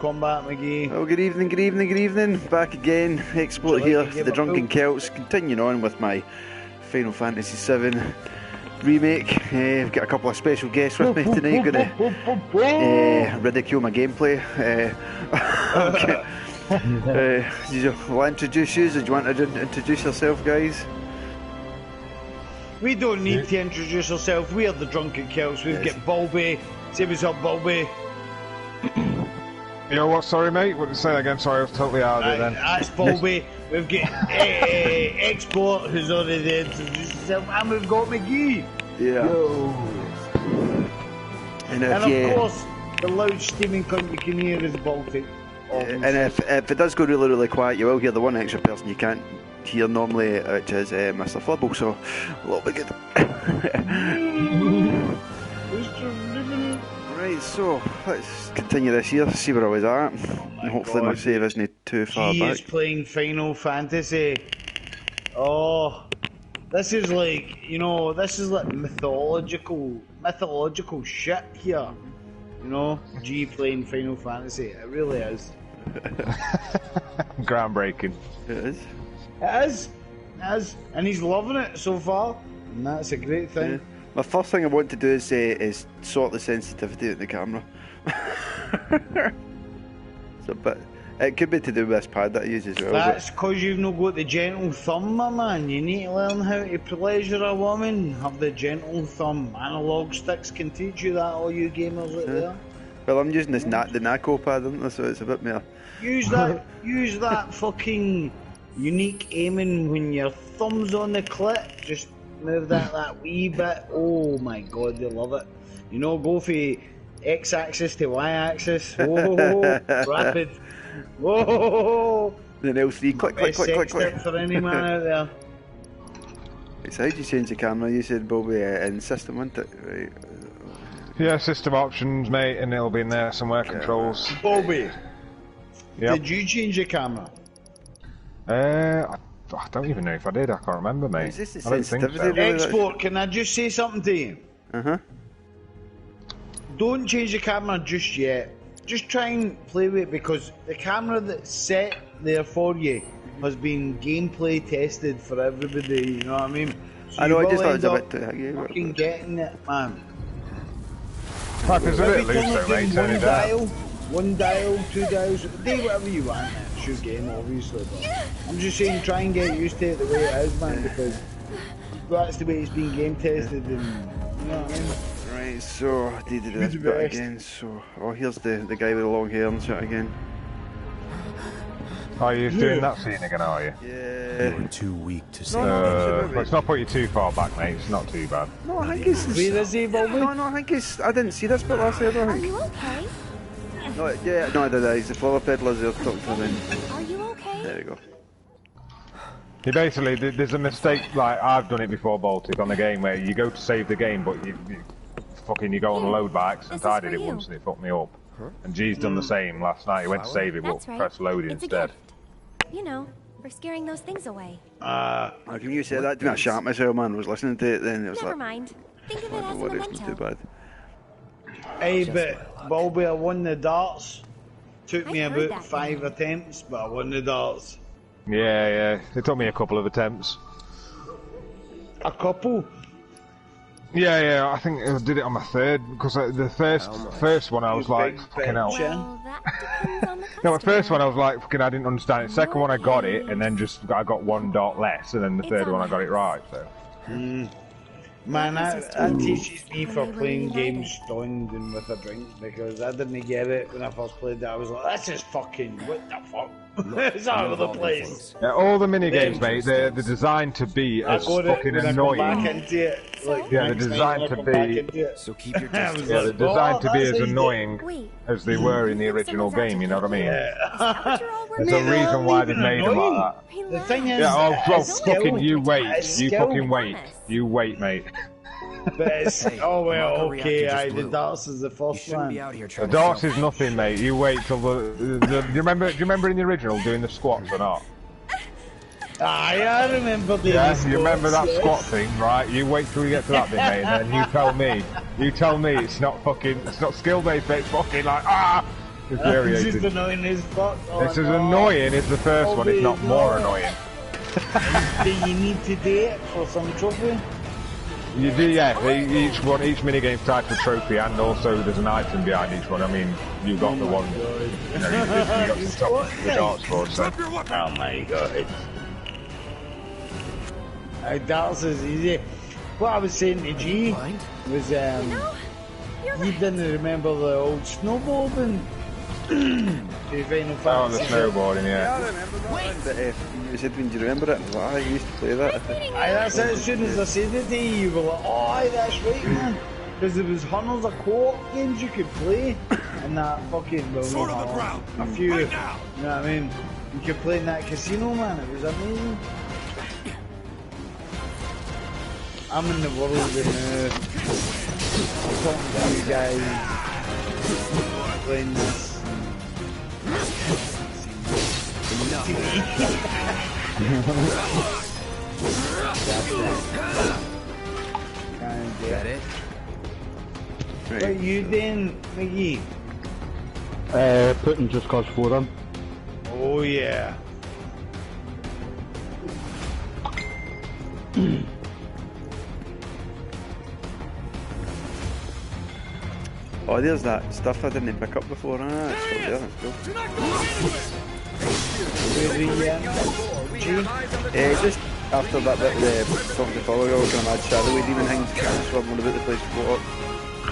Combat McGee. Oh, good evening, good evening, good evening. Back again, Export here, the Drunken Celts, continuing on with my Final Fantasy VII Remake. I've got a couple of special guests with me tonight, going to ridicule my gameplay. Will I introduce you? Do you want to introduce yourself, guys? We don't need to introduce ourselves, we are the Drunken Celts. We've got Bulby. Say what's up, Bulby. Yo, what? Sorry, mate. What did you say again? Sorry, I was totally out of it then. That's Bulby. We've got Export, who's already introduced himself, and we've got McGee. Yeah. Yo. And of course, the loud steaming cunt you can hear is Baltic. And if it does go really, really quiet, you will hear the one extra person you can't hear normally, which is Mr. Flubble, so a little bit good. Right, so let's continue this here, see where I was at, and hopefully my save isn't too far back. He's playing Final Fantasy. Oh, this is like, you know, this is like mythological shit here. You know, G playing Final Fantasy, it really is. Groundbreaking. It is. It is, and he's loving it so far, and that's a great thing. Yeah. My first thing I want to do is sort the sensitivity of the camera. But it could be to do with this pad that I use as well. That's because you've not got the gentle thumb, my man. You need to learn how to pleasure a woman. Have the gentle thumb. Analog sticks can teach you that, all you gamers out there. Well, I'm using the NACO pad, isn't I? So it's a bit more. Use that fucking unique aiming when your thumb's on the clit. Just move that wee bit. Oh my god, they love it. You know, go for X-axis to Y-axis. Whoa, rapid. Whoa. Then L3, click. For any man out there. So how did you change the camera? You said, Bobby, in system, wasn't it? Right. Yeah, system options, mate, and it'll be in there somewhere. Controls. Bobby. Yep. Did you change your camera? I don't even know if I did. I can't remember, mate. Is this the I don't think so. sensitivity? Export, can I just say something to you? Don't change the camera just yet. Just try and play with it, because the camera that's set there for you has been gameplay tested for everybody, you know what I mean? So I know, I just thought it was a end bit too huggy. up fucking getting it, man. It's a bit loose though, mate. Turn it down. One dial, two dials, do whatever you want. It's your game, obviously, but I'm just saying, try and get used to it the way it is, man, because that's the way it's been game tested, and you know what I mean? Right, so I did this bit again. So, here's the guy with the long hair and shit again. Are you doing that scene again, are you? Yeah. You're too weak to see. Let's not put you too far back, mate. It's not too bad. No, I think it's. Where is he, Bobby? No, I think it's. I didn't see this bit last night, I Are think. you okay? No, yeah, no, I did. He's the flower peddlers there talking to them. Are you okay? There we go. You basically, there's a mistake, like I've done it before, Baltic, on the game where you go to save the game, but you go on a load by accident. I did it once and it fucked me up. And G's done the same last night. He went to save it, but pressed loading instead. You know, for scaring those things away. Can you say that to me? I shat myself, man. I was listening to it then. It was Never like, mind. Think of it as a what, it's not too memento. bad. Hey, but Bulby, I won the darts. Took me I've heard about that 5 attempts, but I won the darts. Yeah. It took me a couple of attempts. A couple? Yeah. I think I did it on my third, because the first one I was like, fucking hell. Well, that depends on the No, the first one I was like, fucking, I didn't understand it. Second one I got it, and then I got 1 dot less, and then the third one I got it right. So. Man, that teaches me for playing games stoned and with a drink, because I didn't get it when I first played it. I was like, this is fucking, what the fuck? It's all over the place. Yeah, all the mini games, mate, they're designed to be as fucking annoying. They're designed to be. So keep your Yeah, distance. they're designed to be as annoying as they were in the original game. You know what I mean? There's a reason why they made them like that. The thing is, fucking you wait, you wait, mate. But it's, oh well, okay, the darts is the first one. The darts is nothing, mate. You wait till do you remember in the original doing the squats or not? I remember the Yes, you remember that squat thing, right? You wait till you get to that bit, mate, and then you tell me it's not skill based, mate. It's fucking like infuriated. It's just annoying as fuck. Oh, It's as no. annoying as the first one, if not more annoying. Do you need to do it for some trophy? You do, yeah. Each minigame's tied to a trophy, and also there's an item behind each one. I mean, you got the one. You got the top of the darts board, so. Oh my god. Darts is easy. What I was saying to G was, you didn't remember the old snowboarding? The Final Oh, the Fantasy. snowboarding, Yeah, I yeah. remember that. But you said, when do you remember it? I was like, I used to play that. Aye, that's it. As soon as I said it to you, you were like, oh, aye, that's right, man. Because there was hundreds of co-op games you could play, and that fucking, well, Sword on the not ground, a few, right now. you know what I mean? You could play in that casino, man. It was amazing. I'm in the world and I'm talking to you guys playing this. Is that it? What are you doing, McGee? Putting Just Cause 4 on. Oh yeah. Oh, there's that stuff I didn't pick up before. Ah, it's still there. That's cool. Where are you at? Just after that bit, talking to Follow, I was going to add shadowy demon things, kind of swimming about the place before.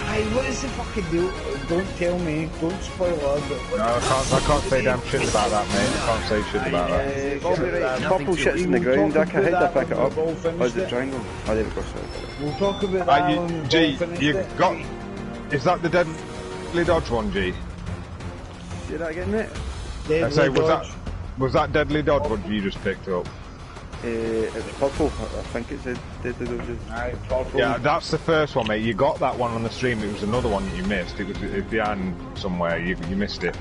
Aye, what is the fucking deal? Don't tell me. Don't spoil us. No, I can't say damn shit about that, mate. I can't say shit about that. Bobby, right, purple shit's in the ground. I can hide to pick it up. Oh, is it triangle? Oh, there we go. Sorry. We'll talk about that when we've G, all finished you it. got... Is that the Deadly Dodge one, G? Say that again, mate? I say, Dodge. was that Deadly Dodge one you just picked up? It's purple. I think it's a Deadly Dodges. Aye, purple. Yeah, that's the first one, mate. You got that one on the stream. It was another one that you missed. It was behind somewhere. You missed it.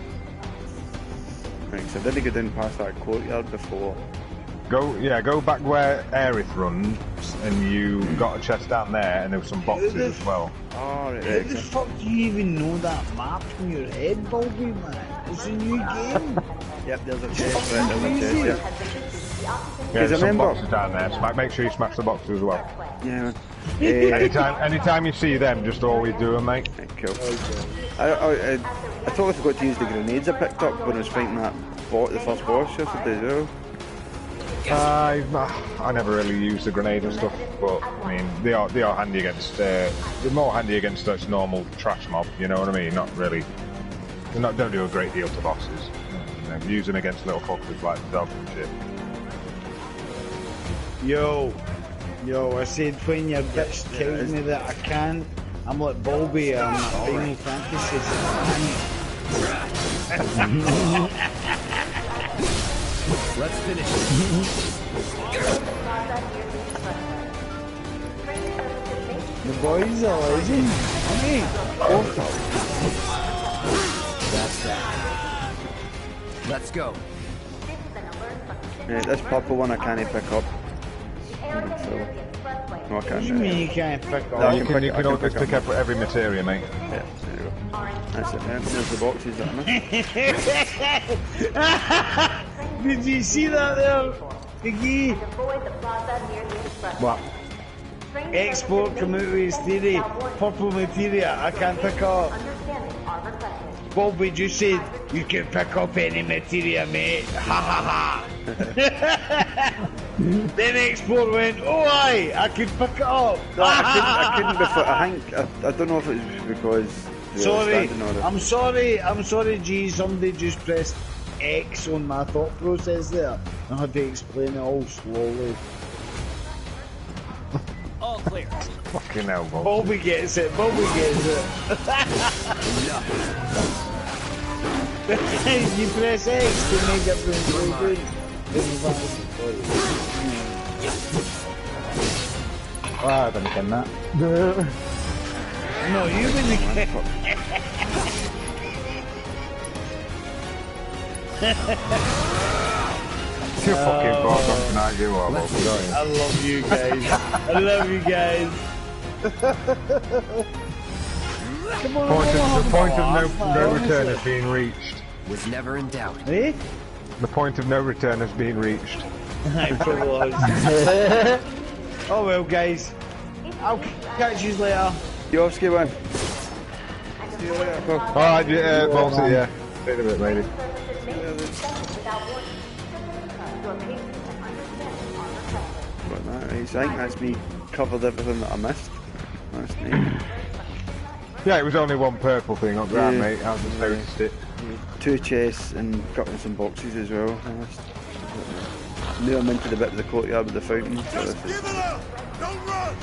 Right, so I didn't go down past that courtyard before. Go back where Aerith runs, and you got a chest down there, and there were some boxes as well. Oh, right, How right. the fuck do you even know that map in your head, Bobby, man? It's a new game. Yep, there's a chest. Right, there's a chest. Yep. Yeah, Because there's some remember- boxes down there. Make sure you smash the boxes as well. Yeah, man. Anytime you see them, just always do them, mate. Right, cool. I totally forgot to use the grenades I picked up when I was fighting that the first boss yesterday as well. I never really use the grenade and stuff, but I mean they are handy against. They're more handy against such normal trash mob. You know what I mean? Not really. Don't do a great deal to bosses. You know, use them against little fuckers like dogs and shit. Yo, I said when your bitch tells me that I can't, I'm like Bobby, I'm a Final Fantasy. Let's finish it. The boys are legend. Hey, That's that. Let's go. Yeah, this purple one I can't pick up. So, no, I what can't. do you mean you can't pick No, up? I You can can pick always up. pick up every materia, mate. Yeah, there you go. That's it, man. There's the boxes that I missed. Did you see that there, Biggie? What? Export come out with his theory. Purple materia, I can't pick up. Bobby just said, you can pick up any materia, mate. Ha ha ha. Then Export went, oh aye, I can pick it up. No, I couldn't before. I think I don't know if it was because they were Sorry, standing on it. I'm sorry, G. Somebody just pressed X on my thought process there. I had to explain it all slowly. All clear. Fucking hell, Bob. Bobby gets it. Bobby gets it. You press X to make it really good. I don't think that. No, you've been the You fucking Bob, I'm not you are, Bob. I love you guys. I love you guys. Come on, The point of no honestly. return has been reached. Was never in doubt. Eh? The point of no return has been reached. I probably was. Oh well, guys. I'll catch you later. Yovsky one. See you later. Well, Alright, yeah, Baltic, yeah. See you in a bit, maybe. got that right. So I think that's me covered everything that I missed last night. Yeah, it was only one purple thing up there, Yeah. mate. I just noticed it. 2 chests and cutting some boxes as well. Now I'm into the bit of the courtyard with the fountain. So this is... Give it up! Don't run!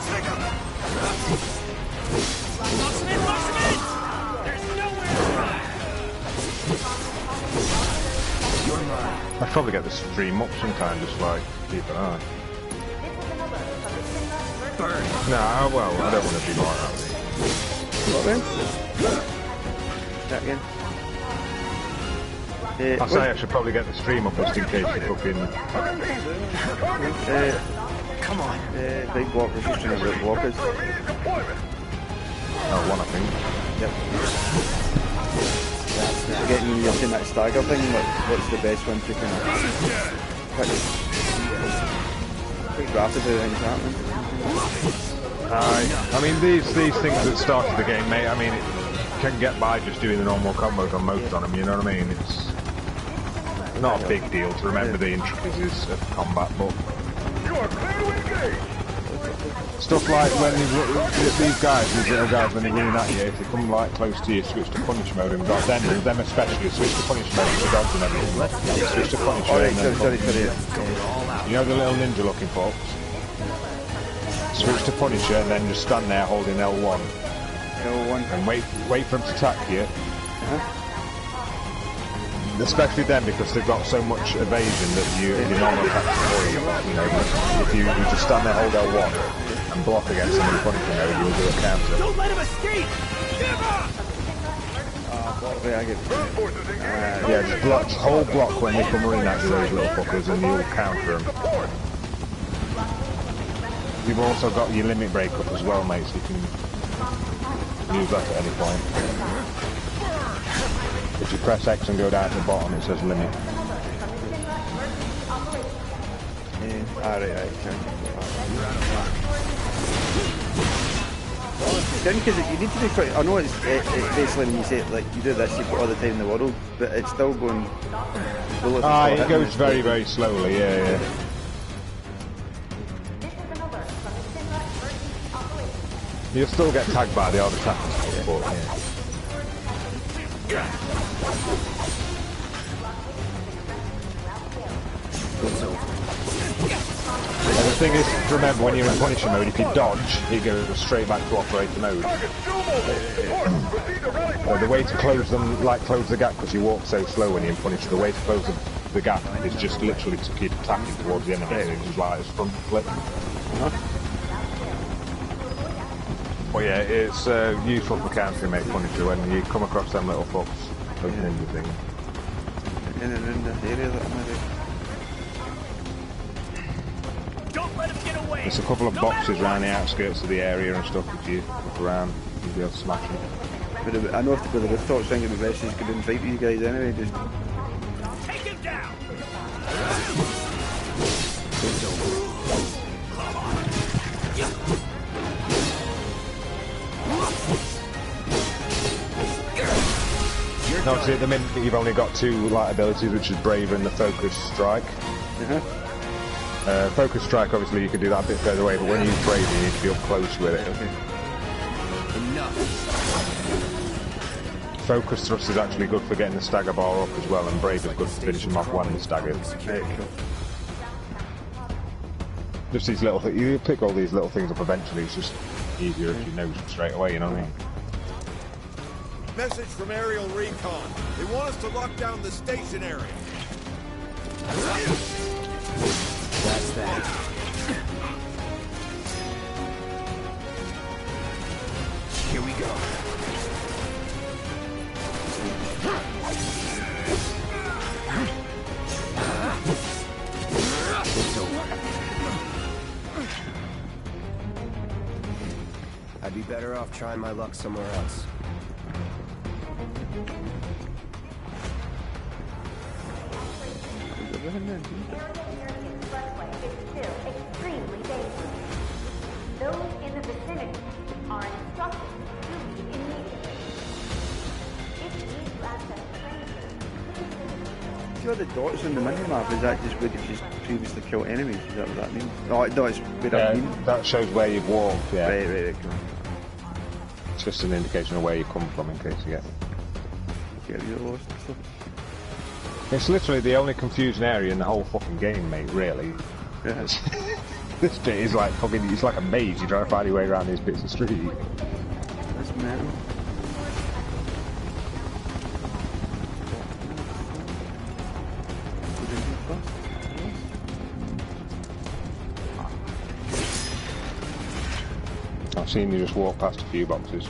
Take him! Box him in! Box him in! There's nowhere! You're mine. I'll probably get the stream up sometime, just like, keep an eye. Burn. No, well, I don't want to be like that. What then? That again. I say I should probably get the stream up just in case the fucking... Come on. Big walkers, just trying to look walkers. Oh, one I think. Yep. So getting you're saying that stagger thing, what's the best one to kind of quite rapid how things happening? I mean, these things that started the game, mate, I mean, it can get by just doing the normal combos on most of them, you know what I mean? It's not a big deal to remember the intricacies of combat, but stuff like when these guys, these little guys, when they're running at you, if they come like close to you, switch to punish mode and dodge. Them especially, switch to punish mode to dodge and everything. Switch to punish mode. Alright, sorry. You know the little ninja looking folks? Switch to Punisher and then just stand there holding L1. L1. And wait for them to attack you. Especially them because they've got so much evasion that your normal attacks avoid. You know, if you just stand there, hold L1 and block against them in Punisher mode, you'll do a counter. Don't let him escape! Give up! Wait, I get Yeah, just block, whole block when they come running at you, those little fuckers, and you'll counter them. You've also got your limit break up as well, mate, so you can use that at any point. If you press X and go down to the bottom, it says limit. Alright, because you need to be quite. I know it's basically when you say it, like you do this, you put all the time in the world, but it's still going. It goes very, very slowly, yeah. You'll still get tagged by the odd attackers, but yeah. And the thing is, to remember when you're in Punisher mode, if you dodge, it goes straight back to operator mode. The way to close them, like close the gap, because you walk so slow when you're in Punisher, the way to close the gap is just literally to keep attacking towards the enemy, which is like a front flip. Well, yeah, it's useful for countering, mate, Punisher, when you come across them little fucks, those ninja things. In and around this area that I'm in. Don't let him get away! There's a couple of boxes around the outskirts of the area and stuff. If you look around, you'll be able to smash them. But I know if to go to the rooftop thing, it'd be best just go and fight with you guys anyway. Just Take him down! No, see, at the minute you've only got 2 light abilities, which is Braver and the Focus Strike. Focus Strike, obviously, you can do that a bit further away, but when you use Braver, you need to be up close with it. Enough. Focus Thrust is actually good for getting the stagger bar up as well, and Braver's good for finishing off when the staggered. Just these little things, you pick all these little things up eventually, it's just easier if you know them straight away, you know what I mean? Message from aerial recon. They want us to lock down the station area. That's that. Here we go. It's over. I'd be better off off trying my luck somewhere else. Those in the vicinity are instructed to leave immediately. If you need to access strangers, See all the dots on the minimap, is that just where you've just previously killed enemies? Is that what that means? No, it's where I mean. That shows where you've walked, yeah. Right, cool. It's just an indication of where you come from in case you get lost and stuff. It's literally the only confusing area in the whole fucking game, mate, really. Yeah. This bit is like fucking, it's like a maze, you're trying to find your way around these bits of street. That's metal. I've seen you just walk past a few boxes.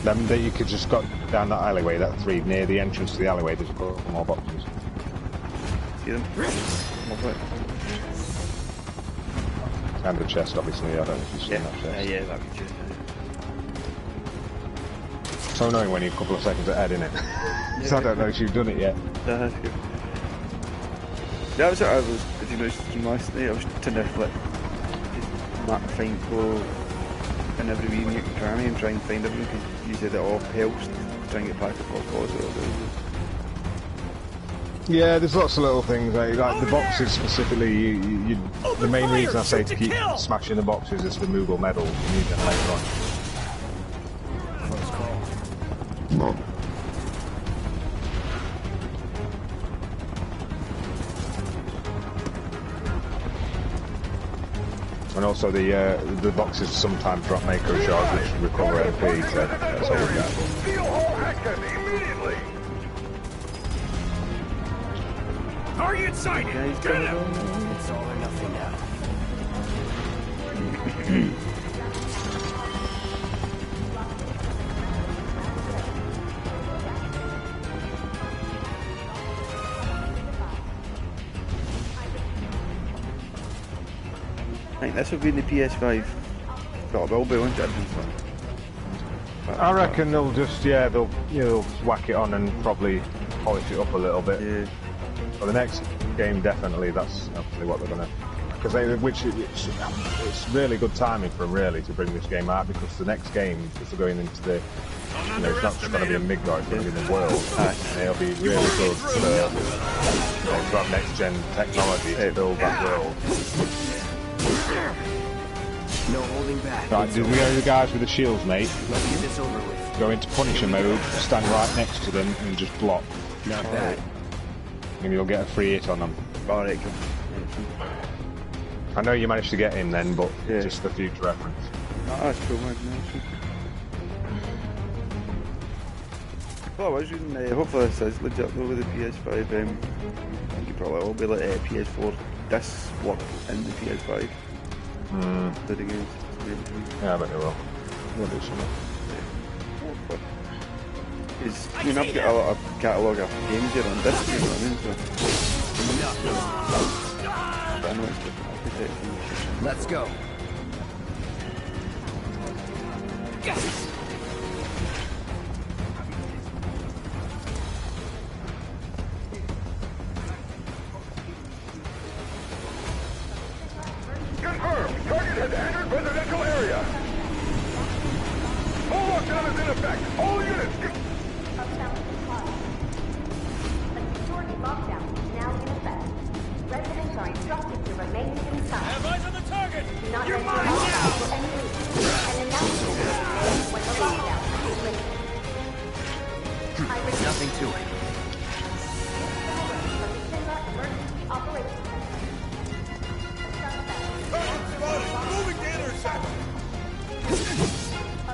Them that you could just go down that alleyway, that 3 near the entrance to the alleyway, there's a couple more boxes. See them? And the chest, obviously, I don't know if you've seen that chest. Yeah, that'd be chest. So annoying when you're a couple of seconds ahead, innit? So I don't know if you've done it yet. That's good. That was what I was, as you noticed from last night, I was trying to like, map find go in every wee nook and cranny and try and find everything, because you said it all helps to try and get back to full cause. Yeah, there's lots of little things, like the boxes specifically, the main reason I say to keep smashing the boxes is to Moogle medals, you need them later on. Close call. And also the boxes sometimes drop maker shards which recover MP, so that's all we got. Steal all action immediately! Target sighted! It's all or nothing now. I think this will be in the PS5. But it will be, won't it? I reckon they'll just, they'll whack it on and probably polish it up a little bit. Yeah. For the next game, definitely, that's absolutely what they're gonna. Because it's really good timing for them, really, to bring this game out, because the next game, because they're going into the, it's not just going to be a Midgard, it's going to be in the world, and it'll be really good for to have next gen technology to build that world. No holding back. Right, do we go to the guys with the shields, mate? Let's get this over with. Go into Punisher mode, stand right next to them, and just block. Not bad. And you'll get a free hit on them. Alright, cool. I know you managed to get him then, but just for future reference. Oh, that's cool, man. Well, I was reading, hopefully this is legit though with the PS5. I think it probably will be like PS4 discs work in the PS5. The games. Yeah, I bet they will. We'll do something. I mean, I've got a lot of catalogue of games here on discs, you know what I mean? But I know it's different architecture. Let's go. Confirmed. Target has entered residential area. Full lockdown is in effect. All units. A security lockdown is now in effect. Residents are instructed to remain inside. Have eyes on the target. Do not enter the lockdown for any reason. An announcement will be made when the lockdown is lifted. I repeat. Nothing to it. Emergency Operations Center. Moving to intercept.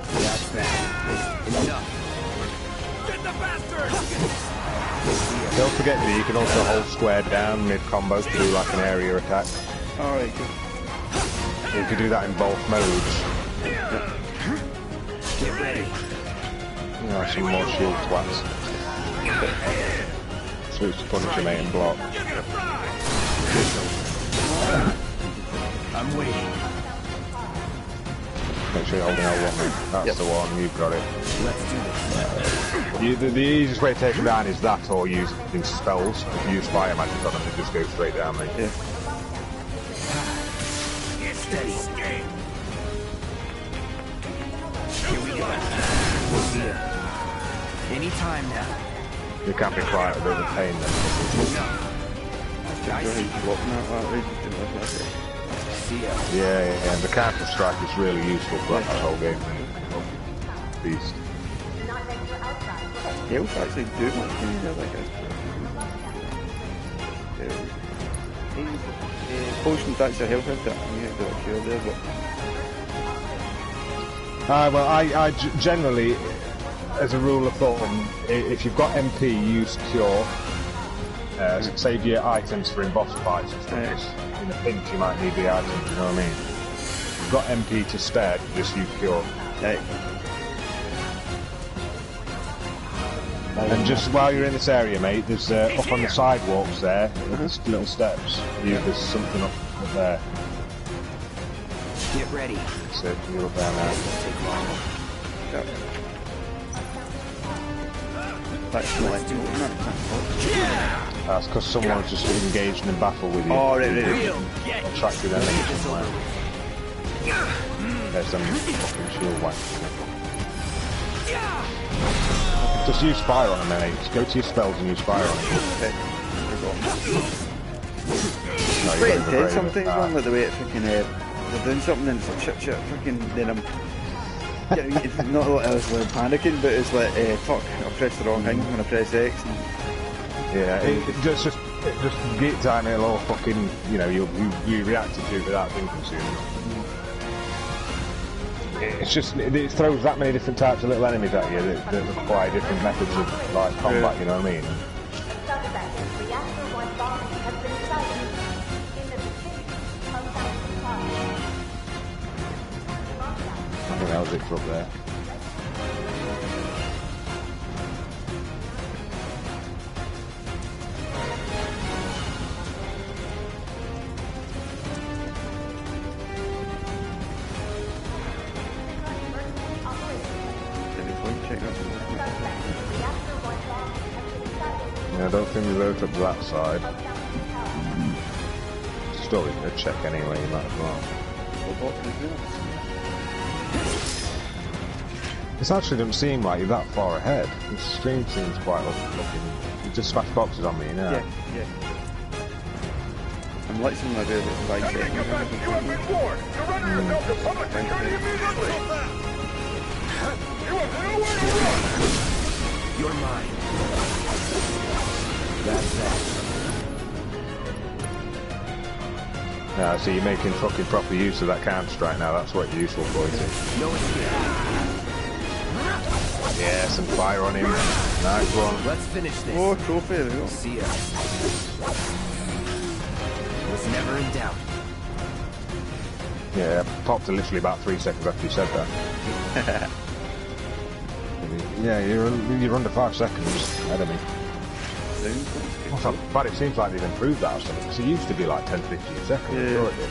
That's that. Enough. Get the bastard! Don't forget that you can also hold square down mid-combo to do like an area attack. Alright, good. You can do that in both modes. Get ready. Some more shield twats. Switch to Punisher, mate, and block. I'm waiting. Make sure you're holding L1, mate. That's the one, you've got it. Let's do this. The easiest way to take them down is that or using spells. If you use fire magic on them, they just go straight down, mate. Yeah. Get steady. Here we go. We'll see ya. Any time now. You can't be quite a bit of a pain then. See ya. Yeah, and the counter strike is really useful throughout this whole game. Beast. Health actually do much to me, like potions actually help with that. You have to cure there, but Well, I generally, as a rule of thumb, if you've got MP, use cure. Save your items for in boss fights and stuff. In a pinch, you might need the items. You know what I mean? If you've got MP to spare, just use cure. right. And just while you're in this area, mate, there's up on the sidewalks there's little steps. There's something up there. Get ready. So you're up there now. Yep. That's not That's because someone's just engaged in a battle with you. Oh, right. Attracted enemy somewhere. There's some fucking shield whack. Just use fire on them, mate. Just go to your spells and use fire on them. Okay. No, It's pretty intense sometimes, man, like the way it fucking, they're doing something and it's like shit, fucking, then I'm getting, it's not like I was like panicking, but it's like, fuck, I pressed the wrong thing when I press X. And Yeah, it just get down here, all fucking, you know, you reacted to it without being consumed. It's just, it throws that many different types of little enemies at you that require different methods of, like, combat, you know what I mean? Suspect reactor 1 bomb has been sighted in the vicinity of South Supply. I think that was it up there. Yeah, I don't think we load up that side. Just always go check anyway, you might as well. This actually doesn't seem like you're that far ahead. The stream seems quite looking. You just smash boxes on me, you know? yeah. I'm like something like that, 5 seconds. You have been warned. Surrender yourself to public security immediately. You have no way to run. You're mine. That's that. Yeah, so you're making fucking proper use of that counter strike now. That's what you're useful for, isn't it? No escape. Yeah, some fire on him. Nice one. Let's finish this. Oh, trophy, there we go. See ya. Was never in doubt. Yeah, popped literally about 3 seconds after you said that. Yeah, you're under 5 seconds ahead of me. But it seems like they've improved that or something. Because it used to be like 10-15 seconds. Yeah. I'm sure it did.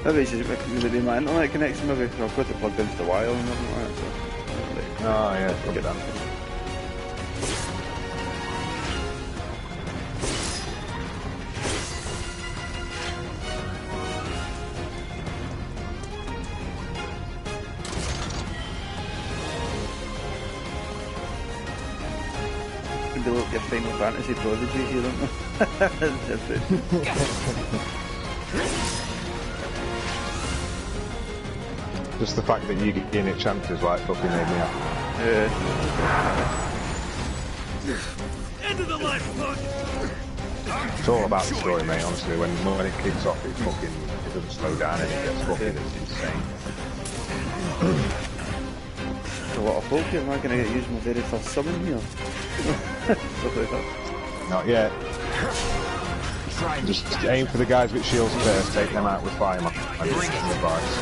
Maybe it's just because my internet connection, maybe I've got it plugged into the wire and nothing like that. So, Oh yeah, probably that. They look your Final Fantasy prodigy here, don't they? Just the fact that you get in it chances like fucking made me up. Yeah. It's all about the story, mate, honestly. When it kicks off, it doesn't slow down and it gets fucking insane. There's a lot of folk here, am I going to get used my very first summon here? Not yet. Just aim for the guys with shields first, take them out with fire and advice.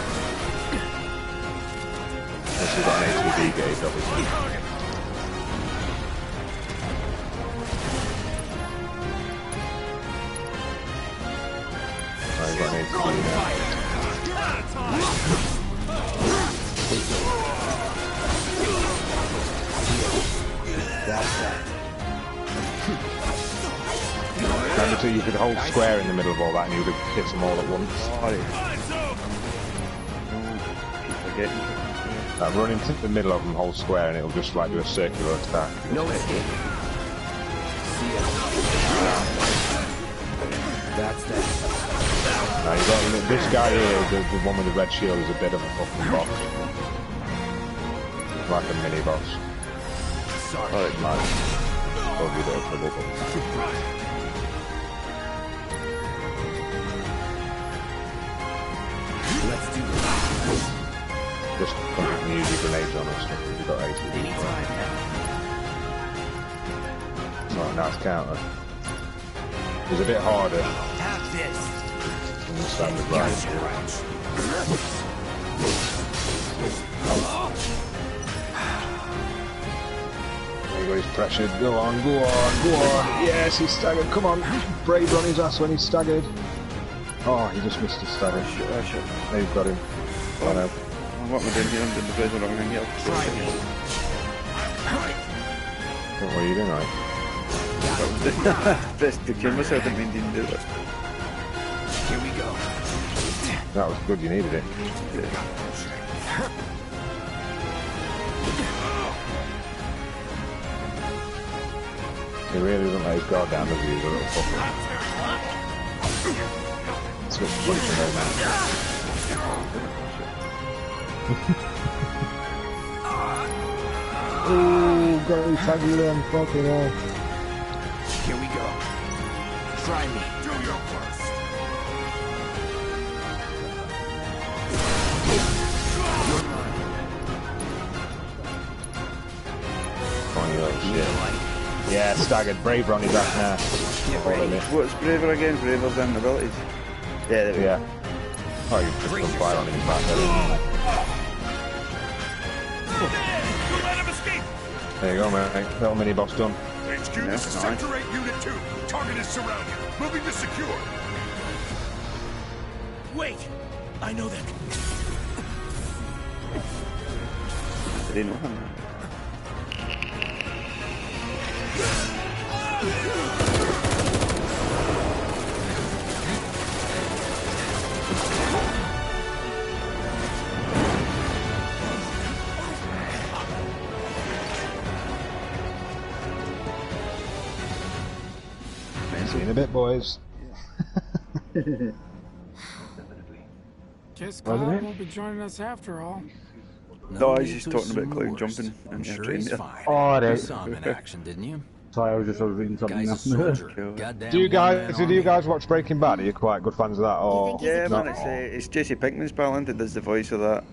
Unless we've got an HVD gauge, obviously. Right, we've got an HVD now. Remember, you could hold square in the middle of all that and you would hit them all at once. Like, run into the middle of them, hold square, and it'll just like do a circular attack. No escape. See ya. That's that. Now you got this guy here, the one with the red shield, is a bit of a fucking boss. Like a mini boss. Sorry. Oh, it's nice. Probably there for a little. Let's do this. Just fucking use your grenades on us. You've got 80. Anytime now. Right, nice counter. It's a bit harder Have this. than the standard right. There you go, he's pressured. Go on, go on, go on. Yes, he's staggered. Come on. Brave on his ass when he's staggered. Oh, he just missed his stagger. Shit. There you've got him. Oh no. What am I doing here? I'm doing the best wrong thing here. What were you doing, right? Best to kill myself, I didn't mean to do that. Here we go. That was good, you needed it. He really doesn't let his guard down, does he? He's a little fucker. Switch punch him over. Oh, got me tagged in, fucking hell. Here we go. Try me. Do your worst. Come on, you little shit. Yeah, staggered. Braver on his back now. What's braver again? Braver than abilities? Yeah, there we go. Yeah. Oh, you just put fire on his back. There you go, mate. Little mini boss done. HQ, this is Sector 8, Unit 2. Target is surrounded. Moving to secure. Wait! I know that. I didn't know him. See you in a bit, boys. Guess Cloud won't be joining us after all. No, he's just talking about cloud jumping and Sure he's fine. Oh, You right. saw him in action, didn't you? Sorry, I was just reading something Guy's a else. soldier. Goddamn Do you one-man guys army. watch Breaking Bad? Are you quite good fans of that? Or Yeah, no? man, it's Jesse Pinkman's pal, isn't it? Does the voice of that.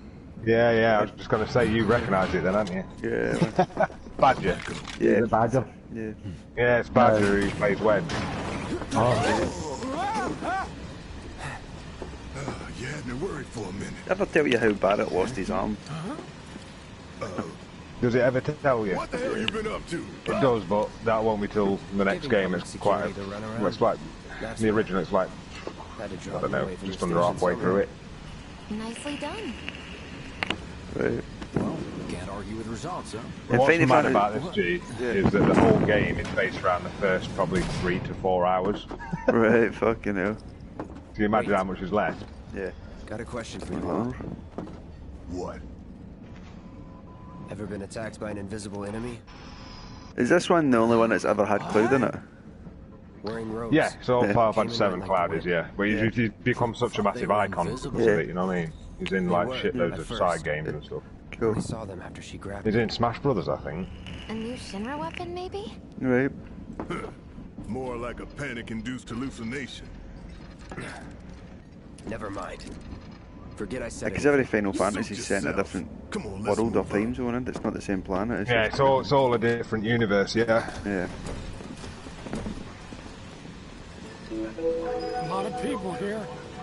Yeah. I was just gonna say you recognise it then, haven't you? Yeah, man. Badger. Yeah. The Badger. Yeah. Yeah, it's Badger who plays Wedge. Oh, You had me worried for a minute. Ever tell you how Barrett lost his arm? Does it ever tell you? What the hell you been up to? It does, but that won't be till the next game. It's quite. Well, it's like the original. It's like I don't know, just under halfway through it. Nicely done. Right. Well, can't argue with results, huh? And What's Final mad Fantasy- about this, G, is that the whole game is based around the first probably 3 to 4 hours. Right, fucking hell. Can you imagine how much is left? Yeah. Got a question for you. What? Ever been attacked by an invisible enemy? Is this one the only one that's ever had Cloud in it? Wearing robes. Yeah, so Yeah. Final Fantasy 7 Cloud is, yeah. But he's become such a massive icon because of it, you know what I mean? He's in like shitloads of side games and stuff. Cool. I saw them after she grabbed He's me. in Smash Brothers, I think. A new Shinra weapon, maybe? Right. More like a panic-induced hallucination. Never mind. Forget I said Because it. every Final Fantasy is set in a different Come on, let's world or move on. time zone, and it's not the same planet. It's Yeah, just- it's all a different universe, yeah. Yeah. A lot of people here.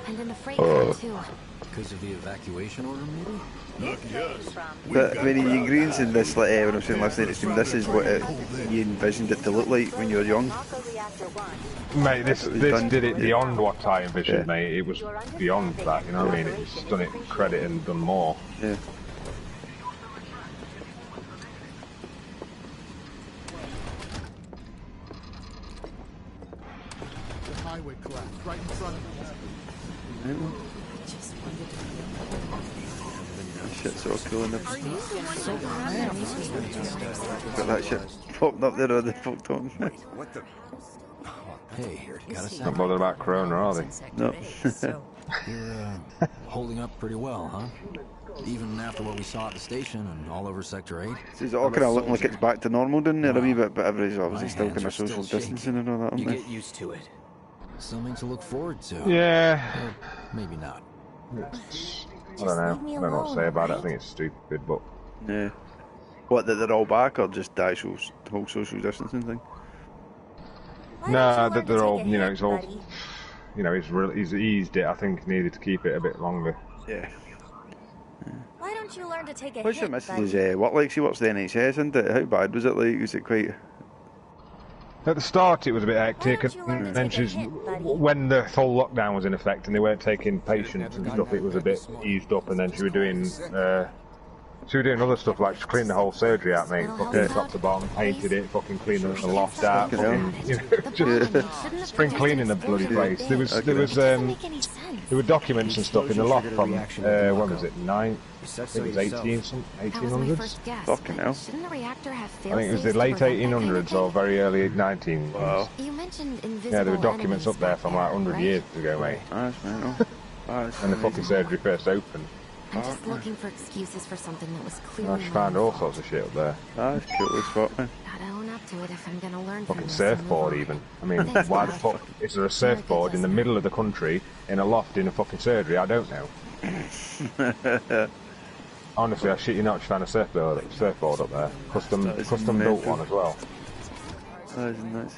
And in the freight car, too. Because of the evacuation order, maybe? Lucky us. But I mean, you agrees in this, like, when I'm saying last night, this is what you envisioned it to look like when you were young. Mate, this done- did it beyond what I envisioned, Yeah. mate. It was beyond that, you know what I mean? It's done it credit and done more. Yeah. highway collapsed right in front of us. Shit's all cool in the... Are you the one So Got that shit popped up there on the fuck top. What the? Hey, gotta say, Not bothered about Corona, are they? No. you're holding up pretty well, huh? Even after what we saw at the station and all over Sector 8. It's all kind of looking like it's back to normal down there a wee bit, but everybody's obviously still kind of social distancing and all that, aren't You they? get used to it. Something to look forward to. Yeah. Or maybe not. I don't know. I don't know what to say about it. I think it's stupid, but... Yeah. What, that they're all back, or just the actual whole social distancing thing? No, that they're all, you know, it's all... You know, he's eased it. I think needed to keep it a bit longer. Yeah. Why don't you learn to take a What's your hit, missus' what, like, she works the NHS, isn't it? How bad was it, like, was it quite... At the start, it was a bit hectic, and then when the full lockdown was in effect and they weren't taking patients and stuff, it was a bit eased up. And then she was doing other stuff like she cleaned the whole surgery out, mate. Fucking top to bottom, painted it, fucking cleaned the loft out, fucking, you know, just spring cleaning the bloody place. There were documents and stuff in the loft from when was it? I think it was 1800s. Fucking hell. I think it was the late 1800s or very early 1900s. Wow. Yeah, there were documents up there from like 100 years ago, mate. Nice, man. And the fucking surgery first opened. I'm just looking for excuses for something that was clearly. She found all sorts of shit up there. That's cool as fuck, man. Gotta own up to it if I'm gonna learn. Fucking surfboard, even. I mean, why the fuck is there a surfboard in the middle of the country in a loft in a fucking surgery? I don't know. Honestly, I shit you not, she found a surfboard up there. Custom built one as well. That is nice.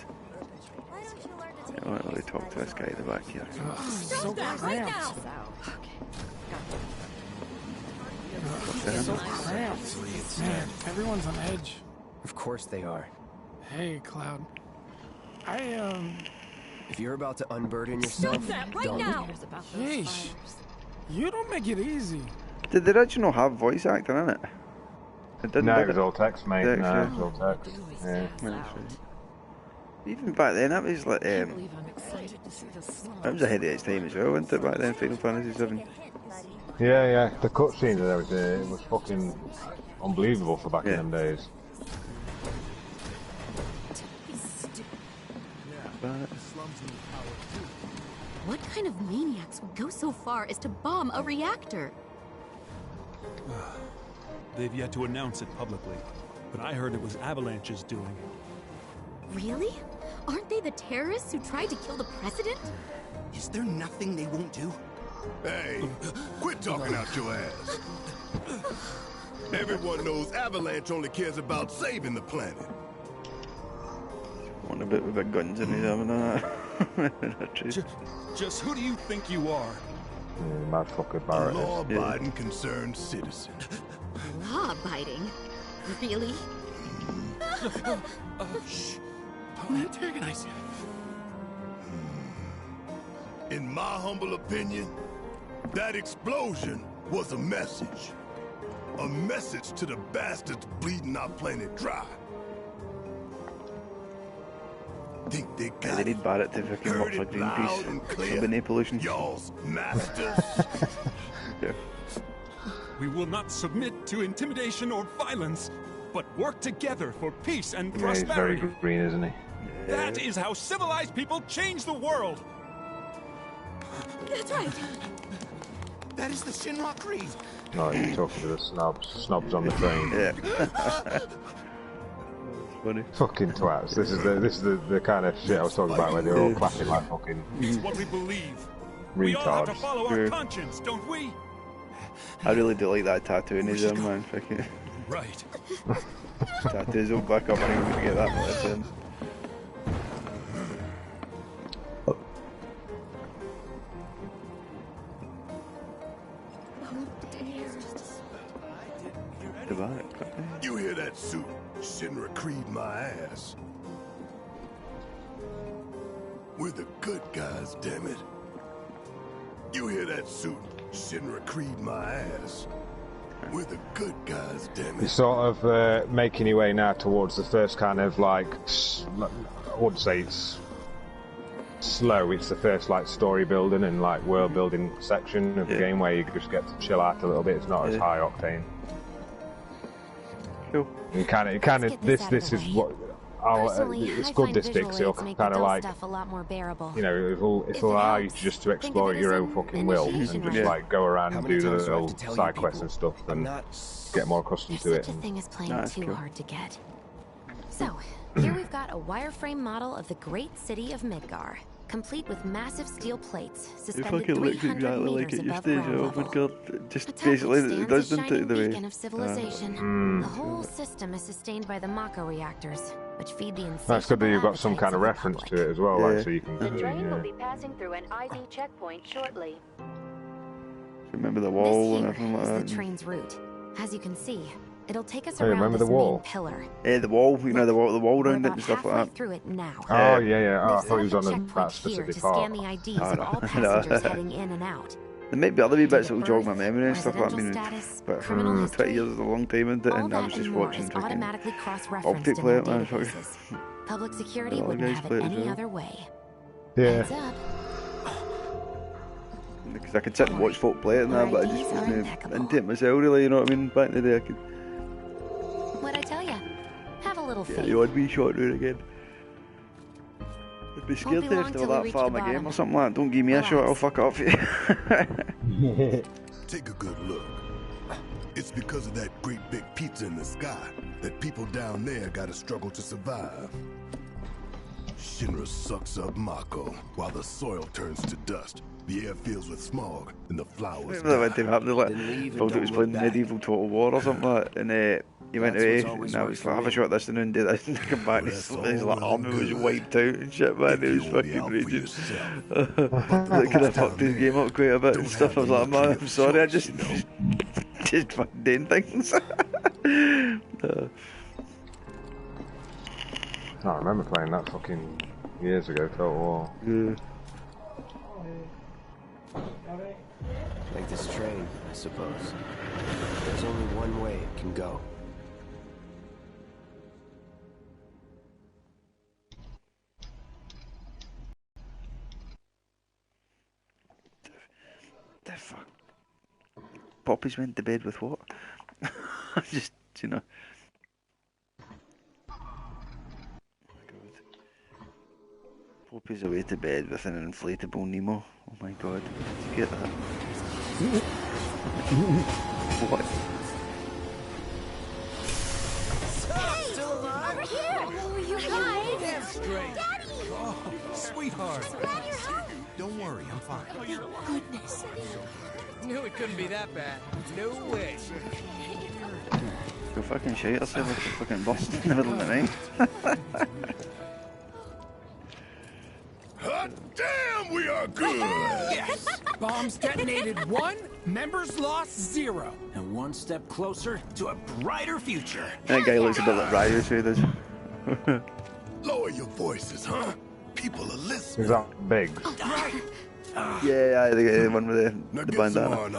Yeah, I won't really talk to this guy at the back here. So cramped. So cramped. Man, everyone's on edge. Of course they are. Hey, Cloud. If you're about to unburden yourself, don't. Yeesh. You don't make it easy. Did the original have voice acting in it? It didn't. No, did it was all text, mate. Text, No, yeah. it was all text. Yeah. Even back then, that was like that was ahead of its time as well, wasn't it? Back then, Final Fantasy VII. Yeah. The cutscenes and everything, it was fucking unbelievable for back in them days. What kind of maniacs would go so far as to bomb a reactor? They've yet to announce it publicly, but I heard it was Avalanche's doing. Really? Aren't they the terrorists who tried to kill the president? Is there nothing they won't do? Hey, quit talking out your ass. Everyone knows Avalanche only cares about saving the planet. One a bit with big guns in his arm and that. Just who do you think you are? Mad fucker Barrett. Law-abiding, concerned citizen. Law-abiding? Really? Shh. Don't antagonize him. In my humble opinion, that explosion was a message. A message to the bastards bleeding our planet dry. Think they got They need Barrett to fucking work for Greenpeace. Eliminate pollution. Y'all's masters. Yeah. We will not submit to intimidation or violence, but work together for peace and Yeah, he's prosperity. very green, isn't he? That is how civilized people change the world. That's right. That is the Shinra Creed. No, you're talking to the snobs on the train. Yeah. Funny. Fucking twats. This is the kind of shit I was talking about where they're all clapping like fucking It's what we believe. We all have to retards. follow our conscience, don't we? I really do like that tattoo in his arm, man. Fucking Right. tattoos will back up. I think we can get that much in. You hear that suit? Shinra Creed my ass. We're the good guys, damn it. You hear that suit? Shinra Creed my ass. We're the good guys, damn He's it. sort of making your way now towards the first kind of like, I would say it's slow. It's the first like story building and like world building section of the game where you just get to chill out a little bit. It's not as high octane. Cool. You kind of this is what it's good. This because it'll kind of like stuff a lot more bearable. you know it'll allow you just to explore at your own fucking will and just like go around and do the little side quests and stuff and get more accustomed to it. Such a thing as playing too hard to get. So here we've got a wireframe model of the great city of Midgar, complete with massive steel plates suspended 300 meters above ground level. Just basically it does a shining the way. beacon of civilization. The whole system is sustained by the Mako reactors, which feed the insatiable That's good that you've got some kind of reference to it as well, like, so you can. The train will be passing through an ID checkpoint shortly. Remember the wall and This everything here like is that. the train's route. As you can see, it'll take us Oh, around remember this the wall? main pillar. Yeah, the wall. You know the wall We're around it about and stuff halfway like that. through it now. Oh yeah. Oh, I We've thought he was set on up a that checkpoint here specific to part. scan the IDs of all No. passengers heading in and out. There might be other wee bits that will jog my Birth, memory and stuff like that. I residential mean, status, but criminal 20 history, years is a long time into it, all and I that was just and more watching is freaking automatically cross-referenced Optic in play our it, man. databases. Public security A lot of wouldn't guys have play it it as any well. other way. Yeah. Heads up. Because I could sit and watch folk play it and that, but I just IDs are wasn't impeccable. into it myself, really. You know what I mean? Back in the day, I could What'd I tell ya? Have a little get faith. the odd wee shot now and again. I'd be scared be there long if they till were we that reach far in the the game bottom. or something like that. Don't give me a shot, I'll fuck it up for you. Take a good look. It's because of that great big pizza in the sky that people down there gotta struggle to survive. Shinra sucks up Mako while the soil turns to dust. The air fills with smog and the flowers Remember that when die. they happened, like, thought it was playing Medieval Total War or something like that, and he went away, and I was like, have a shot at this and then do this, and come back, and his like, army was wiped out and shit, man, it was fucking raging. That could have fucked his game up quite a bit and stuff. I was like, man, I'm sorry, I just fucking doing things. I remember playing that fucking years ago, Total War. Yeah. Like this train, I suppose. There's only one way it can go. The fuck? Poppy's went to bed with what? Just, you know. Poppy's away to bed with an inflatable Nemo. Oh my god, did you get that? What? Hey! Over here! Oh, you guys! Damn straight. Daddy! Oh, sweetheart. Glad you're home. Don't worry, I'm fine. Thank goodness. Knew it couldn't be that bad. No way. Go fucking shit yourself if you fucking bust in the middle of the night. Hot damn, we are good! Yes! Bombs detonated 1, members lost 0. And one step closer to a brighter future. That guy looks a bit like Ryder, so he does. Lower your voices, huh? People are listening. Is that big? Yeah, the one with the bandana.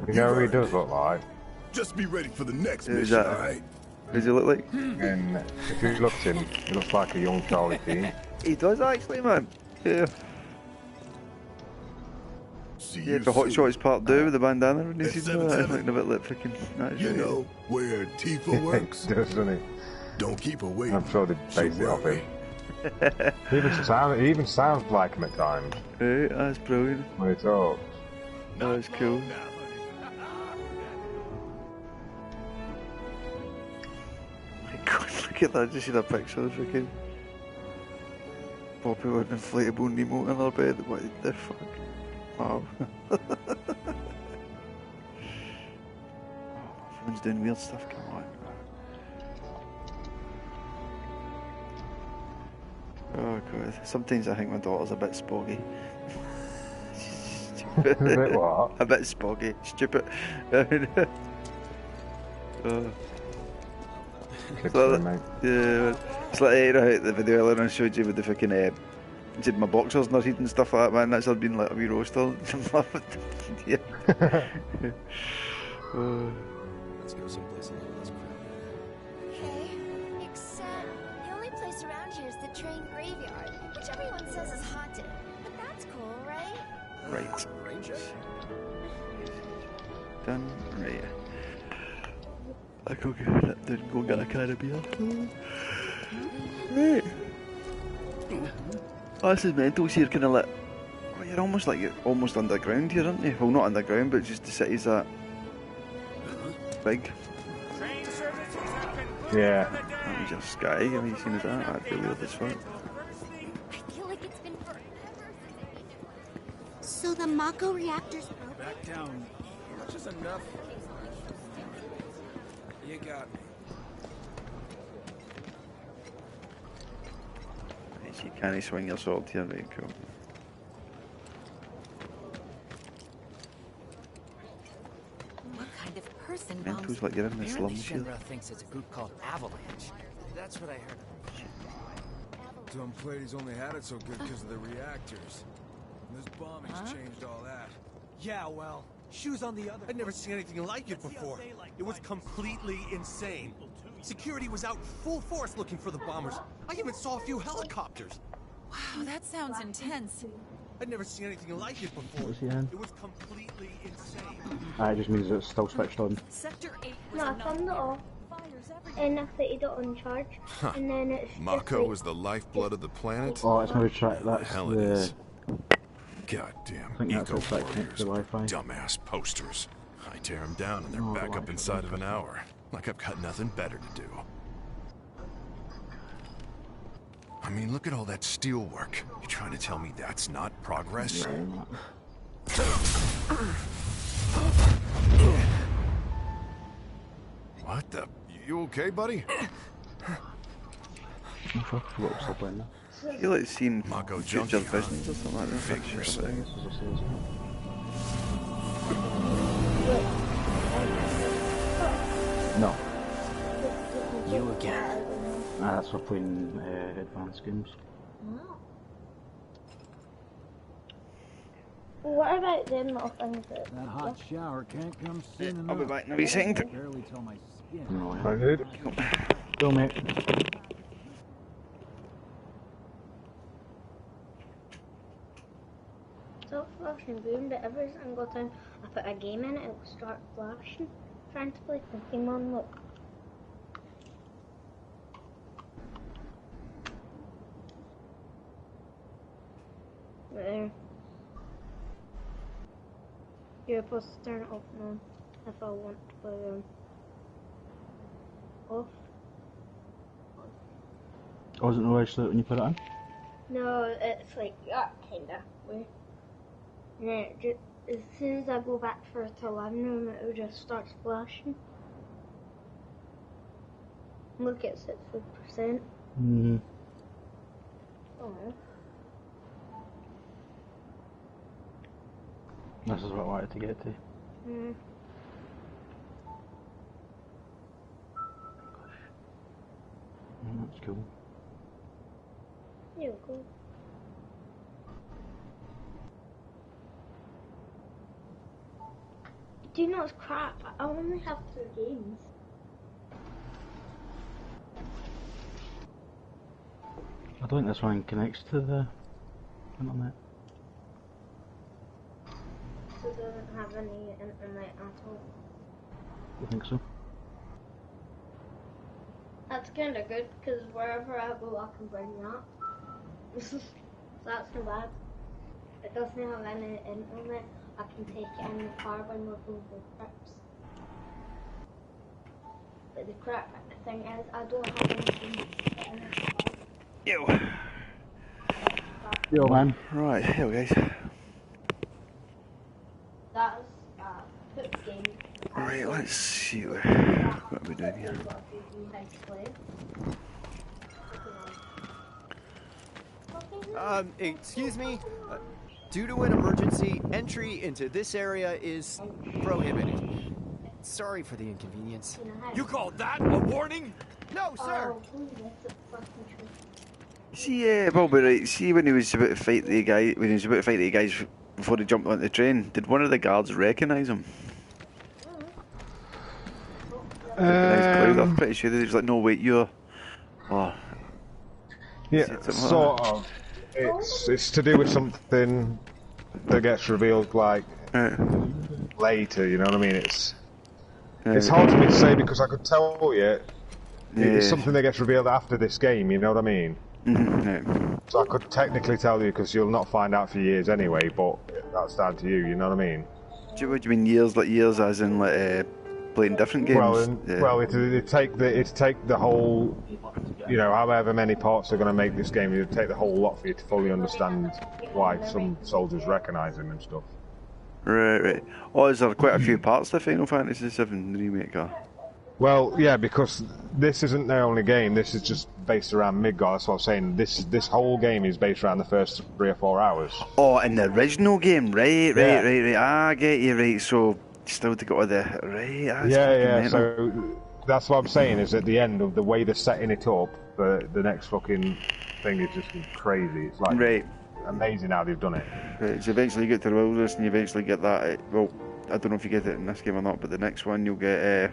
You know who he does look like? Just be ready for the next Who's mission, that? alright? What does he look like? And if you look at him, he looks like a young Charlie Sheen. He does actually, man. Yeah. Yeah, the Hot Shots Part 2 with the bandana and he's looking a bit like freaking... You know where Tifa works? Doesn't he? Don't keep her waiting. I'm sure they base it off him. He even sounds like him at times. Right, that's brilliant. When he talks. That's cool. My god, look at that, just see that picture of freaking Poppy with an inflatable Nemo in her bed. What the fuck? Wow. Everyone's doing weird stuff, come on. Oh god, sometimes I think my daughter's a bit spoggy. A bit what? A bit spoggy, stupid. Yeah, it's like the video earlier I showed you with the fucking did my boxers and and stuff like that, man. That's been like a wee roaster. Yeah. Let's go someplace a little less crowded. Okay, except the only place around here is the train graveyard, which everyone says is haunted. But that's cool, right? Right. Ranger? Done. Right. I go get a can of beer. Right. Oh, this is mental. So you're kind of like, oh, you're almost underground here, aren't you? Well, not underground, but just the city's that big. Yeah. That was your sky. Have you seen that? That'd be weird as fuck. I feel like it's been forever. So the Mako reactor's broken? Back down. That's just enough. You got me. You can't swing your sword here, very cool. What kind of person Mental's like you're in the slums here. Shinra thinks it's a group called Avalanche. That's what I heard. Dumb Platy's only had it so good because of the reactors. This bombing's changed all that. Yeah, well, shoes on the other. I'd never seen anything like it before. It was completely insane. Security was out full force looking for the bombers. I even saw a few helicopters. Wow, that sounds intense. I'd never seen anything like it before. What's he in? It was completely insane. It just means it's still switched on. Sector 8 No, I turned it off. And I put it on charge. Huh. And then it's Mako was the lifeblood of the planet? Oh, it's maybe that's Hell it the... is. Goddamn I think that's eco what's like warriors, the Wi-Fi. dumbass posters. I tear them down and they're Oh, back the up inside of an hour. Like I've got nothing better to do. I mean, look at all that steel work. You trying to tell me that's not progress? What the? You okay, buddy? I feel like seeing Mako future junkie, huh? visions or something like that. Figure saying. No. You again. That's for playing advanced games. What about them little things that... That hot shower can't come soon enough. I'll be back in a wee second. Barely tell my skin. No, Very good. Go, mate. Stop flashing boom, but every single time I put a game in it, it will start flashing. Trying to play Pokemon, look. There. You're supposed to turn it off now if I want to play off. Oh, is it no actually when you put it in? No, it's like that kinda way. And then it just, as soon as I go back for it to living room, it will just start splashing. Look at 60%. Mm-hmm. Oh. This is what I wanted to get to. Mm. That's cool. You go. Do you know it's crap? I only have 2 games. I don't think this one connects to the internet. So it doesn't have any internet at all. I think so. That's kind of good because wherever I go, I can bring that. So that's not bad. It doesn't have any internet. I can take it in the car when we're going for trips. But the crap thing is, I don't have anything in the car. Yo. Yo, man. Right, here we go. That's put game. Right, let's see what are we doing here. Excuse me? Due to an emergency, entry into this area is prohibited. Sorry for the inconvenience. You called that a warning? No, sir! See, Bobby, right, see when he was about to fight the guy, when he was about to fight the guys before they jumped on the train, did one of the guards recognise him? I'm pretty sure that he was like, no wait, you're... Oh. Yeah, sort of. It's to do with something that gets revealed like later. You know what I mean? It's hard for me to say because I could tell you it's something that gets revealed after this game. You know what I mean? So I could technically tell you because you'll not find out for years anyway. But that's down to you. You know what I mean? What do you mean years? Like years, as in like playing different games? It'd take the whole, you know, however many parts are going to make this game. It'd take the whole lot for you to fully understand why some soldiers recognise him and stuff. Right. Oh, is there quite a few parts to Final Fantasy VII Remake? Well, yeah, because this isn't their only game. This is just based around Midgar. That's what I'm saying. This whole game is based around the first 3 or 4 hours. Oh, in the original game, right. I get you, right. So still to go to the right. Yeah. So that's what I'm saying. Is at the end of the way they're setting it up, the next fucking thing is just crazy. It's like amazing how they've done it. Right. So eventually you get to the wilderness, and you eventually get that. Well, I don't know if you get it in this game or not, but the next one you'll get.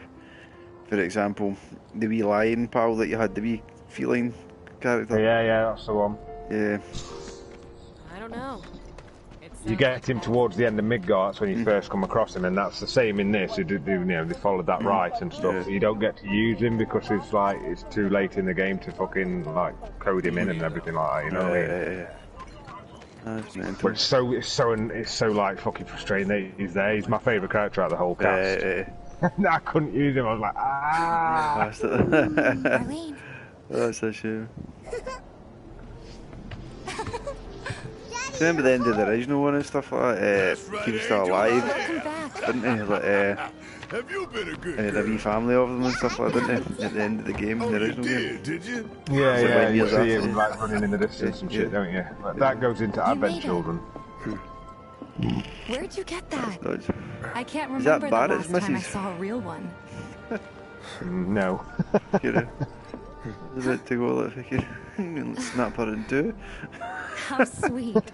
For example, the wee lion pal that you had, the wee feline character. Yeah, that's the one. Yeah. I don't know. You get him towards the end of Midgar, that's when you first come across him, and that's the same in this. They followed that right and stuff. So you don't get to use him because it's too late in the game to fucking like code him in and everything like that. You know what I mean? But it's so like fucking frustrating that he's there. He's my favourite character out of the whole cast. I couldn't use him. I was like, Arlene. That's a shame. Remember the end of the original one and stuff like that? He was still alive, didn't he? Like, have you been a good the wee family of them and stuff like that, didn't he? At the end of the game, the original game. Did you? Yeah, you see him like running in the distance and shit, don't you? Like, that goes into Advent Children. Where'd you get that? I can't Is that remember the Barrett's last time I missus? saw a real one. No. Is it to go like fucking snap her in two? How sweet.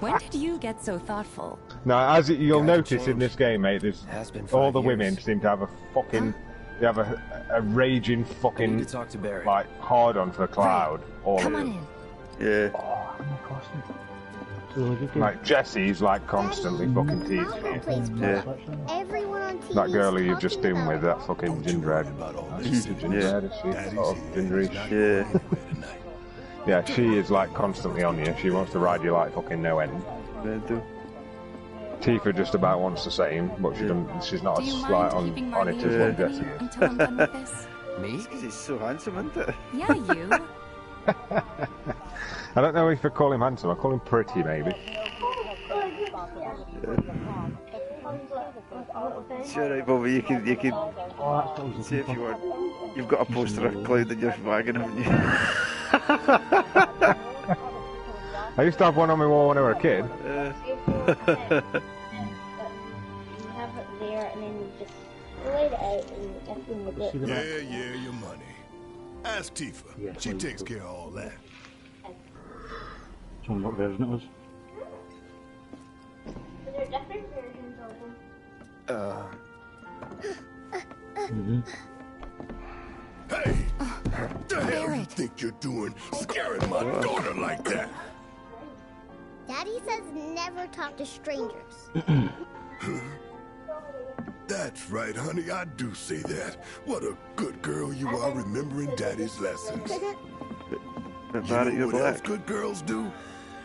When did you get so thoughtful? Now, you'll notice in this game, mate, there's all the women seem to have a fucking, they have a raging fucking like hard on for Cloud. All Come of on them. in. Yeah. Like Jessie's like constantly fucking teasing me. Yeah. That girl who you've just been with, that fucking gingerhead. Gingerhead, is she? Oh, gingerish. Yeah. Yeah, she is like constantly on you. She wants to ride you like fucking no end. Tifa just about wants the same, but she's not as like on it as what Jessie is. Until I'm done with this? Me? Because he's so handsome, isn't it? Yeah, you. I don't know if I call him handsome. I call him pretty, maybe. Sure, right, Bobby. You can see if you want. You've got a poster of Cloud in your wagon, haven't you? I used to have one on my wall when I was a kid. You have it there, and then you just laid it out and everything with it. Yeah, your money. Ask Tifa. She takes care of all that. Tell me what version it was. Is there different versions of them? Hey! What the hell you think you're doing scaring my daughter like that? Daddy says never talk to strangers. That's right, honey. I do say that. What a good girl you are remembering Daddy's lessons. You know what else good girls do?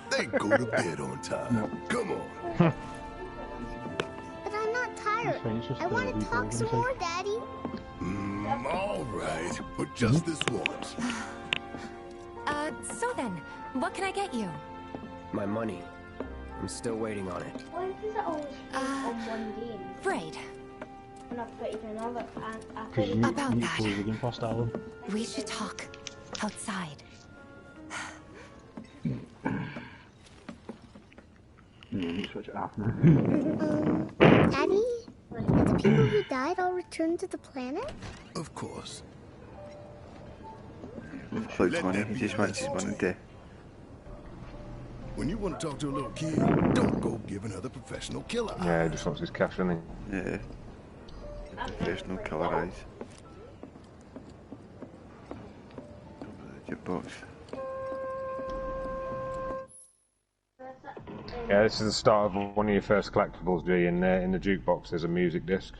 They go to bed on time. Come on. But I'm not tired. I want to talk some more, Daddy. All right, but just this once. So then, what can I get you? My money. I'm still waiting on it. Why does it always on one game? Right. And I put it in another, and I put Because it you About need that. to close the game first, Alan. We should talk outside. Switch it off now. Daddy, did the people who died all return to the planet? Of course. Cloud's money. He just wants his money to. When you want to talk to a little kid, don't go giving her the professional killer eye. Yeah, he just wants his cash, doesn't he? Yeah. Professional killer eyes. Jukebox. Yeah, this is the start of one of your first collectibles, G. In the jukebox, there's a music disc.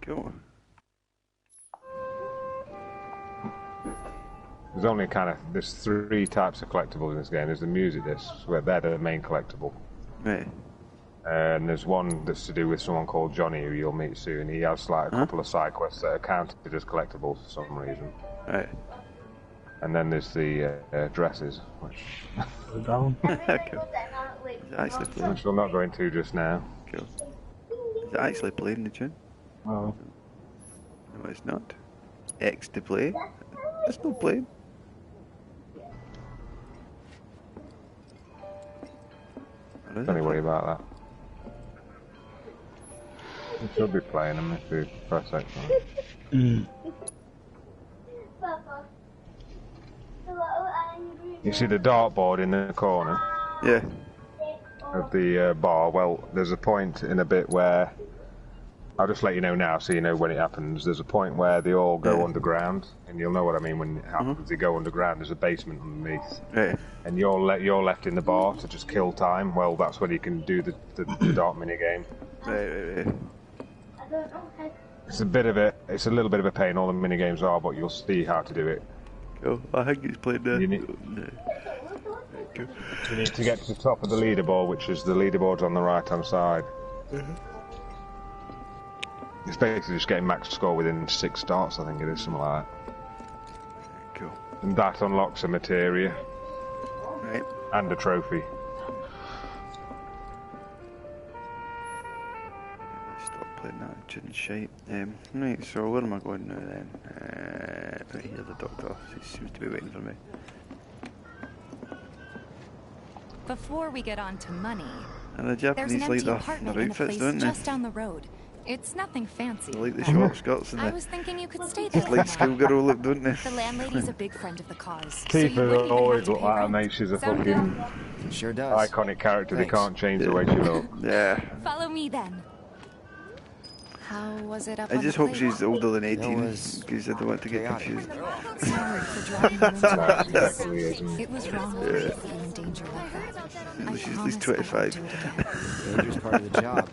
Cool. There's only there's 3 types of collectibles in this game. There's the music discs, where they're the main collectible. Right. And there's one that's to do with someone called Johnny, who you'll meet soon. He has like a couple of side quests that are counted as collectibles for some reason. Right. And then there's the dresses, which Cool. Actually playing. which we'll not go into just now. Cool. Is it actually playing the tune? Oh. No, it's not. X to play. It's not playing. Don't worry about that. You should be playing them if you press X on it. You see the dartboard in the corner? Yeah. Of the bar. Well, there's a point in a bit where I'll just let you know now, so you know when it happens. There's a point where they all go underground, and you'll know what I mean when it happens. They go underground. There's a basement underneath, and you're left in the bar to just kill time. Well, that's when you can do the dart mini game. Right. It's a little bit of a pain. All the mini games are, but you'll see how to do it. Cool. I think he's played that. You need to get to the top of the leaderboard, which is the leaderboard's on the right-hand side. It's basically just getting max score within 6 starts, I think it is, something like that. Cool. And that unlocks a materia. Right. And a trophy. Stop playing that chin shite. Right, so where am I going now then? Right here, the doctor. He seems to be waiting for me. Before we get on to money, And the Japanese like their outfits, don't they? Just down the road. It's nothing fancy. They like the short skirts and I the was thinking you could stay there. just like schoolgirl look, don't they? The landlady's a big friend of the cause. Tifa always look like her, mate. She's a Sound fucking sure does. iconic character. Thanks. They can't change the way she looks. Yeah. Follow me then. How was it up I on just the hope she's older than 18, because I don't want to get confused. It was wrong to leave you in danger like that. She's at least 25. Danger's part of the job.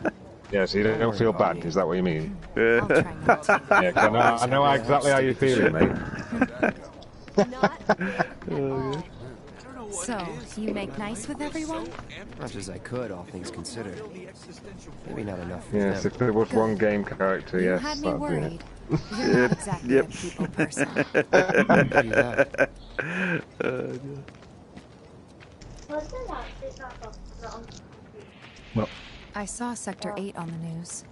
Yeah, so you don't feel bad, is that what you mean? Yeah, yeah, 'cause I know exactly how you're feeling, mate. So, you make nice with everyone? Much as I could, all things considered. Maybe not enough for Yes, them. if there was one game character, You yes, had me that'd be worried. it. You're not exactly a people person. Well, I saw Sector 8 on the news.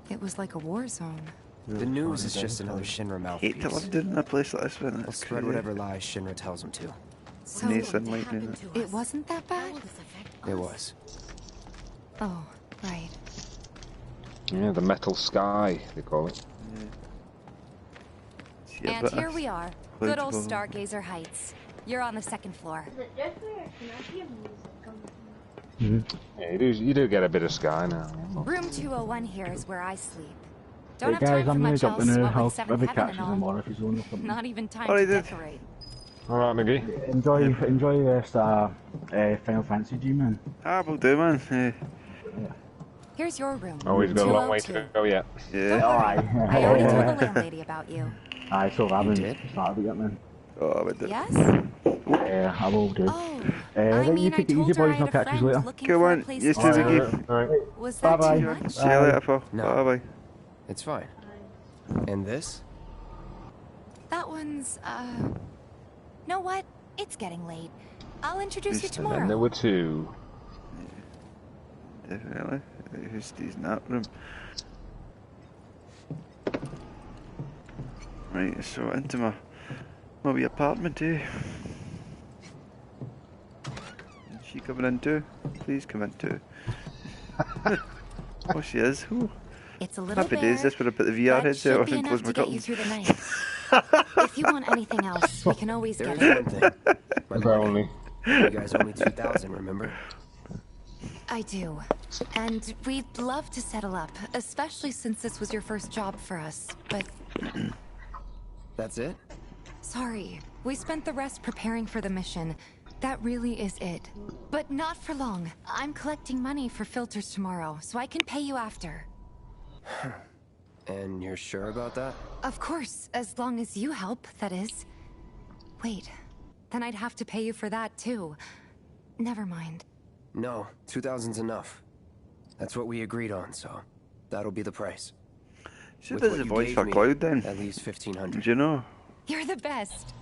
It was like a war zone. The news is just another Shinra mouthpiece. 8 to London in a place like this, man. They'll spread whatever lies Shinra tells them to. So, it wasn't that bad? It was. Oh, right. Yeah, the metal sky, they call it. Yeah, And here we are. Good old Stargazer Heights. You're on the 2nd floor. Yeah, you do get a bit of sky now. Room 201 here is where I sleep. hey Don't have guys, time for I'm gonna much jump else. in a What with house. 7th Maybe heaven catch and some all. more if he's on something. Not even time Alright, to then. decorate. Alright, McGee. Enjoy the rest of Final Fantasy G, man. Ah, will do, man. Here's your room. Oh, he's got a long way 202. to go yet. Yeah. Aye. I already told the landlady about you. Aye, so I haven't started it yet, man. Oh, I would do. Yes? Yeah, I will do. Oh, Right, mean, you I take it told easy, her I boys, had and I'll a catch you friend later. looking Go for a on, place you to too, stay. Mickey. Was that Bye-bye. too much? See you later, pal. No. Bye-bye. It's fine. And this? That one's, know what? It's getting late. I'll introduce you And then tomorrow. there were 2. Definitely. Who stays in that room? Right, so into my wee apartment, eh? Is she coming in too? Please come in too. Oh, she is. Ooh. It's a little Happy days, bare, this when I put the VR but headset should on be and enough close my to get you curtains. through the night. If you want anything else, we can always get There's it. one thing. My money. Only. You guys owe me 2,000, remember? I do. And we'd love to settle up, especially since this was your first job for us. But That's it? sorry, we spent the rest preparing for the mission. That really is it. But not for long. I'm collecting money for filters tomorrow, so I can pay you after. And you're sure about that? Of course, as long as you help, that is. Wait, then I'd have to pay you for that too. Never mind. No, 2,000's enough. That's what we agreed on, so that'll be the price. So there's a voice for Cloud then? At least 1,500. Do you know? You're the best.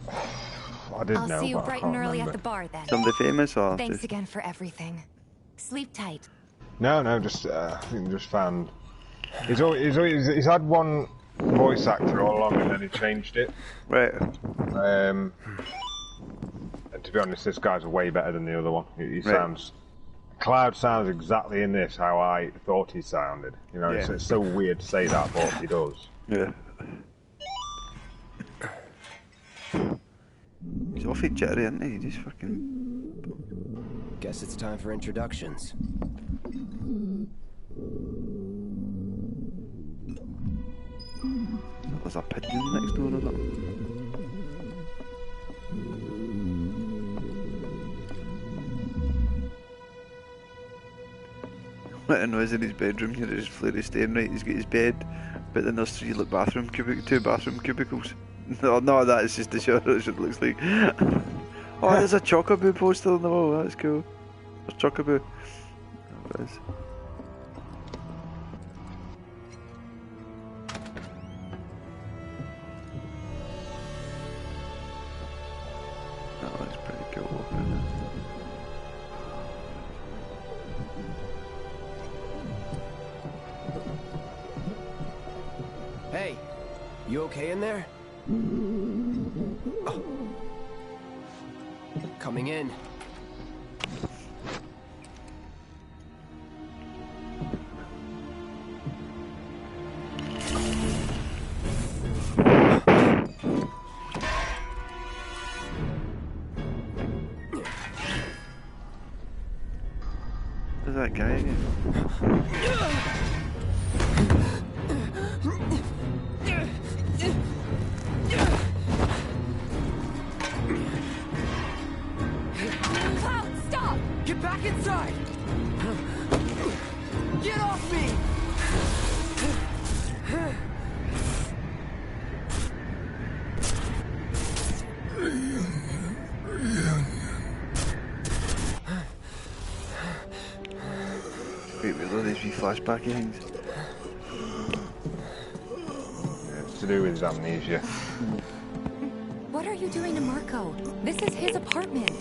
I didn't I'll know, see you but I bright can't and early remember. at the bar then. Somebody famous or Thanks just... again for everything. Sleep tight. No, just I think just found. He's had one voice actor all along, and then he changed it. Right. And to be honest, this guy's way better than the other one. He sounds. Cloud sounds exactly in this how I thought he sounded. You know, it's so weird to say that, but he does. Yeah. He's awfully jittery, isn't he? He just fucking... Guess it's time for introductions. There's a pigeon next door or something. What a noise in his bedroom. You're just flary staying right. He's got his bed, but then there's two bathroom cubicles. No, that is just the shower. That's what it looks like. Oh, there's a Chocobo poster on the wall. That's cool. There's Chocobo. That is. Oh, that's pretty cool. Hey, you okay in there? Oh. Coming in. There's that guy in here. Cloud, stop! Get back inside! Get off me! Wait, with all these wee flashback things. Yeah, it's to do with his amnesia. What are you doing to Marco? This is his apartment.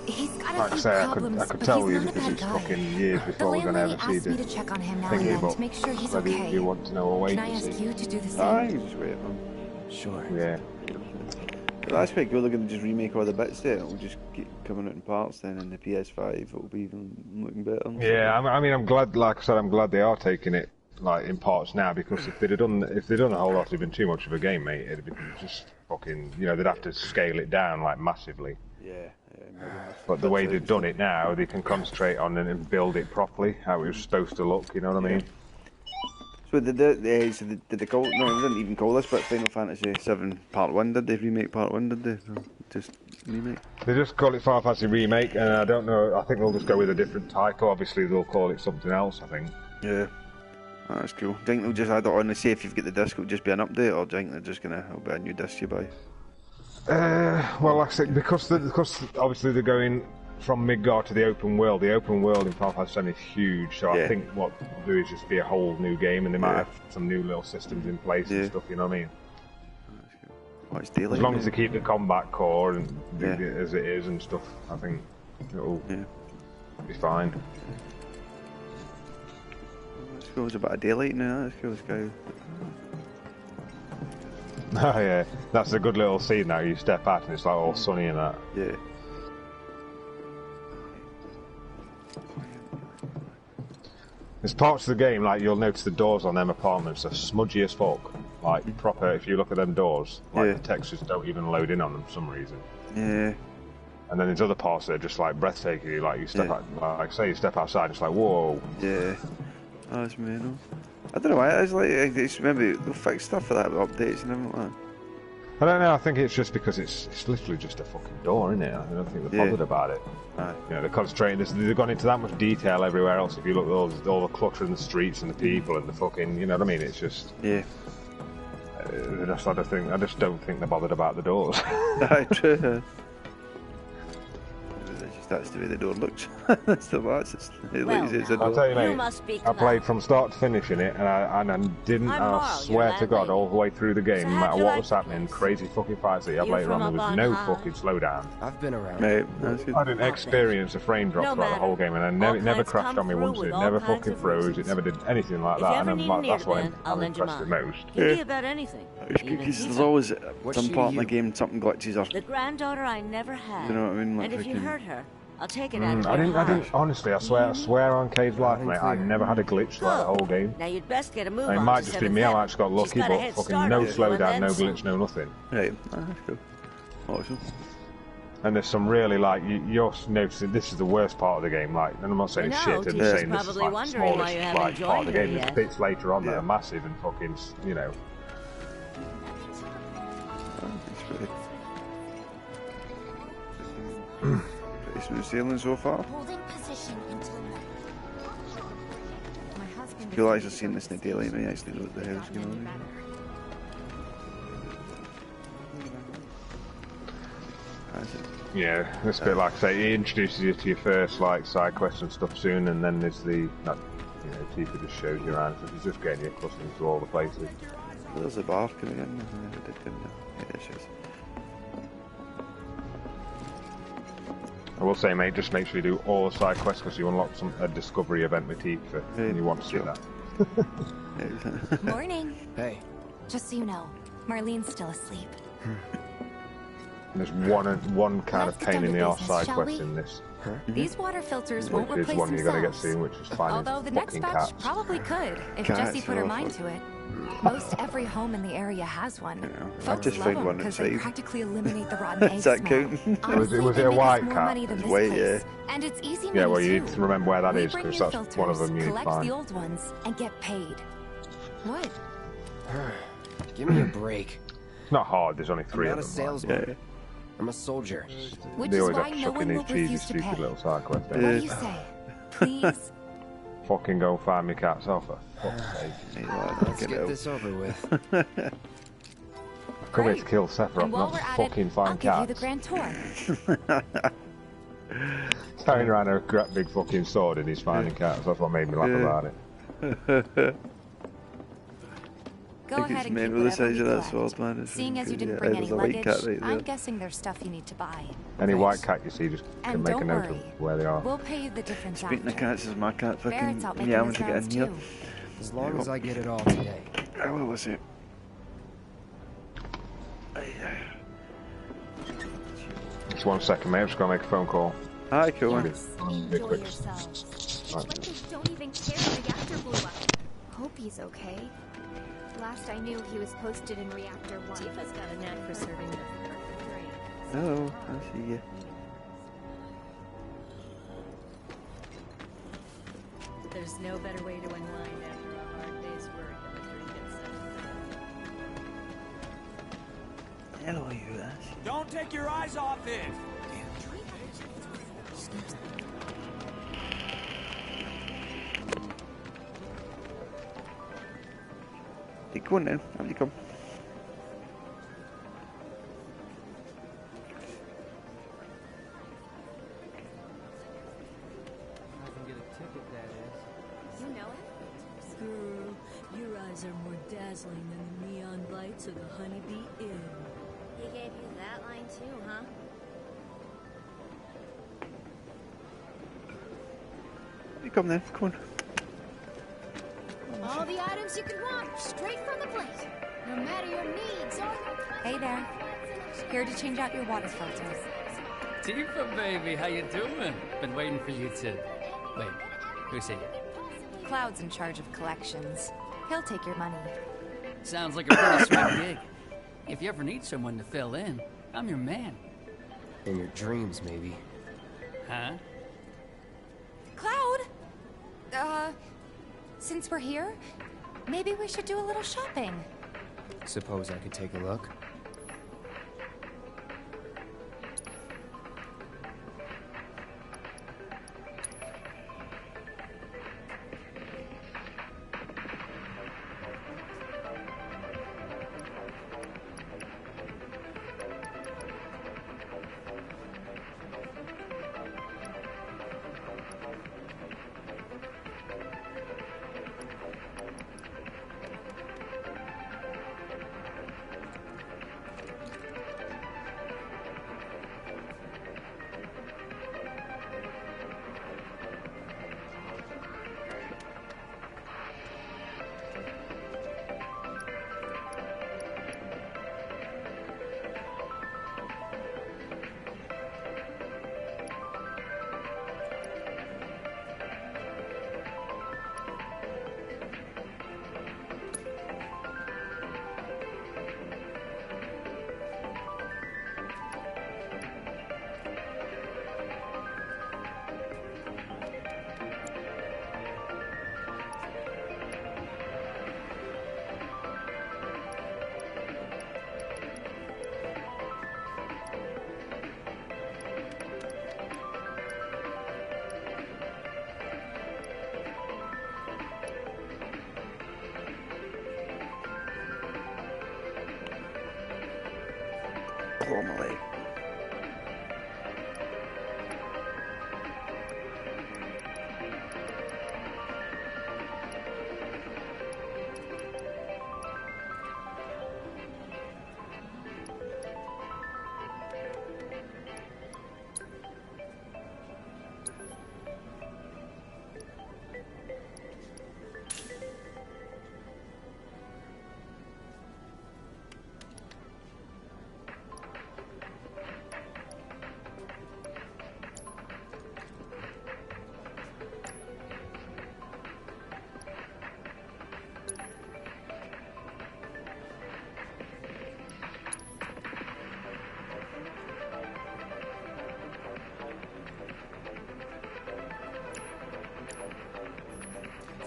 He's got Like a I few say, problems, I could but tell he's you not a because bad it's guy. fucking years The before we're going to landlady ever see asked me the to check on him now and thingy, then but to make sure he's whether okay. you want to know or wait Can I to ask see. you to do the same? I can just wait on. Sure. Yeah. Well, that's quite cool. They're going to just remake all the bits there. It'll just keep coming out in parts then, and the PS5 it'll be even looking better. Yeah, I mean, I'm glad. Like I said, I'm glad they are taking it like in parts now, because if they'd done a whole lot, it'd been too much of a game, mate. It'd been just fucking. You know, they'd have to scale it down like massively. Yeah. But the way they've done it now, they can concentrate on it and build it properly, how it was supposed to look. You know what I mean? So did they call? No, they didn't even call this, but Final Fantasy VII Part 1, did they remake Part 1? Did they? Or just remake? They just call it Final Fantasy Remake, and I don't know. I think they'll just go with a different title. Obviously, they'll call it something else. I think. Yeah. Oh, that's cool. Do you think they'll just add it on and say if you've got the disc, it'll just be an update, or do you think they're just it'll be a new disc you buy? Well, like I said, because obviously they're going from Midgar to the open world. The open world in Final Fantasy VII is huge, so I think what they'll do is just be a whole new game, and they might have some new little systems in place and stuff. You know what I mean? Well, it's daylight, as long as they keep the combat core and do it as it is and stuff, I think it'll be fine. That's cool. It's about a daylight now. That's cool. This guy. Oh yeah, that's a good little scene now. You step out and it's like all sunny and that. Yeah. There's parts of the game, like you'll notice the doors on them apartments are smudgy as fuck. Like proper, if you look at them doors, like the textures don't even load in on them for some reason. Yeah. And then there's other parts that are just like breathtaking. Like you step out, like say you step outside, it's like whoa. Yeah. Oh, that's mental. I don't know why. It's like remember they'll fix stuff for that with updates and everything like that. I don't know, I think it's just because it's literally just a fucking door, isn't it? I don't think they're bothered about it. You know, they're concentrating, they've gone into that much detail everywhere else. If you look at all the clutter in the streets and the people and the fucking, you know what I mean? It's just... Yeah. I just don't think they're bothered about the doors. That's the way the door looks. That's the lights. It's a door. I'll tell you, mate, I played from start to finish in it, and I didn't, I swear to God, all the way through the game, no matter what was happening, crazy fucking fights that you have later on, there was no fucking slowdown. I've been around. Mate, I didn't experience a frame drop throughout the whole game, and it never crashed on me once, it never fucking froze, it never did anything like that, and that's why I'm impressed the most. Yeah. About anything. Because there's always some part in the game, something glitches or... The granddaughter I never had. You know what I mean? Like and if you freaking... hurt her, I'll take it out of I your heart. didn't, honestly, I swear on Cade's life, mate, I never had a glitch throughout the whole game. Now you'd best get a move It on might to just be me, I might just got lucky, got a but head fucking start no on you, slowdown, and no then glitch, no nothing. Right, that's cool. Awesome. And there's some really, like, you're noticing this is the worst part of the game, like, and I'm not saying shit, I'm saying this is like the smallest like, part of the game. There's bits later on that are massive and fucking, you know. Pretty smooth sailing so far. You'll actually seen this in the daily, and I actually know what the hell's going on. Yeah, this bit, like I say, it introduces you to your first like side quests and stuff soon, and then there's the, Tifa just shows you around, so she's just getting you accustomed to all the places. There's a bar coming in, yeah, it's just... I will say, mate, just make sure you do all the side quests because you unlock a discovery event with Tifa, and you want to see that. Morning. Hey. Just so you know, Marlene's still asleep. There's one kind of pain in the arse side quest in this. These water filters won't Which is replace one you gotta get themselves. soon, which is finding Although the next fucking batch cats. probably could, if Jessie put her mind to it. Most every home in the area has one. Folks just love found them one because they inside. practically eliminate the rotten egg Is that smell. counting? Honestly, Was it they a make white more cat? money than It's this white, place. And it's easy money Yeah, well, you too. need to remember where that We is bring because new that's one of them you need to collect find. the old ones and get paid. What? Give me a break. It's not hard, there's only 3 I'm of not a them. salesman. I'm a soldier. Which They is always why have to no chuck in one these will cheesy, refuse to stupid pay. little side quests. What do you say? Please? Fucking go and find me cats off for fuck's sake. Let's get this over with. Come here to kill Sephiroth, And while not we're at fucking it, I'll find give you the cats. grand tour. Carrying around a big fucking sword and he's finding cats, that's what made me laugh about it. Go I think ahead it's and meant keep with the whatever size you of that collect. sword, man. It's Seeing as you really didn't good. bring Yeah, any there's a white luggage, cat right I'm there. guessing there's stuff you need to buy. Any white cat you see, just can And make a don't note worry, of where they are. we'll pay you the difference Speaking of after. cats, is my cat fucking Barrett's out making meowing his to get in rounds here. too. As long as I get it all today. Oh, what was it? Just 1 second, mate, I'm just gonna make a phone call. Hi, cool. Be quick. yourselves. Right. Like they don't even care the reactor blew up. Hope he's okay. Last I knew, he was posted in Reactor 1. Tifa's got a knack for serving the perfect drink. Hello, I see you. There's no better way to unwind after a hard day's work than a drink at 7. Hello, you ass. Don't take your eyes off it! Hey, go on then. How you come? You know him? Girl, your eyes are more dazzling than the neon lights of the Honeybee Inn. He gave you that line too, huh? You come then. Come on. All the items you could want, straight from the plate. No matter your needs or your... Hey there. Here to change out your water filters. Tifa, baby, how you doing? Been waiting for you to... Wait, who's he? Cloud's in charge of collections. He'll take your money. Sounds like a pretty sweet gig. If you ever need someone to fill in, I'm your man. In your dreams, maybe. Huh? Cloud! Since we're here, maybe we should do a little shopping. Suppose I could take a look? definitely.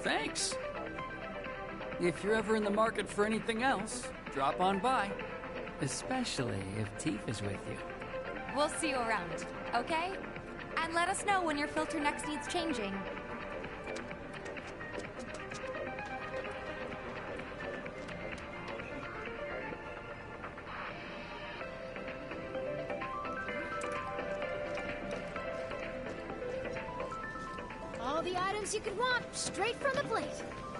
Thanks. If you're ever in the market for anything else, drop on by. Especially if Tifa's with you. We'll see you around, okay? And let us know when your filter next needs changing. All the items you could want, straight from the plate.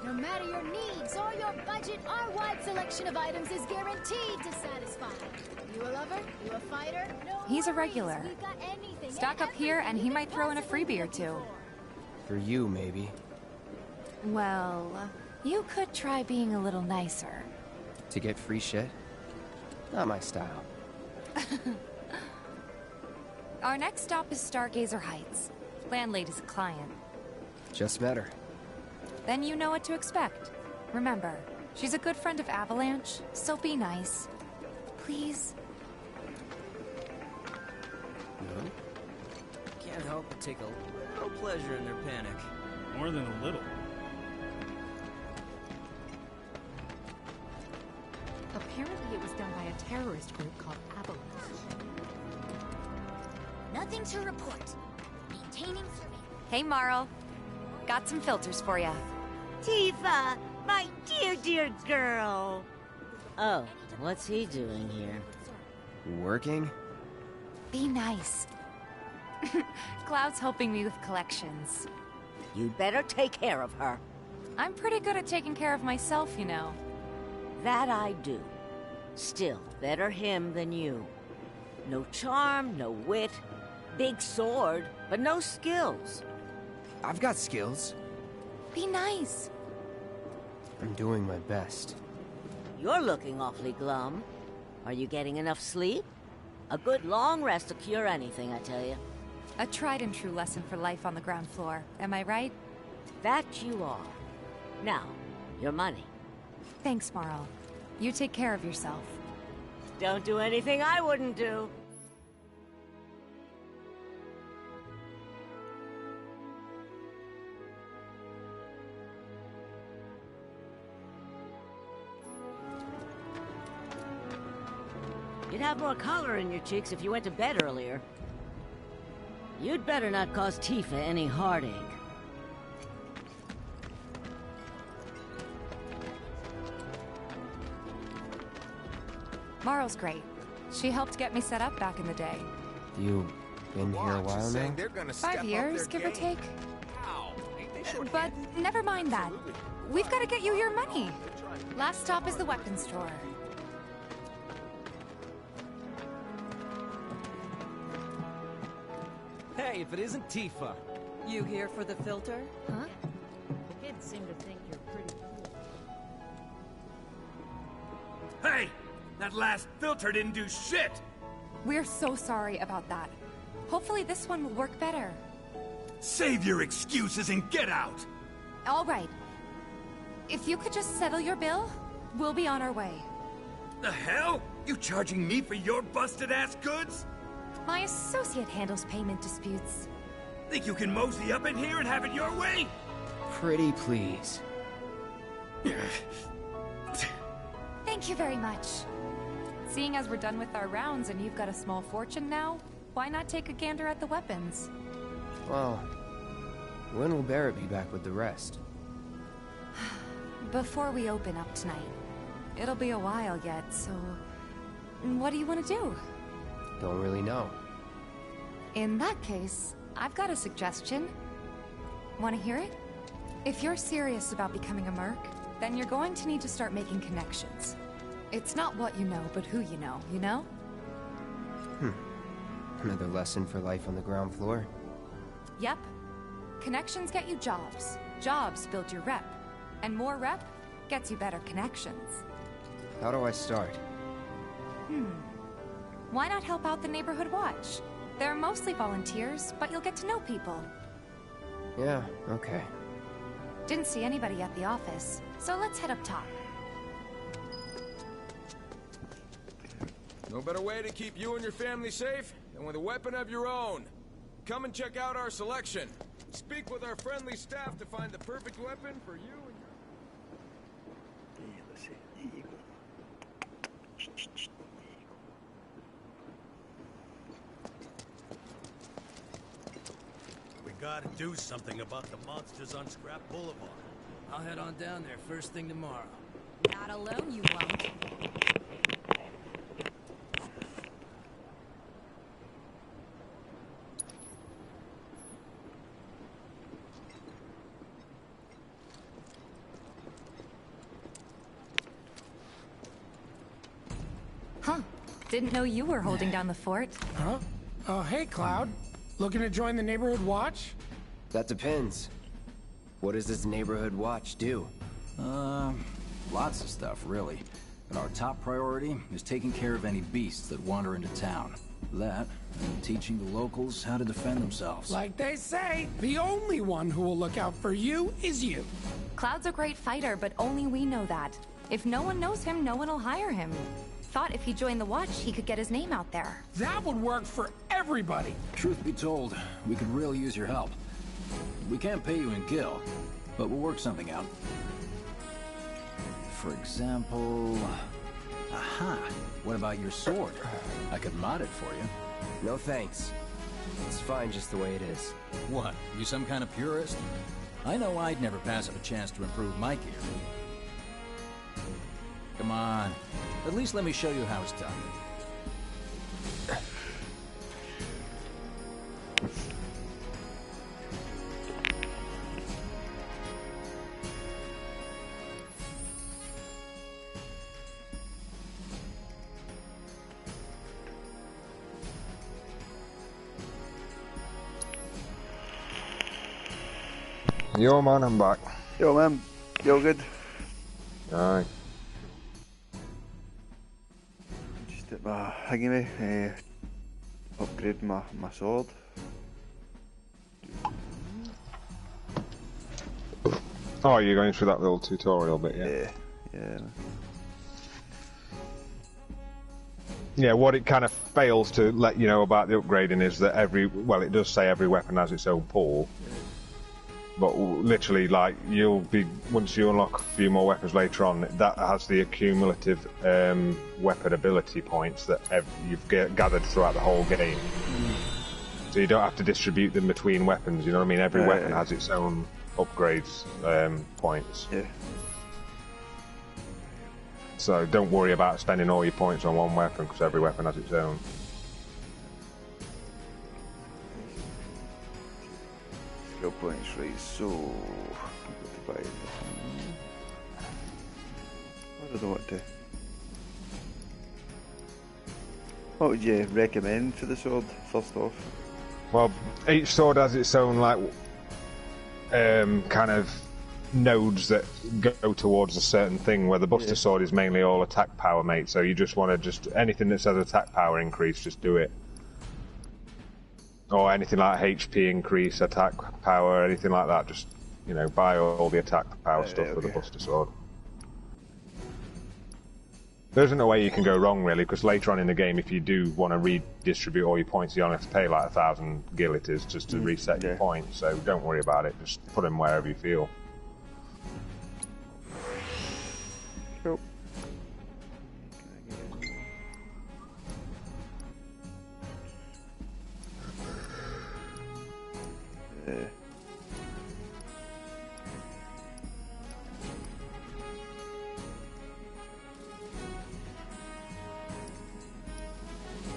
No matter your needs or your budget, our wide selection of items is guaranteed to satisfy. You a lover? You a fighter? No He's a worries, regular. we've got anything Stock and up here and he might throw in a freebie or two. For you, maybe. Well, you could try being a little nicer. To get free shit? Not my style. Our next stop is Stargazer Heights. Landlady's a client. Just met her. Then you know what to expect. Remember, she's a good friend of Avalanche, so be nice. Please? No? Can't help but take a little pleasure in their panic. More than a little. Apparently it was done by a terrorist group called Avalanche. Nothing to report. Maintaining surveillance. Hey, Marl. Got some filters for ya. Tifa, my dear girl. Oh, what's he doing here? Working? Be nice. Cloud's helping me with collections. You'd better take care of her. I'm pretty good at taking care of myself, you know. That I do. Still, better him than you. No charm, no wit. Big sword, but no skills. I've got skills. Be nice. I'm doing my best. You're looking awfully glum. Are you getting enough sleep? A good long rest will cure anything, I tell you. A tried and true lesson for life on the ground floor, am I right? That you are. Now, your money. Thanks, Marl. You take care of yourself. Don't do anything I wouldn't do. You'd have more color in your cheeks if you went to bed earlier. You'd better not cause Tifa any heartache. Marl's great. She helped get me set up back in the day. You been here a while now? 5 years, give or take. But never mind that. We've got to get you your money. Last stop is the weapons store. Hey, if it isn't Tifa. You here for the filter? Huh? The kids seem to think you're pretty cool. Hey! That last filter didn't do shit! We're so sorry about that. Hopefully this one will work better. Save your excuses and get out! All right. If you could just settle your bill, we'll be on our way. The hell? You charging me for your busted-ass goods? My associate handles payment disputes. Think you can mosey up in here and have it your way? Pretty please. Thank you very much. Seeing as we're done with our rounds and you've got a small fortune now, why not take a gander at the weapons? Well, when will Barrett be back with the rest? Before we open up tonight. It'll be a while yet, so... What do you want to do? Don't really know. In that case, I've got a suggestion. Want to hear it? If you're serious about becoming a merc, then you're going to need to start making connections. It's not what you know, but who you know, you know? Another lesson for life on the ground floor. Yep. Connections get you jobs. Jobs build your rep. And more rep gets you better connections. How do I start? Why not help out the Neighborhood Watch? They're mostly volunteers, but you'll get to know people. Yeah, okay. Didn't see anybody at the office, so let's head up top. No better way to keep you and your family safe than with a weapon of your own. Come and check out our selection. Speak with our friendly staff to find the perfect weapon for you and your... We gotta do something about the monsters on Scrap Boulevard. I'll head on down there first thing tomorrow. Not alone, you won't. Huh. Didn't know you were holding down the fort. Huh? Oh, hey, Cloud. Looking to join the Neighborhood Watch? That depends. What does this Neighborhood Watch do? Lots of stuff, really. But our top priority is taking care of any beasts that wander into town. That, and teaching the locals how to defend themselves. Like they say, the only one who will look out for you is you. Cloud's a great fighter, but only we know that. If no one knows him, no one will hire him. Thought if he joined the Watch, he could get his name out there. That would work for everybody. Truth be told, we could really use your help. We can't pay you in gil, but we'll work something out. For example... Aha! What about your sword? I could mod it for you. No thanks. It's fine just the way it is. What? You some kind of purist? I know I'd never pass up a chance to improve my gear. Come on. At least let me show you how it's done. Yo man, I'm back. Yo man, you all good? Aye. Just at my thingy, upgrade my sword. Oh, you're going through that little tutorial bit, yeah? Yeah. Yeah, what it kind of fails to let you know about the upgrading is that it does say every weapon has its own pool. But literally, like, once you unlock a few more weapons later on, that has the accumulative weapon ability points that you've gathered throughout the whole game. So you don't have to distribute them between weapons, you know what I mean? Every weapon has its own upgrades points. Yeah. So don't worry about spending all your points on one weapon, because every weapon has its own. Skill points, right, so I've got to buy I don't know what would you recommend for the sword, first off? Well, each sword has its own, like, kind of nodes that go towards a certain thing, where the Buster Sword is mainly all attack power, mate, so you just want to anything that says attack power increase, just do it. Or anything like HP increase, attack power, anything like that, just, you know, buy all the attack power stuff for the Buster Sword. There isn't a way you can go wrong, really, because later on in the game, if you do want to redistribute all your points, you only have to pay like 1,000 gil it is just to reset your points, so don't worry about it, just put them wherever you feel. Cool.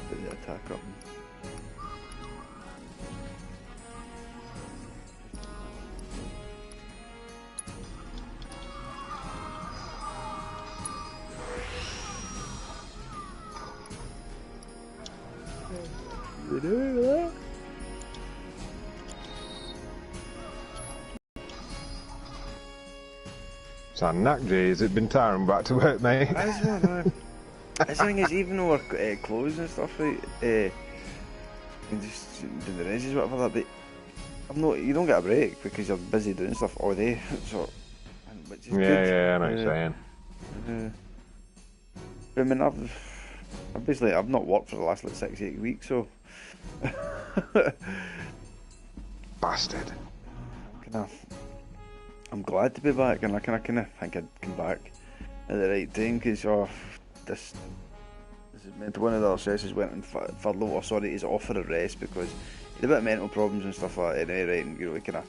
Put the attack up. So knack, Jay. Has it been tiring back to work, mate? I don't know. The thing is, even though we're closed and stuff, right, and just doing the resis, whatever that, but I'm not. You don't get a break because you're busy doing stuff all day. So, which is good. Yeah, I know what you're saying. I mean, I've not worked for the last like 6-8 weeks, so. Bastard. I'm glad to be back, and I kind of think I'd come back at the right time because this is meant to one of the other sessions went in furlough, or sorry, he's off for a rest because he had a bit of mental problems and stuff like that anyway, right, and you know, kind of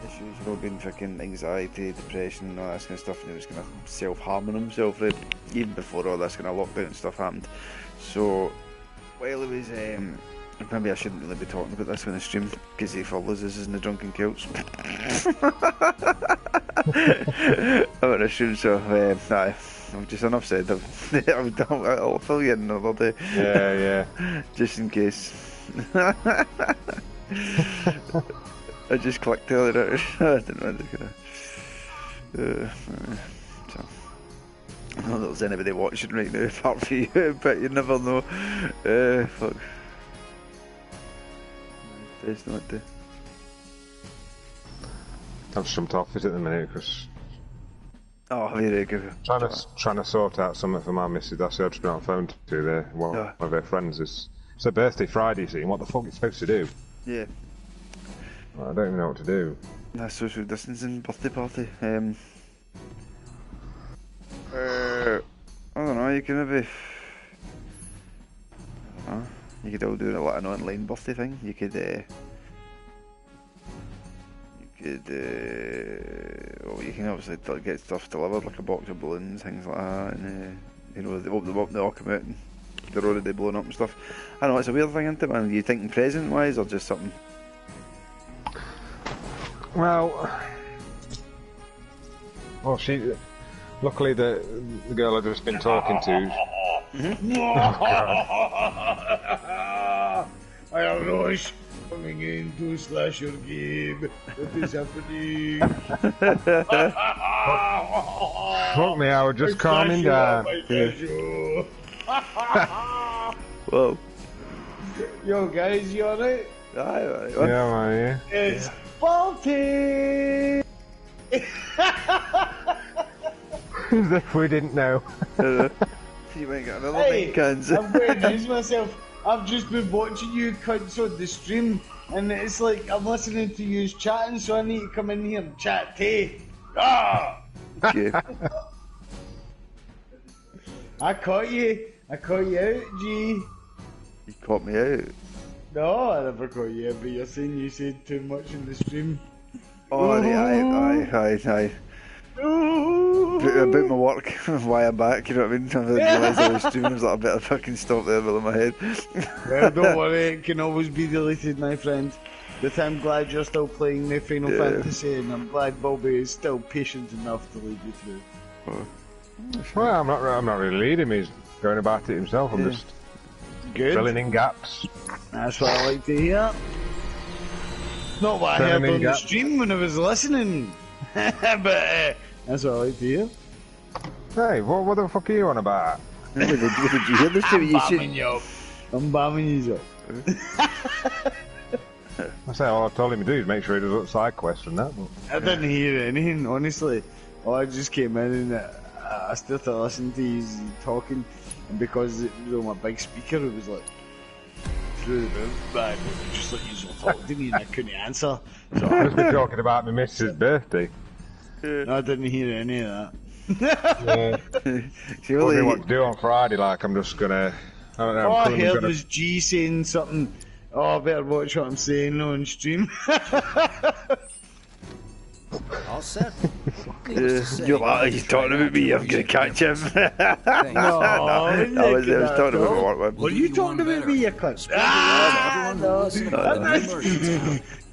issues, you know, being fucking anxiety, depression and all that kind of stuff, and he was kind of self-harming himself, right, even before all this kind of lockdown and stuff happened. So while he was maybe I shouldn't really be talking about this on the stream because he follows us in the Drunken Celts. I'm on a stream, so nah, I've just enough said. I'll fill you in another day. Yeah. Just in case. I just clicked the other out. I didn't want to so. I don't know if there's anybody watching right now apart from you, but you never know. Fuck. There's not the. I've jumped off it at the minute because. Oh, very good. Trying to sort out something for my missus. That's who I've just been on the phone to there. One of her friends is. It's her birthday Friday, see, and what the fuck it's supposed to do? Yeah. Well, I don't even know what to do. That's social distancing birthday party. I don't know, you can maybe. I don't know. You could all do like an online birthday thing. You could well, you can obviously get stuff delivered, like a box of balloons, things like that, and you know, they open them up and they all come out and they're already blown up and stuff. I don't know, it's a weird thing, isn't it, man? Are you thinking present-wise or just something? Well, she. Luckily, the girl I've just been talking to. I am Roche, coming in to slash your game. What is happening? Fuck me, I was just calming down. Whoa. Yo guys, you alright? Aye. Yeah, man, yeah. It's Balti! As if we didn't know. You ain't got another thing, cunts. I'm going to use myself. I've just been watching you cunts on the stream, and it's like I'm listening to you chatting, so I need to come in here and chat too. Ah! Okay. I caught you out, G. You caught me out? No, I never caught you out, but you're saying you said too much in the stream. Oh, aye. About my work, why I'm back, you know what I mean? I didn't realise I was streaming, I was like, I better fucking stop there in my head. Well, don't worry, it can always be deleted, my friend. But I'm glad you're still playing the Final Fantasy, and I'm glad Bobby is still patient enough to lead you through. Oh. Well, I'm not really leading him, he's going about it himself, I'm just filling in gaps. That's what I like to hear. Not what I heard on the stream when I was listening. But that's what I like to hear. Hey, what the fuck are you on about? What did you hear this time? I'm bamming you up. I say all I told him to do is make sure he does side quests and that. I didn't hear anything, honestly. I just came in and I started listening to you talking, and because it was on my big speaker, it was like through the roof, man. Just like you talking to me and I couldn't answer. So I was been talking about my missus' birthday. No, I didn't hear any of that. Yeah. Really... What to do on Friday, like I'm just gonna. I don't know. All I heard was G saying something. Oh, I better watch what I'm saying on stream. All set. You're like, he's talking about me, I'm gonna catch him. No, I was talking about what are you talking about me, you cunt?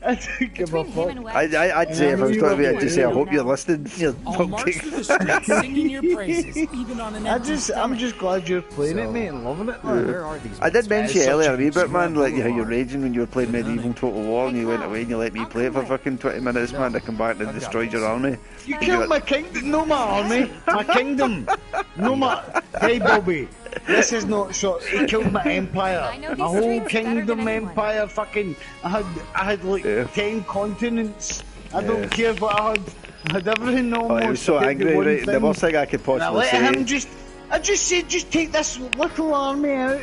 I don't give a fuck. I'd say if I was talking about it, I'd just say I hope you're listening. You I'll march through the streets singing your praises, even on an empty I'm just glad you're playing it, mate, and loving it, man. Where are these? I did mention It's earlier such a wee bit, man, like how you're raging when you were playing Medieval Total War and you went away and you let me play it for fucking 20 minutes, man, to come back and destroyed your army. You killed my kingdom, no my army, my kingdom, no my... Hey Bobby, this is not short, he killed my empire, my whole kingdom empire, fucking, I had like 10 continents, I don't care what I had everything almost. He was so angry, right, the worst thing I could possibly say. I just said, just take this little army out,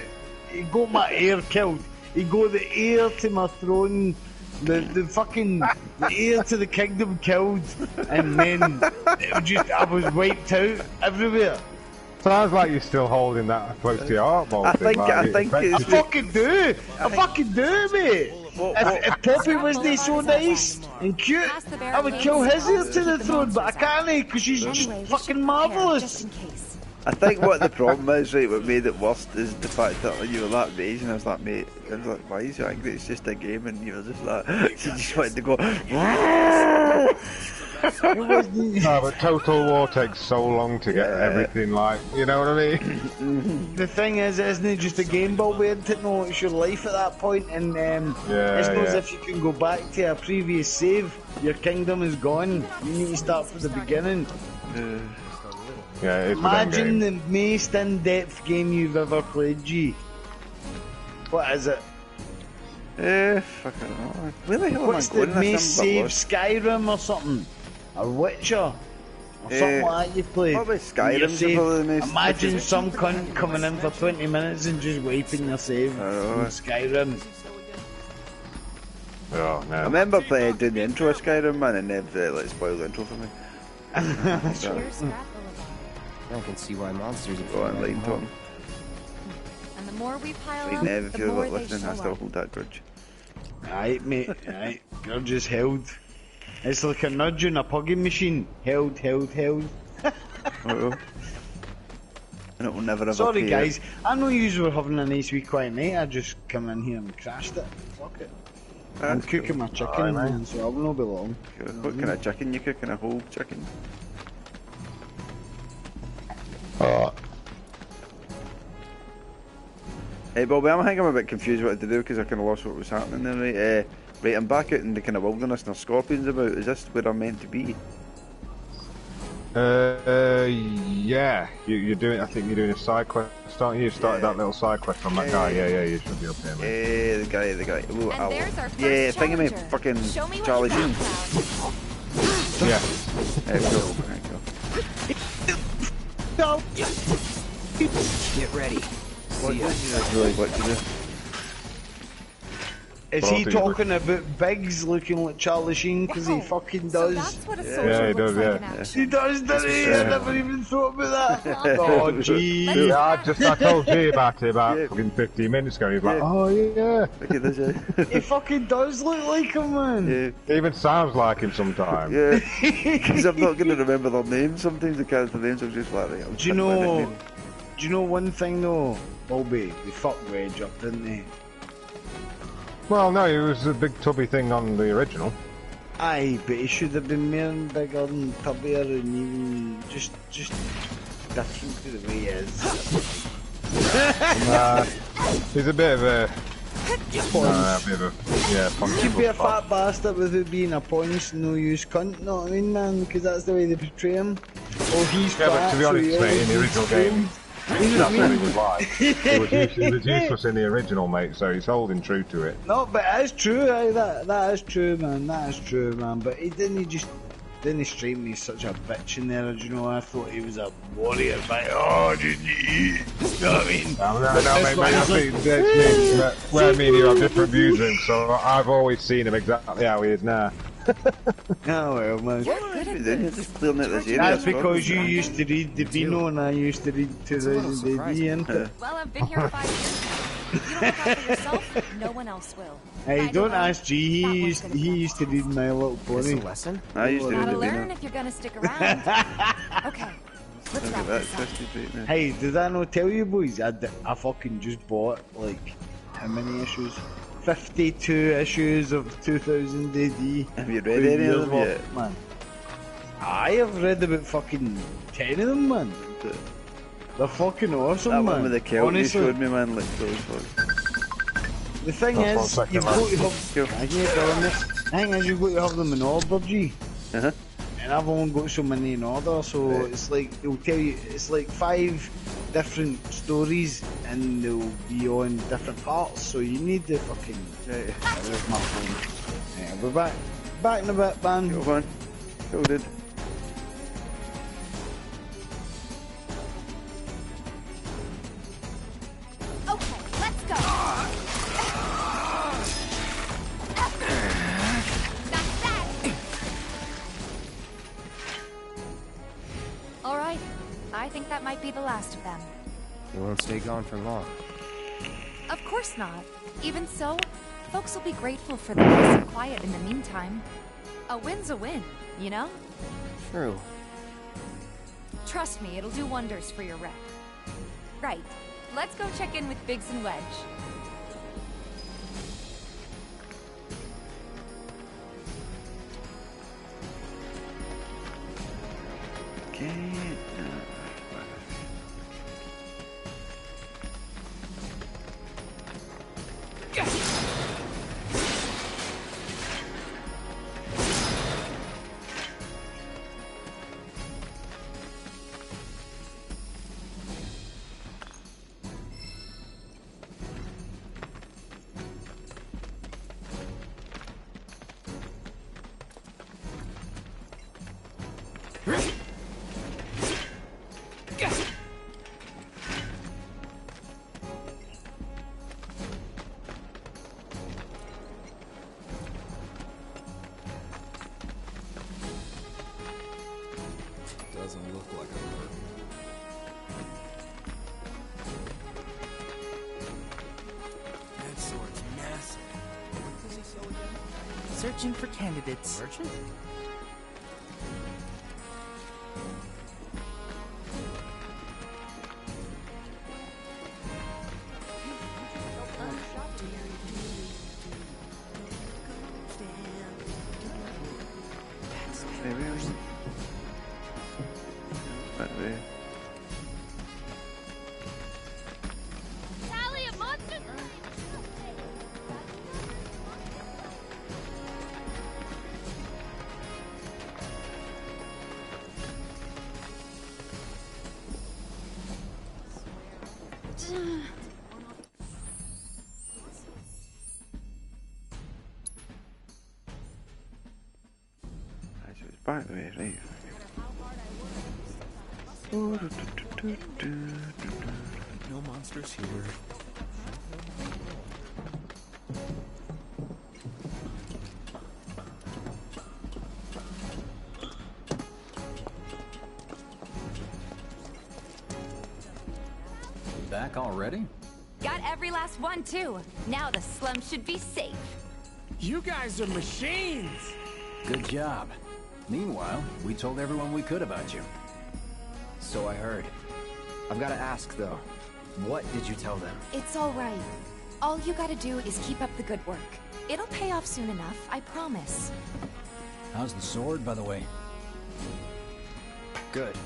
he got my heir killed, he got the heir to my throne, the fucking the heir to the kingdom killed, and then it was just, I was wiped out everywhere. Sounds like you're still holding that close to your heart, Baltic. I fucking do, mate. If Poppy wasn't so nice and cute, I would kill his heir to the throne, but I can't because she's just fucking marvellous. I think what the problem is, right, what made it worse is the fact that you were that rage and I was like, mate, I was like, why is you angry? It's just a game, and you were just like, you just wanted to go. No, but Total War takes so long to get everything like, you know what I mean? The thing is, isn't it just a game, but we had to know it's your life at that point, and it's not as if you can go back to a previous save. Your kingdom is gone. You need to start from the beginning. Yeah, it's imagine the most in-depth game you've ever played, G. What is it? Fucking know. Where the hell What's am I the going? most save? Skyrim or something? Or Witcher? Or something like that you played? Probably Skyrim's probably the most... Imagine some cunt coming in for 20 minutes and just wiping your save in Skyrim. Oh, no. I remember doing the intro of Skyrim, man, and they've like, spoiled the intro for me. I can see why monsters are going lying to him. And the more we pile Right, up, Nev, if the you're more not they listening, show I still up. hold that grudge. Aye, mate, aye. You're just held. It's like a nudge in a pugging machine. Held. And it will never ever Sorry pay guys, out. I know you were having a nice wee quiet night, I just come in here and crashed it. Fuck it. I'm cooking my chicken, man, so I'll not be long. What kind of chicken you cooking? A whole chicken? Hey Bobby, I think I'm a bit confused what to do because I kind of lost what was happening there, right? Right, I'm back out in the kind of wilderness and there's scorpions about. Is this where I'm meant to be? Yeah. You're doing, I think you're doing a side quest, aren't you? You started that little side quest from that guy, yeah, you should be up here, mate. The guy. Ooh, And there's our first yeah, thingy, challenger. fucking Show me what Charlie you Sheen. Yeah. There we go. Get ready. See ya. That's really what to do. Is he talking about Biggs looking like Charlie Sheen? Because he fucking does. That's what a Yeah, soldier he looks does, like yeah. in action. He does, doesn't he? I never even thought about that. Oh, gee. Yeah, I told you about it about fucking 15 minutes ago. He was like, oh yeah. Look at this, He fucking does look like him, man. Yeah. Even sounds like him sometimes. Yeah, because I'm not going to remember their names. Sometimes the character names are just like, right, Do you know one thing though, Bobby? They fucked Wedge up, didn't they? Well, no, it was a big tubby thing on the original. Aye, but he should have been more and bigger and tubbier and even just different to the way he is. He's a bit of a... You could be a fat bastard without being a points, no use cunt, know what I mean, man? Because that's the way they portray him. Oh, he's Yeah, fat, but to be so honest, he mate, in always the original portray him. game, that's what he was like. He was useless in the original, mate, so he's holding true to it. No, but it is true, aye, that is true, man, that is true, man. But he didn't strike me as such a bitch in there, you know. I thought he was a warrior, but didn't he? You know what I mean? No, mate, I think that's where me and you have different views of him, so I've always seen him exactly how he is now. Oh well, man. That's because you used to read the Vino and I used to read 2000 AD, isn't it? Well, I've been here 5 years now. You don't look out for yourself, no one else will. Hey, don't ask G. He used to read My Little Pony. Lesson? I used to read Gotta the learn Vino. if you're gonna stick around. Okay, let's wrap this up. Hey, did I not tell you boys? I fucking just bought like how many issues? 52 issues of 2000 AD. Have you read any of them yet? Man. I have read about fucking 10 of them, man. They're fucking awesome, that man. One with the Celt you Honestly. showed me, man, like those fucking. The thing is, you've got to have. The thing is, you've got to have them in order, G. Uh-huh. And I've only got so many in order, so it's like they'll tell you it's like 5 different stories, and they'll be on different parts. So you need the fucking. There's my phone. Yeah, we're back. Back in a bit, man. Go on. Go, dude. Okay, let's go. All right. I think that might be the last of them. They won't stay gone for long. Of course not. Even so, folks will be grateful for the peace and quiet in the meantime. A win's a win, you know? True. Trust me, it'll do wonders for your rep. Right. Let's go check in with Biggs and Wedge. Okay. Doesn't look like a bird. That sword's massive. What does he sell again? Searching for candidates. Merchant? Tally of monsters! So it's back the way, right? No monsters here. Back already? Got every last one, too. Now the slum should be safe. You guys are machines! Good job. Meanwhile, we told everyone we could about you. So I heard. I've got to ask, though. What did you tell them? It's all right. All you gotta do is keep up the good work. It'll pay off soon enough, I promise. How's the sword, by the way? Good.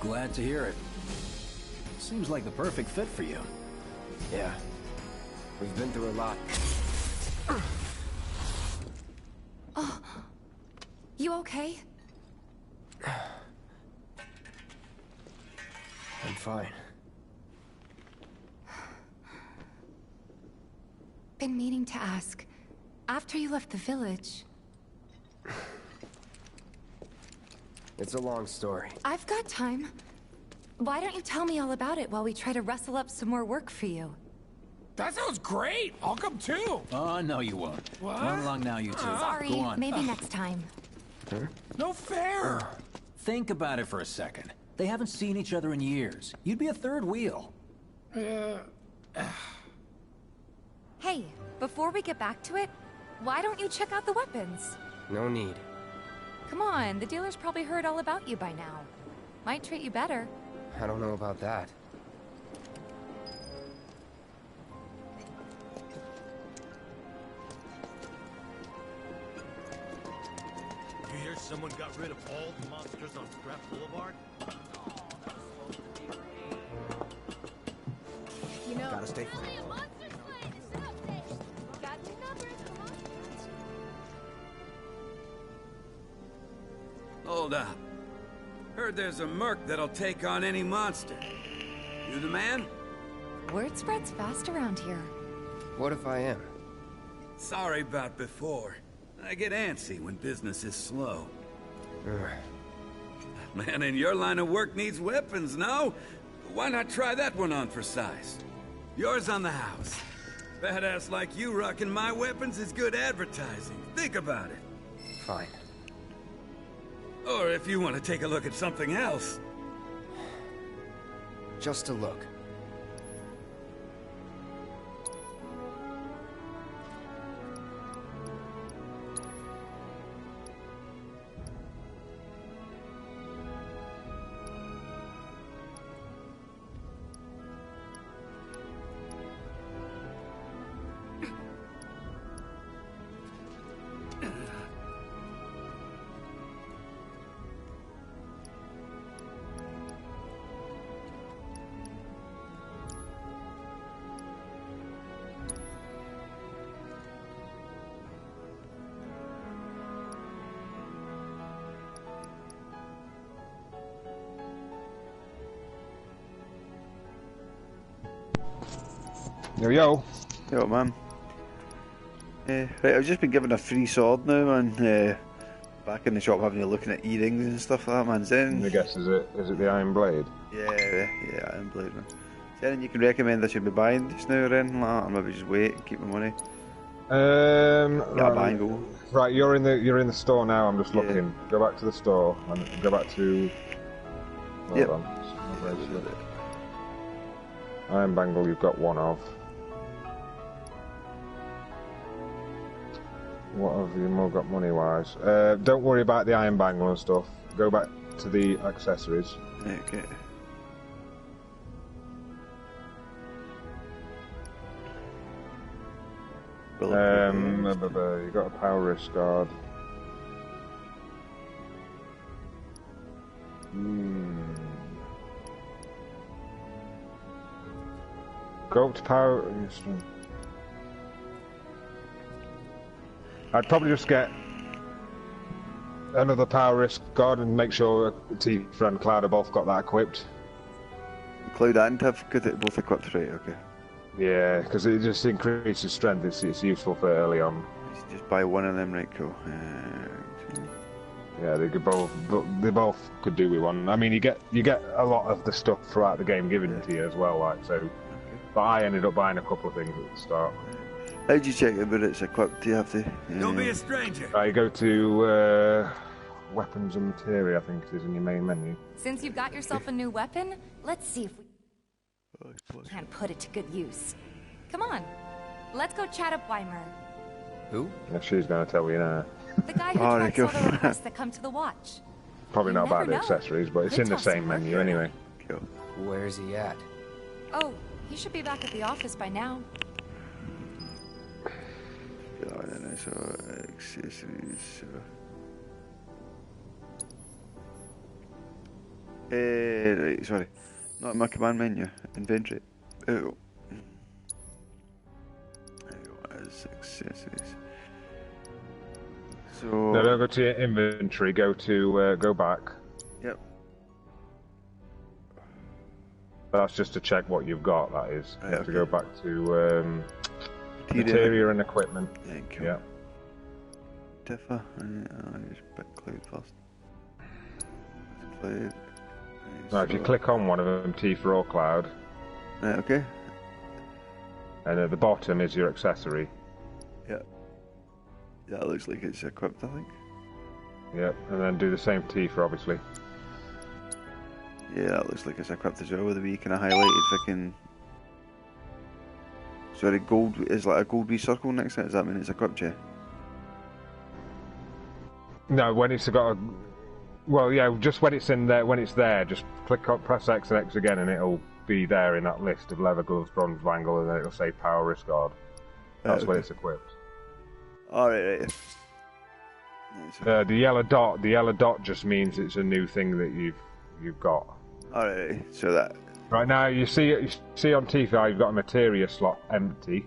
Glad to hear it. Seems like the perfect fit for you. Yeah. We've been through a lot. Oh. You okay? I'm fine. Been meaning to ask. After you left the village... It's a long story. I've got time. Why don't you tell me all about it while we try to rustle up some more work for you? That sounds great! I'll come too! Oh, no you won't. What? Run along now, you two. Sorry, Go on. maybe next time. Huh? No fair! Think about it for a second. They haven't seen each other in years. You'd be a third wheel. Hey, before we get back to it, why don't you check out the weapons? No need. Come on, the dealer's probably heard all about you by now. Might treat you better. I don't know about that. Someone got rid of all the monsters on Scrap Boulevard? You know, Gotta stay only a monster's plane is selfish. Got your number, come on. Hold up. Heard there's a merc that'll take on any monster. You the man? Word spreads fast around here. What if I am? Sorry about before. I get antsy when business is slow. Man in your line of work needs weapons, no? Why not try that one on for size? Yours on the house. Badass like you rocking my weapons is good advertising. Think about it. Fine. Or if you want to take a look at something else. Just a look. Yo. Yo, man. Right, I've just been given a free sword now, man. Back in the shop having a looking at earrings and stuff like that, man. Zen. I guess, is it the Iron Blade? Yeah, Iron Blade, man. Is there anything you can recommend I should be buying just now or anything like that? Or maybe just wait and keep my money? Get a bangle. Right, you're in the store now. I'm just looking. Go back to the store and go back to. Hold on. Iron bangle, you've got one of. What have you more got money-wise? Don't worry about the iron bangle and stuff. Go back to the accessories. Okay. You got a power wrist guard. Go up to power. I'd probably just get another power wrist guard and make sure Tifa and Cloud have both got that equipped. Cloud and Tifa got both equipped, right? Okay. Yeah, because it just increases strength. It's useful for early on. Just buy one of them, right? Cool. Yeah, they both could do with one. I mean, you get a lot of the stuff throughout the game given to you as well, like so. Okay. But I ended up buying a couple of things at the start. How do you check it whether it's equipped? Do you have to? Don't be a stranger. I go to weapons and materia, I think it is in your main menu. Since you've got yourself a new weapon, let's see if we can put it to good use. Come on, let's go chat up Weimer. Who? If she's going to tell you now. The guy who tracks all the requests that come to the watch. Probably not about the accessories, but it's in the same menu anyway. Cool. Where's he at? Oh, he should be back at the office by now. So accessories. Right, sorry. Not in my command menu. Inventory. Oh. As accessories. So. No, don't go to your inventory. Go to go back. Yep. That's just to check what you've got. That is. You have to go back to materia and equipment. Thank you. Yeah. Tifa. I'll just pick Cloud first. Cloud. Right, if you click on one of them, Tifa or Cloud. Okay. And at the bottom is your accessory. Yeah. That looks like it's equipped, I think. Yep, and then do the same for Tifa, obviously. Yeah, that looks like it's equipped as well with a wee kind of highlighted fucking. Sorry, gold is like a gold wee circle next to it. Does that mean it's equipped, yeah? No, when it's got a. Well, yeah, just when it's in there, just click on, press X and X again, and it'll be there in that list of leather gloves, bronze bangle, and then it'll say power wrist guard. That's when it's equipped. Alright, right. The yellow dot just means it's a new thing that you've got. Alright, so that. Right now, you see on Tifa, you've got a materia slot empty.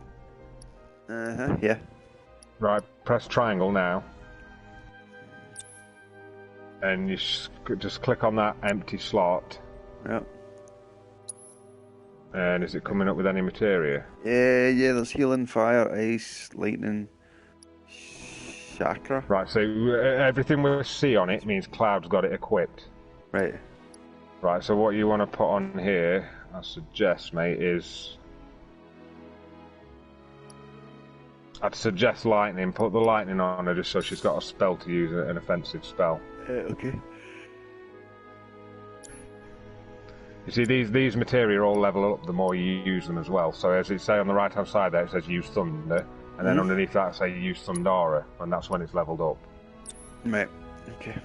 Yeah. Right, press triangle now. And you just click on that empty slot. Yep. And is it coming up with any materia? Yeah, there's healing, fire, ice, lightning, chakra. Right, so everything with C on it means Cloud's got it equipped. Right. Right, so what you want to put on here, I suggest, mate, is... I'd suggest lightning. Put the lightning on her just so she's got a spell to use, an offensive spell. Okay. You see, these materia all level up the more you use them as well. So as it say on the right-hand side there, it says use Thunder, and then underneath that it say use Thundara, and that's when it's leveled up. Right, okay.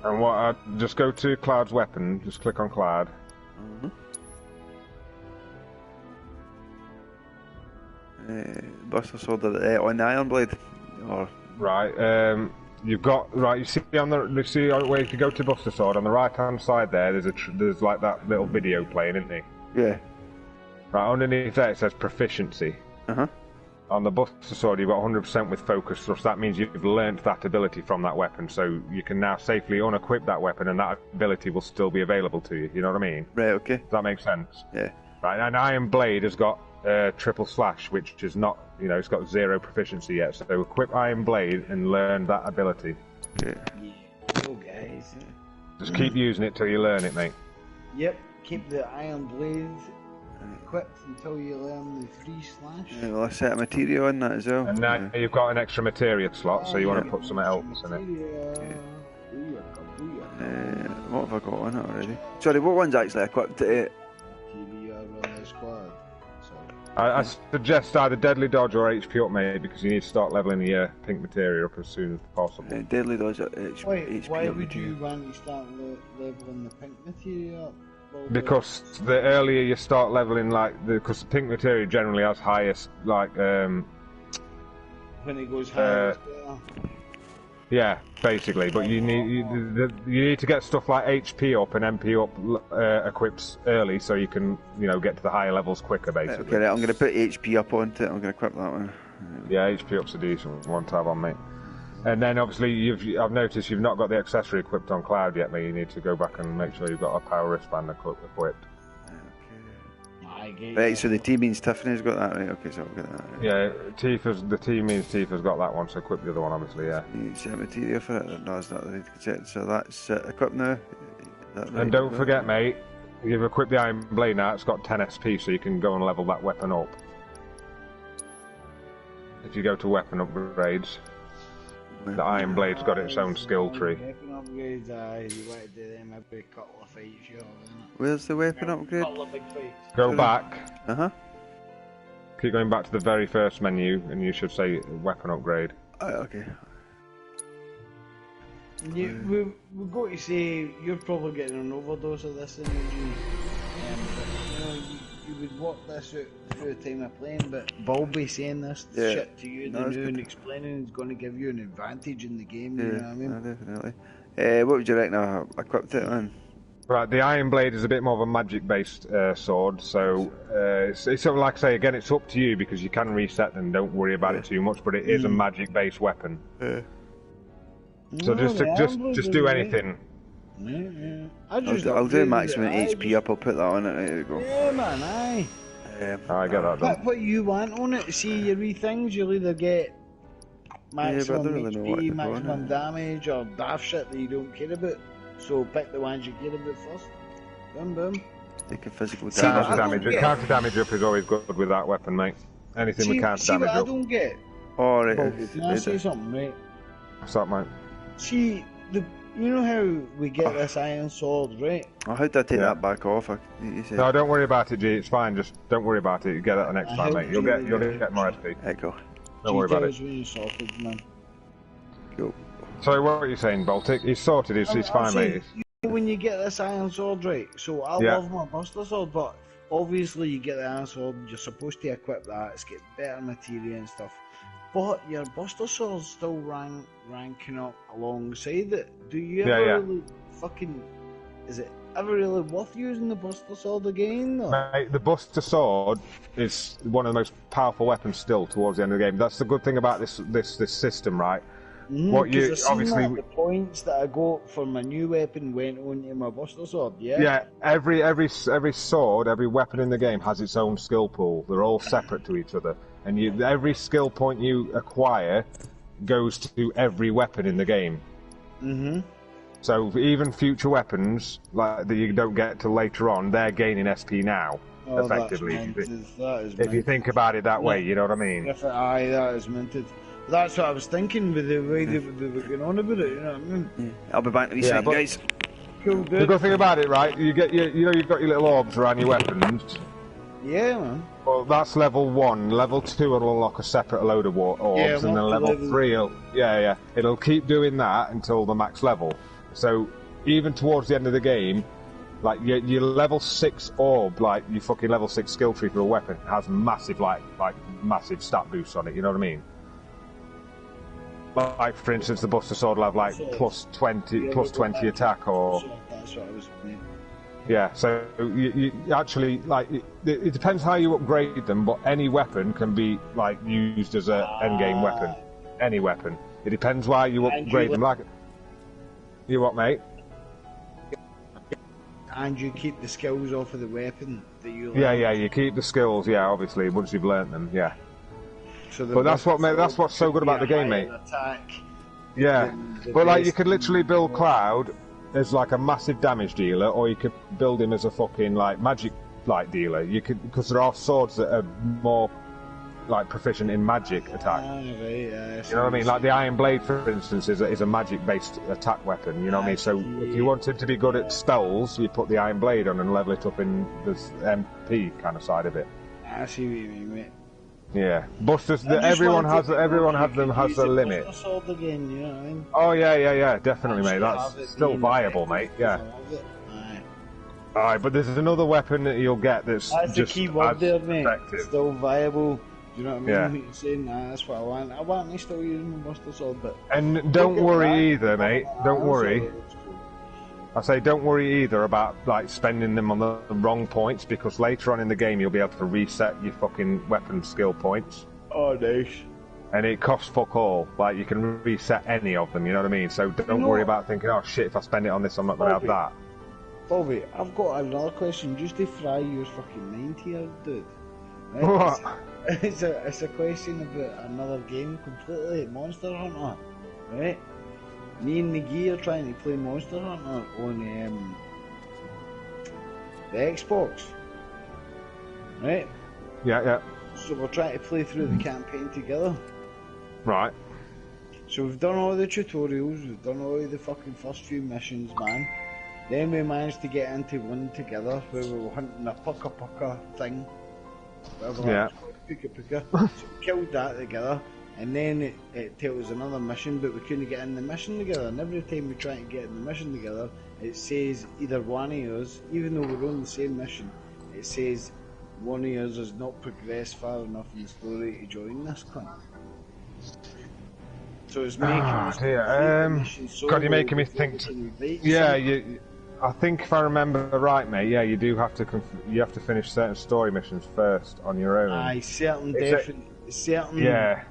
And just go to Cloud's weapon, just click on Cloud. Buster Sword on the Iron Blade? Or... Right, you've got, you see where if you go to Buster Sword, on the right-hand side there, there's like that little video playing, isn't there? Yeah. Right, underneath there it says proficiency. On the Buster Sword you've got 100% with focus thrust. That means you've learnt that ability from that weapon, so you can now safely unequip that weapon and that ability will still be available to you, you know what I mean? Right, okay. Does that make sense? Yeah. Right, and Iron Blade has got triple slash, which is not, it's got 0 proficiency yet, so equip Iron Blade and learn that ability. Yeah. Oh, guys. Just keep using it till you learn it, mate. Yep, keep the Iron Blade equipped until you learn the 3 slash. Yeah, well, I set a materia on that as well. And now you've got an extra materia slot, so you want to put something else in it. What have I got on it already? Sorry, what one's actually equipped to it? I suggest either Deadly Dodge or HP up, mate, because you need to start leveling the pink materia up as soon as possible. Deadly Dodge at HP why up would materia. you want to start leveling the pink materia up? Because the earlier you start leveling, because the pink materia generally has highest, when it goes higher, it's better. Yeah, basically, but you need to get stuff like HP up and MP up equipped early, so you can get to the higher levels quicker, basically. Okay, I'm going to put HP up onto it. I'm going to equip that one. Yeah, HP up's a decent one to have on, mate. And then obviously I've noticed you've not got the accessory equipped on Cloud yet, mate. You need to go back and make sure you've got a power wristband equipped. Right, so the T means Tiffany's got that, right? Okay, so I'll get that. Right. Yeah, the T means Tifa's got that one, so equip the other one, obviously, yeah. You set material for it? No, it's not the right. So that's equipped now. Right? And don't forget, mate, you've equipped the Iron Blade now, it's got 10 SP, so you can go and level that weapon up. If you go to weapon upgrades, the Iron Blade's got its own skill tree. Weapon upgrades, you want to do them every couple of fights, Where's the weapon upgrade? Couple of big fights. Go back. Keep going back to the very first menu, and you should say weapon upgrade. Okay. We've got to say, you're probably getting an overdose of this energy. You would work this out through the time of playing, but Bulby saying this shit to you and explaining is going to give you an advantage in the game, you know what I mean? Definitely. What would you reckon I equipped it then? Right, the Iron Blade is a bit more of a magic-based sword, so it's sort of like I say, again, it's up to you because you can reset them, don't worry about it too much, but it is a magic-based weapon. So just do anything. I'll do maximum HP up, I'll put that on it, there you go. Yeah, man, aye. I get that done. What you want on it, see your wee things, you'll either get maximum HP, maximum damage, or daft shit that you don't care about. So pick the ones you care about first. Boom, boom. Take a physical damage. Counter damage up is always good with that weapon, mate. Anything with counter damage up. See what I don't get? Alright. Can I say something, mate? What's that, mate? See, you know how we get this iron sword, right? Oh, how did I take that back off? No, don't worry about it, G. It's fine. Just don't worry about it. You get it the next time, mate. You'll get more SP. There you go. Don't worry about it. When you're sorted, man. Cool. So what are you saying, Baltic? He's sorted. He's fine, mate. When you get this iron sword, right? So I love my Buster Sword, but obviously you get the iron sword, you're supposed to equip that. It's get better materia and stuff. But your Buster Sword's still ranking up alongside it. Do you Yeah, ever yeah. really fucking... Is it ever really worth using the Buster Sword again? Or? Mate, the Buster Sword is one of the most powerful weapons still towards the end of the game. That's the good thing about this system, right? What you obviously the points that I got for my new weapon went onto my Buster Sword, yeah? Yeah, every sword, every weapon in the game has its own skill pool. They're all separate to each other, and every skill point you acquire goes to every weapon in the game. Mhm. So even future weapons like that you don't get till later on, they're gaining SP now. Oh, effectively, that is if you think about it that way, you know what I mean. Aye, that is minted. That's what I was thinking with the way they were going on about it, you know what I mean? Yeah. I'll be back in a second, guys. Cool, The good thing about it, right, you get you've got your little orbs around your weapons. Yeah, man. Well, that's level 1. Level 2 will unlock a separate load of orbs, and then level 3 it'll keep doing that until the max level. So even towards the end of the game, like your level 6 orb, like your fucking level 6 skill tree for a weapon, has massive massive stat boosts on it. You know what I mean? Like for instance, the Buster Sword will have like plus 20 attack, or that's what I was saying. yeah. So you actually like it depends how you upgrade them, but any weapon can be like used as a endgame weapon. Any weapon. It depends why you upgrade them. Like you what, mate? And you keep the skills off of the weapon that you learn. Yeah, you keep the skills. Yeah, obviously once you've learnt them. Yeah. So but that's what's so good about the game, mate. Yeah, but like you could literally build Cloud as like a massive damage dealer, or you could build him as a fucking like magic like dealer. You could, because there are swords that are more like proficient in magic attack. You know what I mean? Like the Iron Blade, for instance, is a magic-based attack weapon. You know what I mean? So if you want him to be good at spells, you put the Iron Blade on and level it up in the MP kind of side of it. I see what you mean, mate. Yeah, Busters. Everyone has a limit. Again, you know what I mean? Oh yeah, definitely, mate. That's still viable, mate. Yeah. Alright, but there's another weapon that you'll get that's just the key word there, mate. Effective. Still viable. Do you know what I mean? Yeah. What you're saying? That's what I want. I want to still use my Buster Sword, but and don't worry either, mate. Don't worry. I say don't worry either about like spending them on the wrong points, because later on in the game you'll be able to reset your fucking weapon skill points. Oh, nice. And it costs fuck all. Like you can reset any of them. You know what I mean? So don't worry about thinking, oh shit, if I spend it on this, I'm not going to have that. Bobby, I've got another question just to fry your fucking mind here, dude. Right? What? It's a question about another game completely, Monster Hunter, right? Me and McGee are trying to play Monster Hunter on the Xbox, right? Yeah. So we're trying to play through the campaign together. Right. So we've done all the tutorials, we've done all the fucking first few missions, man. Then we managed to get into one together where we were hunting a pucka thing. Yeah. Puka. So we killed that together, and then it tells us another mission, but we couldn't get in the mission together. And every time we try to get in the mission together, it says either one of us, even though we're on the same mission, it says one of us has not progressed far enough in the story to join this club. So it's making us God, you're making me think. Yeah, I think if I remember right, mate. Yeah, you do have to finish certain story missions first on your own. Aye, certain type of story. Yeah,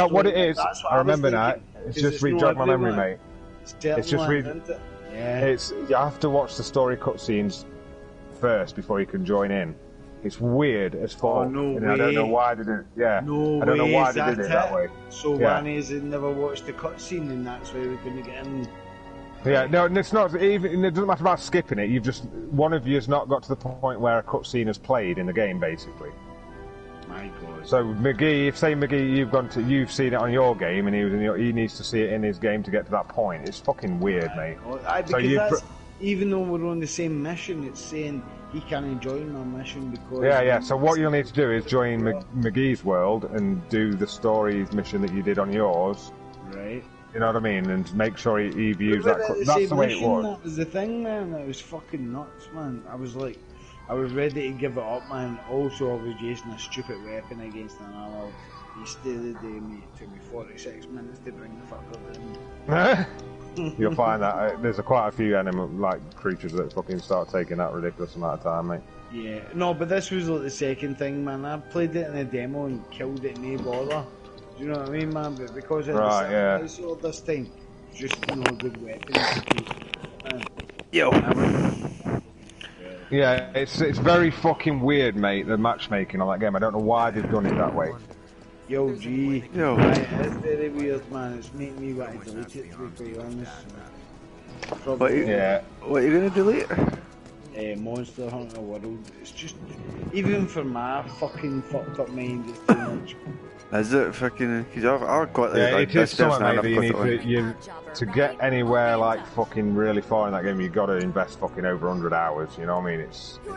what it is. I remember that. It's just re-jog my memory, mate. It's just you have to watch the story cutscenes first before you can join in. It's weird as fuck. Oh, no way. I don't know why they did it. Yeah, no I don't know way, why they did it that way. So one is never watched the cutscene, and that's why we're going to get in. Yeah, no, it's not even. It doesn't matter about skipping it. One of you has not got to the point where a cutscene is played in the game, basically. My God. So McGee, you've seen it on your game, and he needs to see it in his game to get to that point. It's fucking weird, mate. Because even though we're on the same mission, it's saying he can't join my mission because. Yeah. So what you'll need to do is join McGee's world and do the story mission that you did on yours. Right. You know what I mean? And make sure he views that. That's the way it was. That was the thing, man. That was fucking nuts, man. I was ready to give it up, man. Also, I was using a stupid weapon against another Yesterday, mate, it took me 46 minutes to bring the fucker in. You'll find that there's quite a few creatures that fucking start taking that ridiculous amount of time, mate. Yeah, no, but this was like the second thing, man. I played it in a demo and killed it, no bother. Do you know what I mean, man? But because of the sword this time, just no good weapons. Yo. Yeah, it's very fucking weird, mate, the matchmaking on that game. I don't know why they've done it that way. Yo, G. Yo. It's very weird, man. It's making me want to delete it, to be quite honest. What are you going to delete? Monster Hunter World. It's just, even for my fucking fucked up mind, it's too much. Is it fucking? Because I've got it is something, mate. To get anywhere like fucking really far in that game, you got to invest fucking over 100 hours. You know what I mean? It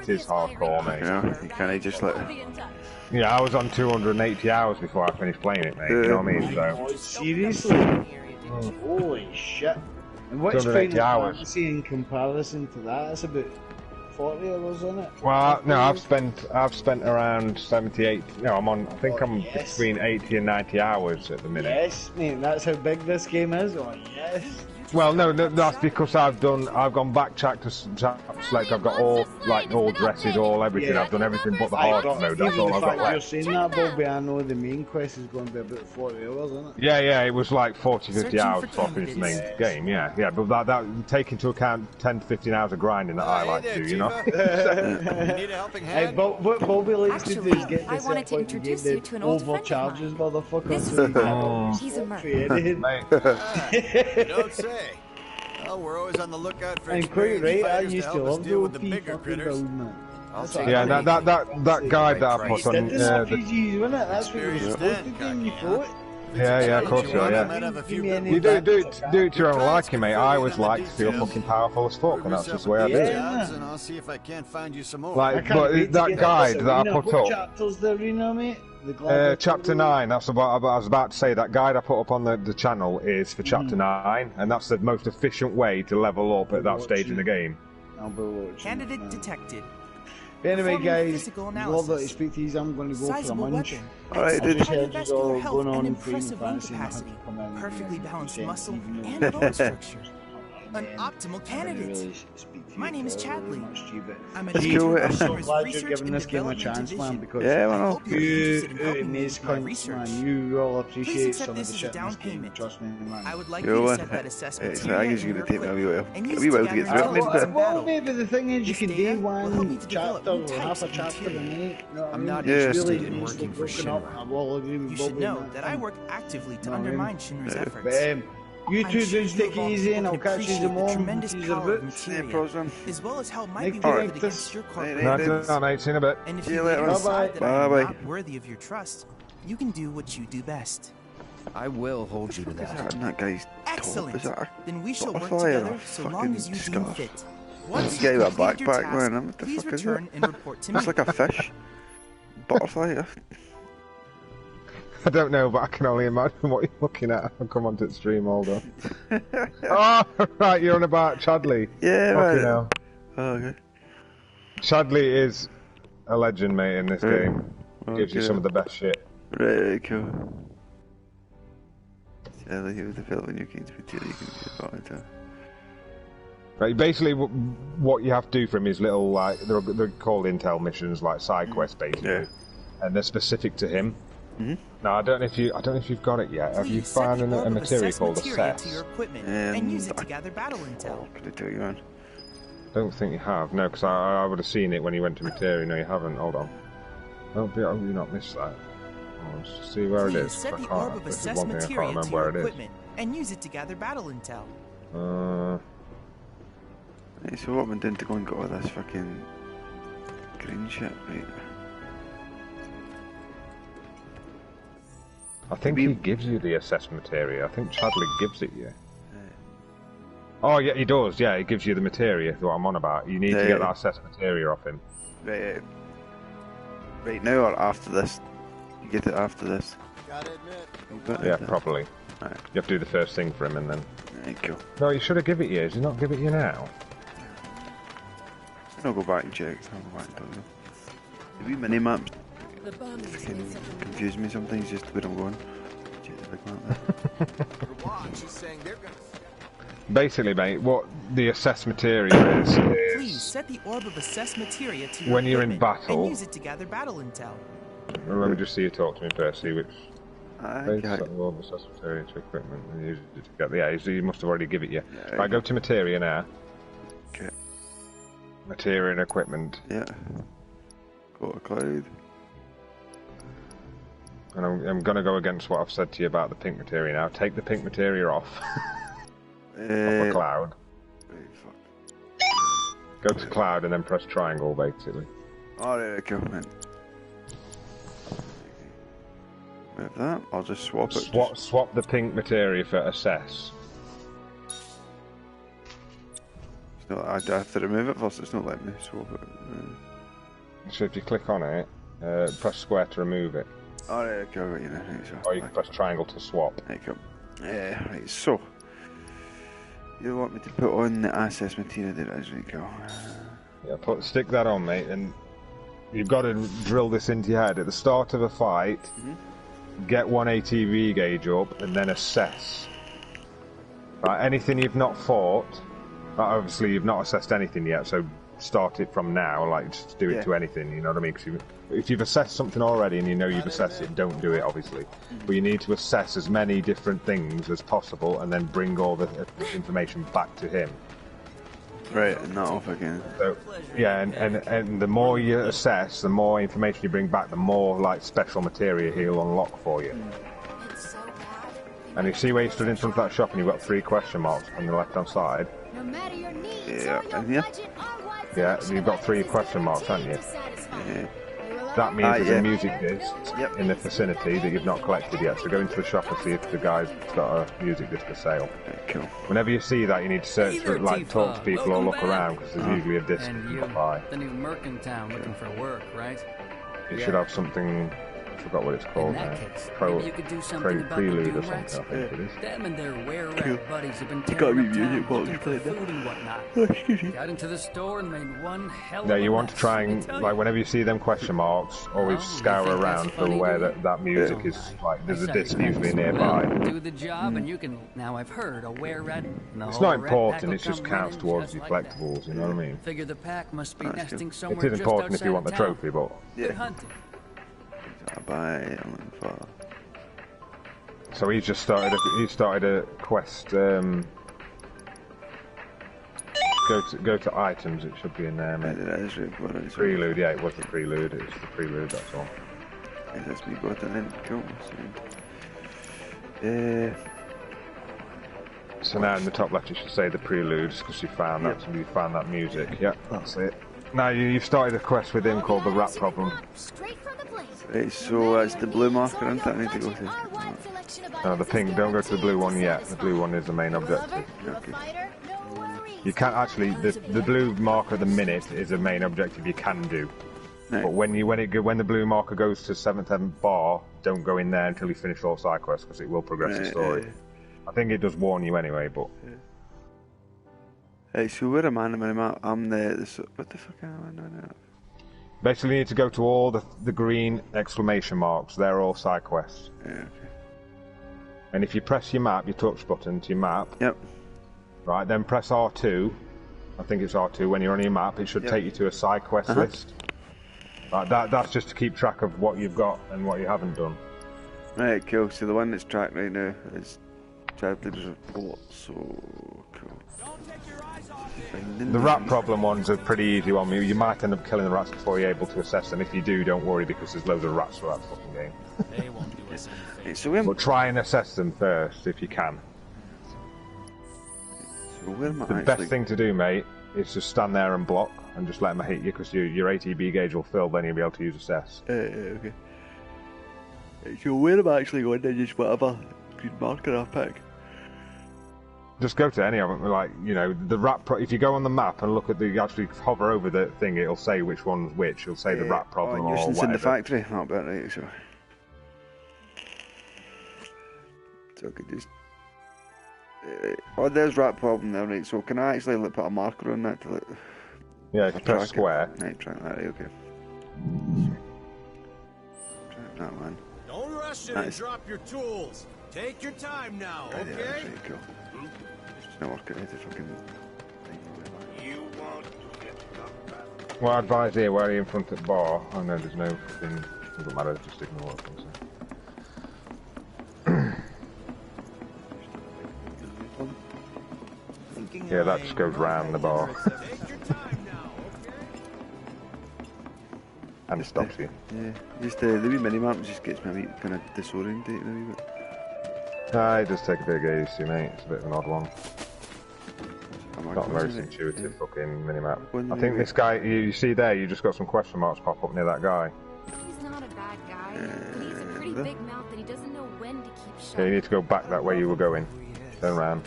is hardcore, mate. You can't just like. Yeah, I was on 280 hours before I finished playing it, mate. You know what I mean? So. Seriously? Holy shit! And what's Final Fantasy in comparison to that? It's about 40 hours on it. Well, no, I've spent around 78. No, I'm on. I think I'm between 80 and 90 hours at the minute. Yes, mate. That's how big this game is. Oh yes. Well, no, that's because I've gone back chapters. Like I've got all dresses, all everything. Yeah. I've done everything but the hard mode. That's all I've got left. You're saying that, Bobby, I know the main quest is going to be about 40 hours, isn't it? Yeah, it was like 40-50 hours before I finished the main game. Yeah, but that take into account 10-15 hours of grinding that I like to do, you know. You need a helping hand? Hey, but what Bobby likes to do is get I wanted to introduce you to an old friend of mine. Motherfucker. This is he's a merc. Don't say. Well, we're always on the lookout for experienced fighters to help us deal with the bigger critters. Yeah, that guide that I put on. That's what you're supposed to do, you thought. Yeah, of course you are, yeah. You do it to your own liking, mate. I always like to feel fucking powerful as fuck, and that's just the way I do it. And I'll see if I can't find you some more. Like, but that guide that I put up. Chapter's the arena, mate? Chapter 9, that's what I was about to say. That guide I put up on the channel is for Chapter 9, and that's the most efficient way to level up at that stage in the game. Candidate detected. Anyway, guys, love that I speak to you. I'm going to go for a munch. Alright, I just heard it's all going on in Final Fantasy. Perfectly balanced muscle and bone structure. An optimal candidate. My name is Chadley. I'm a teacher. I'm so glad you're giving this game a chance, man, because you amaze cunts, man. You all appreciate some of the shit in this game. Trust me, man. I would like you to set that assessment I guess you're going to take me a wee while to get through it. Well, maybe the thing is you can do one chapter or half a chapter a minute. I'm not really working for Shinra. You should know that I work actively to undermine Shinra's efforts. You two dudes take it easy and I'll catch you tomorrow. Tremendous power of materia, as well as how it might be directed against your corporation. No, mate, see you in a bit. And if you decide that I'm not worthy of your trust, you can do what you do best. I will hold you to that. That guy's excellent. Then we shall work butterfly together so long as you deem fit. Once you got a backpack, man. What the fuck is that? It's like a fish. Butterfly. I don't know, but I can only imagine what you're looking at. I'll come onto the stream, hold on. Oh, right, you're on about Chadley. Yeah, right. Hell. Oh, okay. Chadley is a legend, mate, in this game. Gives you some of the best shit. Right, cool. Chadley, he was developing new games material you can get bought into. Right, basically, what you have to do for him is little, like, they're called intel missions, like side quests, basically. Yeah. And they're specific to him. No, I don't know if you've got it yet. Have you found a material called Assess? To your equipment and use it to gather battle intel. Could I tell you, man? Don't think you have. No, because I would have seen it when you went to material. No, you haven't. Hold on. Don't you not miss that? Let's see where it is. Set the orb of Assess materia to your equipment and use it to gather battle intel. Right, so what am I doing to go and get all this fucking green shit, right? I think he gives you the assessment materia. I think Chadley gives it you. Oh yeah, he does. Yeah, he gives you the materia. What I'm on about. You need to get that assessment materia off him. Right now or after this? You get it after this. Gotta admit. Yeah, probably. Right. You have to do the first thing for him and then. Thank you. No, you should have given it you. Did you not give it you now? I'll go back and check. I'll go back and tell you. The wee mini maps. The bombings fucking made something. confuse me sometimes just where I'm going. Check the big map there. Watch is saying they're gonna. Basically, mate, what the assess materia is Please set the orb of assess materia to when your you're in equipment battle. and use it to gather battle intel. Well, let me just see you talk to me first. See which. Okay. Set the orb of assess materia to equipment and use it to get the A. So you must have already given it you. Right, go to materia now. Okay. Materia and equipment. Yeah. Go to cloud. And I'm going to go against what I've said to you about the pink materia now. Take the pink materia off. Off the cloud. Go to cloud and then press triangle, basically. Alright, okay, man. With that, I'll just swap it. Swap the pink materia for assess. It's not, I have to remove it first, it's not letting me swap it. So if you click on it, press square to remove it. Alright, okay, right, you know. Or you can press triangle to swap. There you go. Right, so. You want me to put on the access material there, as we go. Yeah, stick that on, mate, and you've got to drill this into your head. At the start of a fight, get one ATV gauge up, and then assess. Right, anything you've not fought, obviously you've not assessed anything yet, so start it from now, like just do it to anything, you know what I mean? Because if you've assessed something already and you know you've assessed it, don't do it, obviously. But you need to assess as many different things as possible and then bring all the information back to him. Right, and not off again. So, yeah, and the more you assess, the more information you bring back, the more like special materia he'll unlock for you. And you see where you stood in front of that shop and you've got 3 question marks on the left hand side? No matter your needs Yeah, or your and here? budget, our wide Yeah, selection you've of got 3 items is question marks, haven't you? guaranteed to satisfy. That means there's yeah. a music disc in the vicinity that you've not collected yet, so go into the shop and see if the guy's got a music disc for sale. Cool. Whenever you see that, you need to search for it, like talk to people or look around, because there's usually a disc And you you, can buy. the new merc in town looking for work, right? You should have something, I forgot what it's called now. Maybe you could do something about Prelude the or doom something, rats. I think it is. Them and their were-rat buddies have been got tearing me up music town while looking you for played that. food and whatnot. Excuse me. Got into the store and made one hell of No, a you want to mess. try I and, tell like, you. whenever you see them question marks, always Oh, you scour think that's around for funny, where do you? that music is, like, there's a disc usually nearby. Well, do the job and you can, now I've heard, a were-rat. and the It's whole not rat pack important, will it just come counts running towards just the like that. collectibles, you know what I mean? Figure the pack must be nesting It somewhere is just important if you outside want the town. trophy, but... Good hunting. So he's just started a quest, go to items, it should be in there, mate. Prelude, yeah, it was the prelude, it's the prelude, that's all. That's me got it then, cool. So now in the top left you should say the preludes, because you found that, you found that music, yeah, that's it. Now you've started a quest with him called the Rat Problem. Right, so that's the blue marker, isn't it? I need to go to. No, the pink, don't go to the blue one yet, the blue one is the main objective. Okay. You can't actually, the blue marker at the minute is the main objective you can do. Right. But when the blue marker goes to 7th Heaven Bar, don't go in there until you finish all side quests, because it will progress the story. I think it does warn you anyway, but... Hey, so where am I on the map? I'm what the fuck am I now? Basically you need to go to all the green exclamation marks, they're all side quests. Yeah, okay. And if you press your map, your touch button to your map, right, then press R2, I think it's R2, when you're on your map, it should take you to a side quest list. Right, that's just to keep track of what you've got and what you haven't done. Right, cool, so the one that's tracked right now is Chadley's report, so cool. The rat problem one's a pretty easy one. You might end up killing the rats before you're able to assess them. If you do, don't worry, because there's loads of rats throughout the fucking game. They won't do us anything. So but try and assess them first, if you can. So where am I the best thing to do, mate, is just stand there and block, and just let them hit you, because your ATB gauge will fill, then you'll be able to use assess. Okay. So where am I actually going to just whatever green marker I pick? Just go to any of them, like, you know, the rat if you go on the map and look at actually hover over the thing, it'll say which one's which. It'll say the rat problem or whatever. In the factory, not bad, right, so I could just... there's rat problem there, right, so can I actually put a marker on that to Yeah, if you press square. Right, track that, right, okay. attention and drop your tools. Take your time now, okay? Yeah, that's really cool. It's not working out the fucking thing. You won't get Well, I advise here, where are you in front of the bar? Oh no, there's no fucking... Doesn't matter, just ignore what I can say. Yeah, that just goes round the bar. And it stops you. Yeah, just the wee mini-map just gets me a wee kind of disorientated a wee bit. It does take a bit of gaze to, mate. It's a bit of an odd one. Not the most intuitive fucking minimap. I think this guy, you see there, you just got some question marks pop up near that guy. He's not a bad guy, but he's a pretty big mouth and he doesn't know when to keep shut. Yeah, you need to go back that way you were going. Turn around.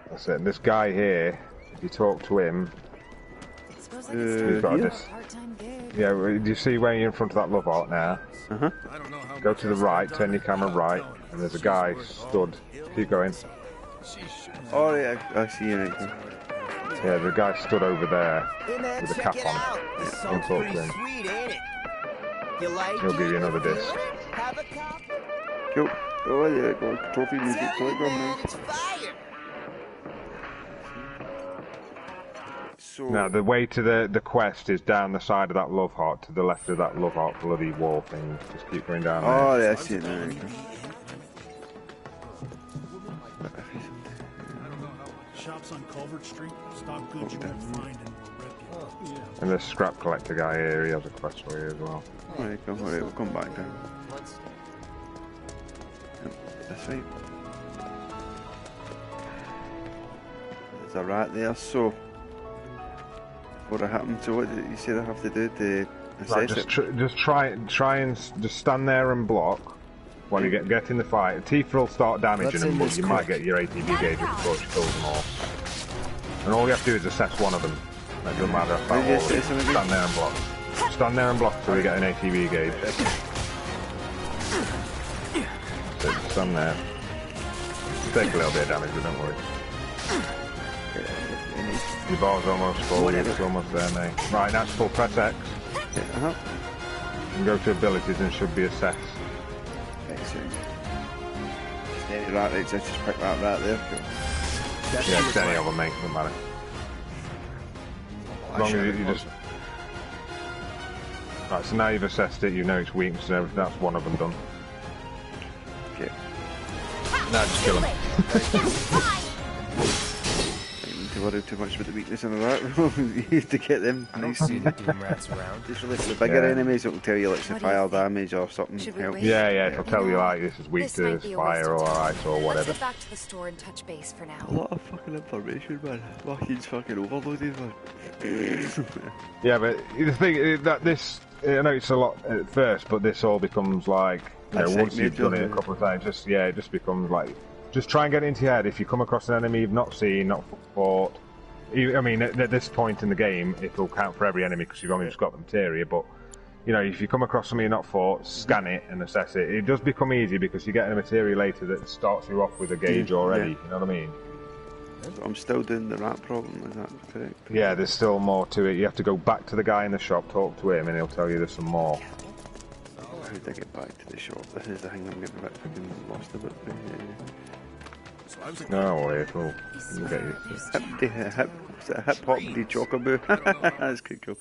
That's it. And this guy here, if you talk to him, he's got this. Yeah, do you see where you're in front of that love art now? Go to the right, turn your camera right, and there's a guy stood. Keep going. Oh yeah, I see you. Yeah, the guy stood over there with a cap on. Don't talk to him. He'll give you another disc. Cool. Oh yeah, go trophy music. So now the way to the quest is down the side of that love heart, to the left of that love heart bloody wall thing. Just keep going down there. Oh yeah, I see it now. Shops on Culvert Street, stock goods you won't find in And there's scrap collector guy here, he has a quest for you as well. Alright, we'll come back down. That's right. There's a rat there, so what happened to what did you say I have to do to Right, assess just try and just stand there and block while you get in the fight. Tifa will start damaging them, but you might get your ATB gauge before she kills them all. And all you have to do is assess one of them. It doesn't matter if that all is. Stand there and block. Stand there and block till we get an ATB gauge. So stand there. Take a little bit of damage, but don't worry. Your bar's almost full, it's almost there, mate. Right, that's full, press X. And go to abilities and should be assessed. Excellent. Right, just pick that right there. Yeah, it's any of them, mate, doesn't matter. As long as you just... Right, so now you've assessed it, you know its weaknesses and everything, that's one of them done. Okay. Now just kill him. To worry too much about the weakness in that. You used to get them. I don't see the doom rats around. Just really for the bigger enemies, it'll tell you like some fire damage or something. Yeah, it'll tell you like this is weak to fire or ice or whatever. Let's get back to the store and touch base for now. A lot of fucking information, man. Marking's fucking overloaded, man. Yeah, but the thing is that this, I know it's a lot at first, but this all becomes like, you know, once you've done it a couple of times, it just becomes like, just try and get it into your head. If you come across an enemy you've not seen, not fought, I mean, at this point in the game, it'll count for every enemy because you've only just got the materia, but, you know, if you come across something you've not fought, scan it and assess it. It does become easy because you get a materia later that starts you off with a gauge already, you know what I mean? So I'm still doing the rat problem, is that correct? Yeah, there's still more to it. You have to go back to the guy in the shop, talk to him, and he'll tell you there's some more. How did I get back to the shop? This is the thing I'm getting a bit fucking lost a bit. No worry at all. We'll get you. Hip hop de chocobo. That's good, cool.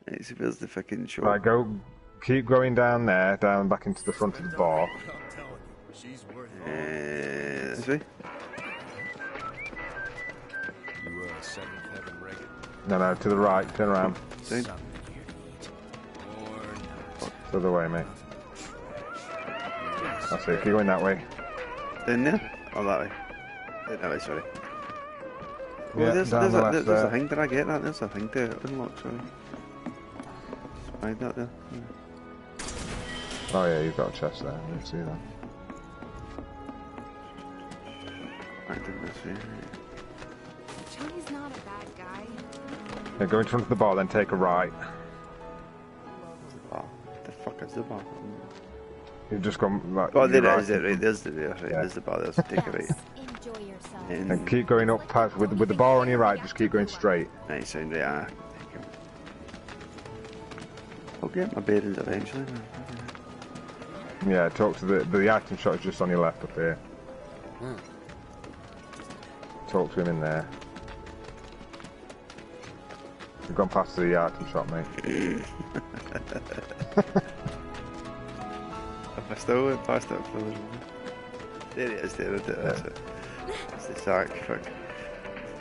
Right, so where's the fucking shop? Right, keep going down there, down back into the front of the bar. This way? No, to the right, turn around. The other way, mate. That's it, keep going that way. Down there? Oh, that way. That way, sorry. Oh, Yeah, there's down the left a there. thing, did I get that? There's a thing to unlock, sorry. Find that there. Oh yeah, you've got a chest there, I didn't see that. I didn't see it. Johnny's not a bad guy. Yeah, go in front of the bar, then take a right. What the fuck is the bar? You've just gone like. Oh, there right. it is, right, there's the right, there's the bar, there's the take a right. Enjoy yourself. And keep going up past, with the bar on your right, just keep going straight. Nice sound, right, get my bearings eventually. Yeah, talk to the item shop is just on your left up here. Talk to him in there. We've gone past the item shop, mate. I still went past it for there it is, there it is. That's it. It's the sack, fuck.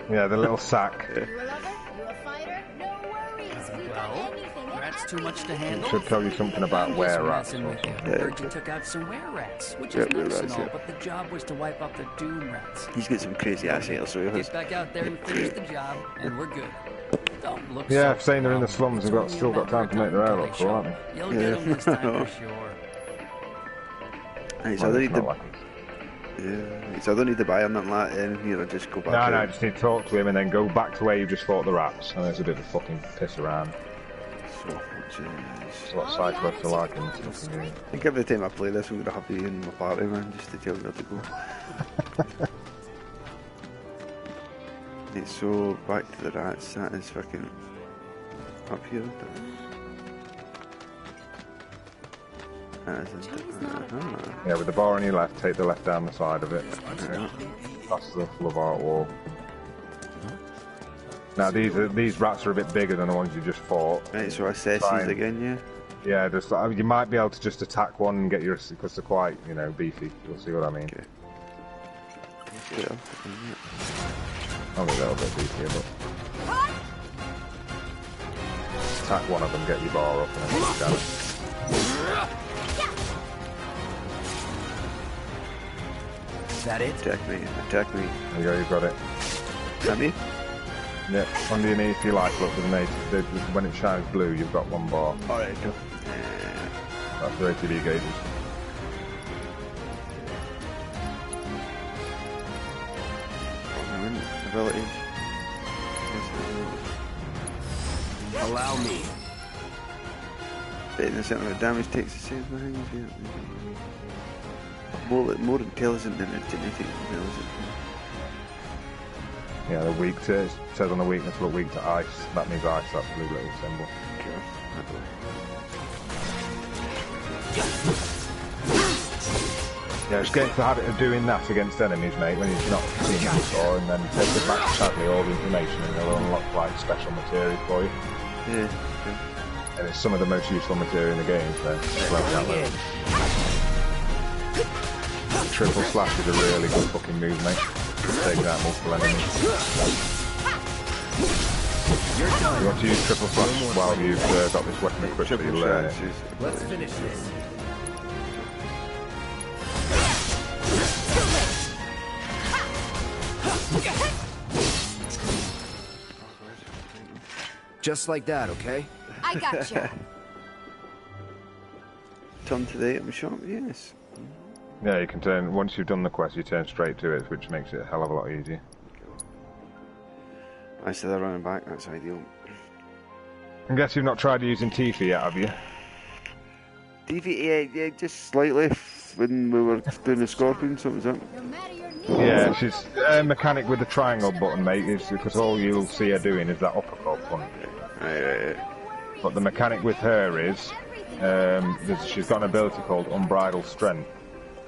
Yeah, the little sack. You a lover? You a fighter? No worries. We got anything. That's too much to handle. It should tell you something about were rats. Heard you took out some were rats, which is nice and all, but the job was to wipe out the doom rats. He's got some crazy ass hair, so he has. Get back out there and finish the job, and we're good. Don't look Yeah, so I've seen they're in the slums. They've still got time to make their hair look cool, haven't they? You'll get them this time for sure. Right, so I don't need to. Yeah, so I don't need to buy or nothing like that. In here, I just go back. No, I just need to talk to him and then go back to where you just fought the rats. And it's a bit of a fucking piss around. So much. There's a lot of side quests I like and stuff in here. I think every time I play this, I'm gonna have you in my party, man, just to tell me where to go. Right, so back to the rats. That is fucking up here. Yeah, with the bar on your left, take the left down the side of it. That's the full of art wall. Now these rats are a bit bigger than the ones you just fought. Right, so assesses again, yeah? Yeah, just you might be able to just attack one and get your, because they're quite, you know, beefy. You'll see what I mean. Okay. Only a little bit beefier, but attack one of them, get your bar up, and then you down it. Is that it? Attack me. There you go, you've got it. Is that me? Yeah, underneath your life, look, when it shines blue, you've got one bar. Alright, cool. That's the ATD gauges. Abilities. Allow me. Betting the amount of damage takes the same thing. More intelligent than a genetic intelligence. Yeah, they're weak to, it says on the weakness, look weak to ice. That means ice, that blue little symbol. Yeah, just get into the habit of doing that against enemies, mate, when you've not seen it before, and then take it back to Chadley, all the information, and they'll unlock like special material for you. Yeah. And it's some of the most useful material in the game, so triple slash is a really good fucking move, mate. Taking out multiple enemies. You want to use triple slash while you've got this weapon equipped, so you learn it. Let's finish this. Just like that, okay? I gotcha. Turn to the item shop, yes. Yeah, you can turn, once you've done the quest, you turn straight to it, which makes it a hell of a lot easier. Instead of running back, that's ideal. I guess you've not tried using Tifa yet, have you? Tifa, yeah, just slightly when we were doing the scorpion, something's up. Yeah, she's a mechanic with the triangle button, mate, is because all you'll see her doing is that uppercut punch. But the mechanic with her is, she's got an ability called Unbridled Strength.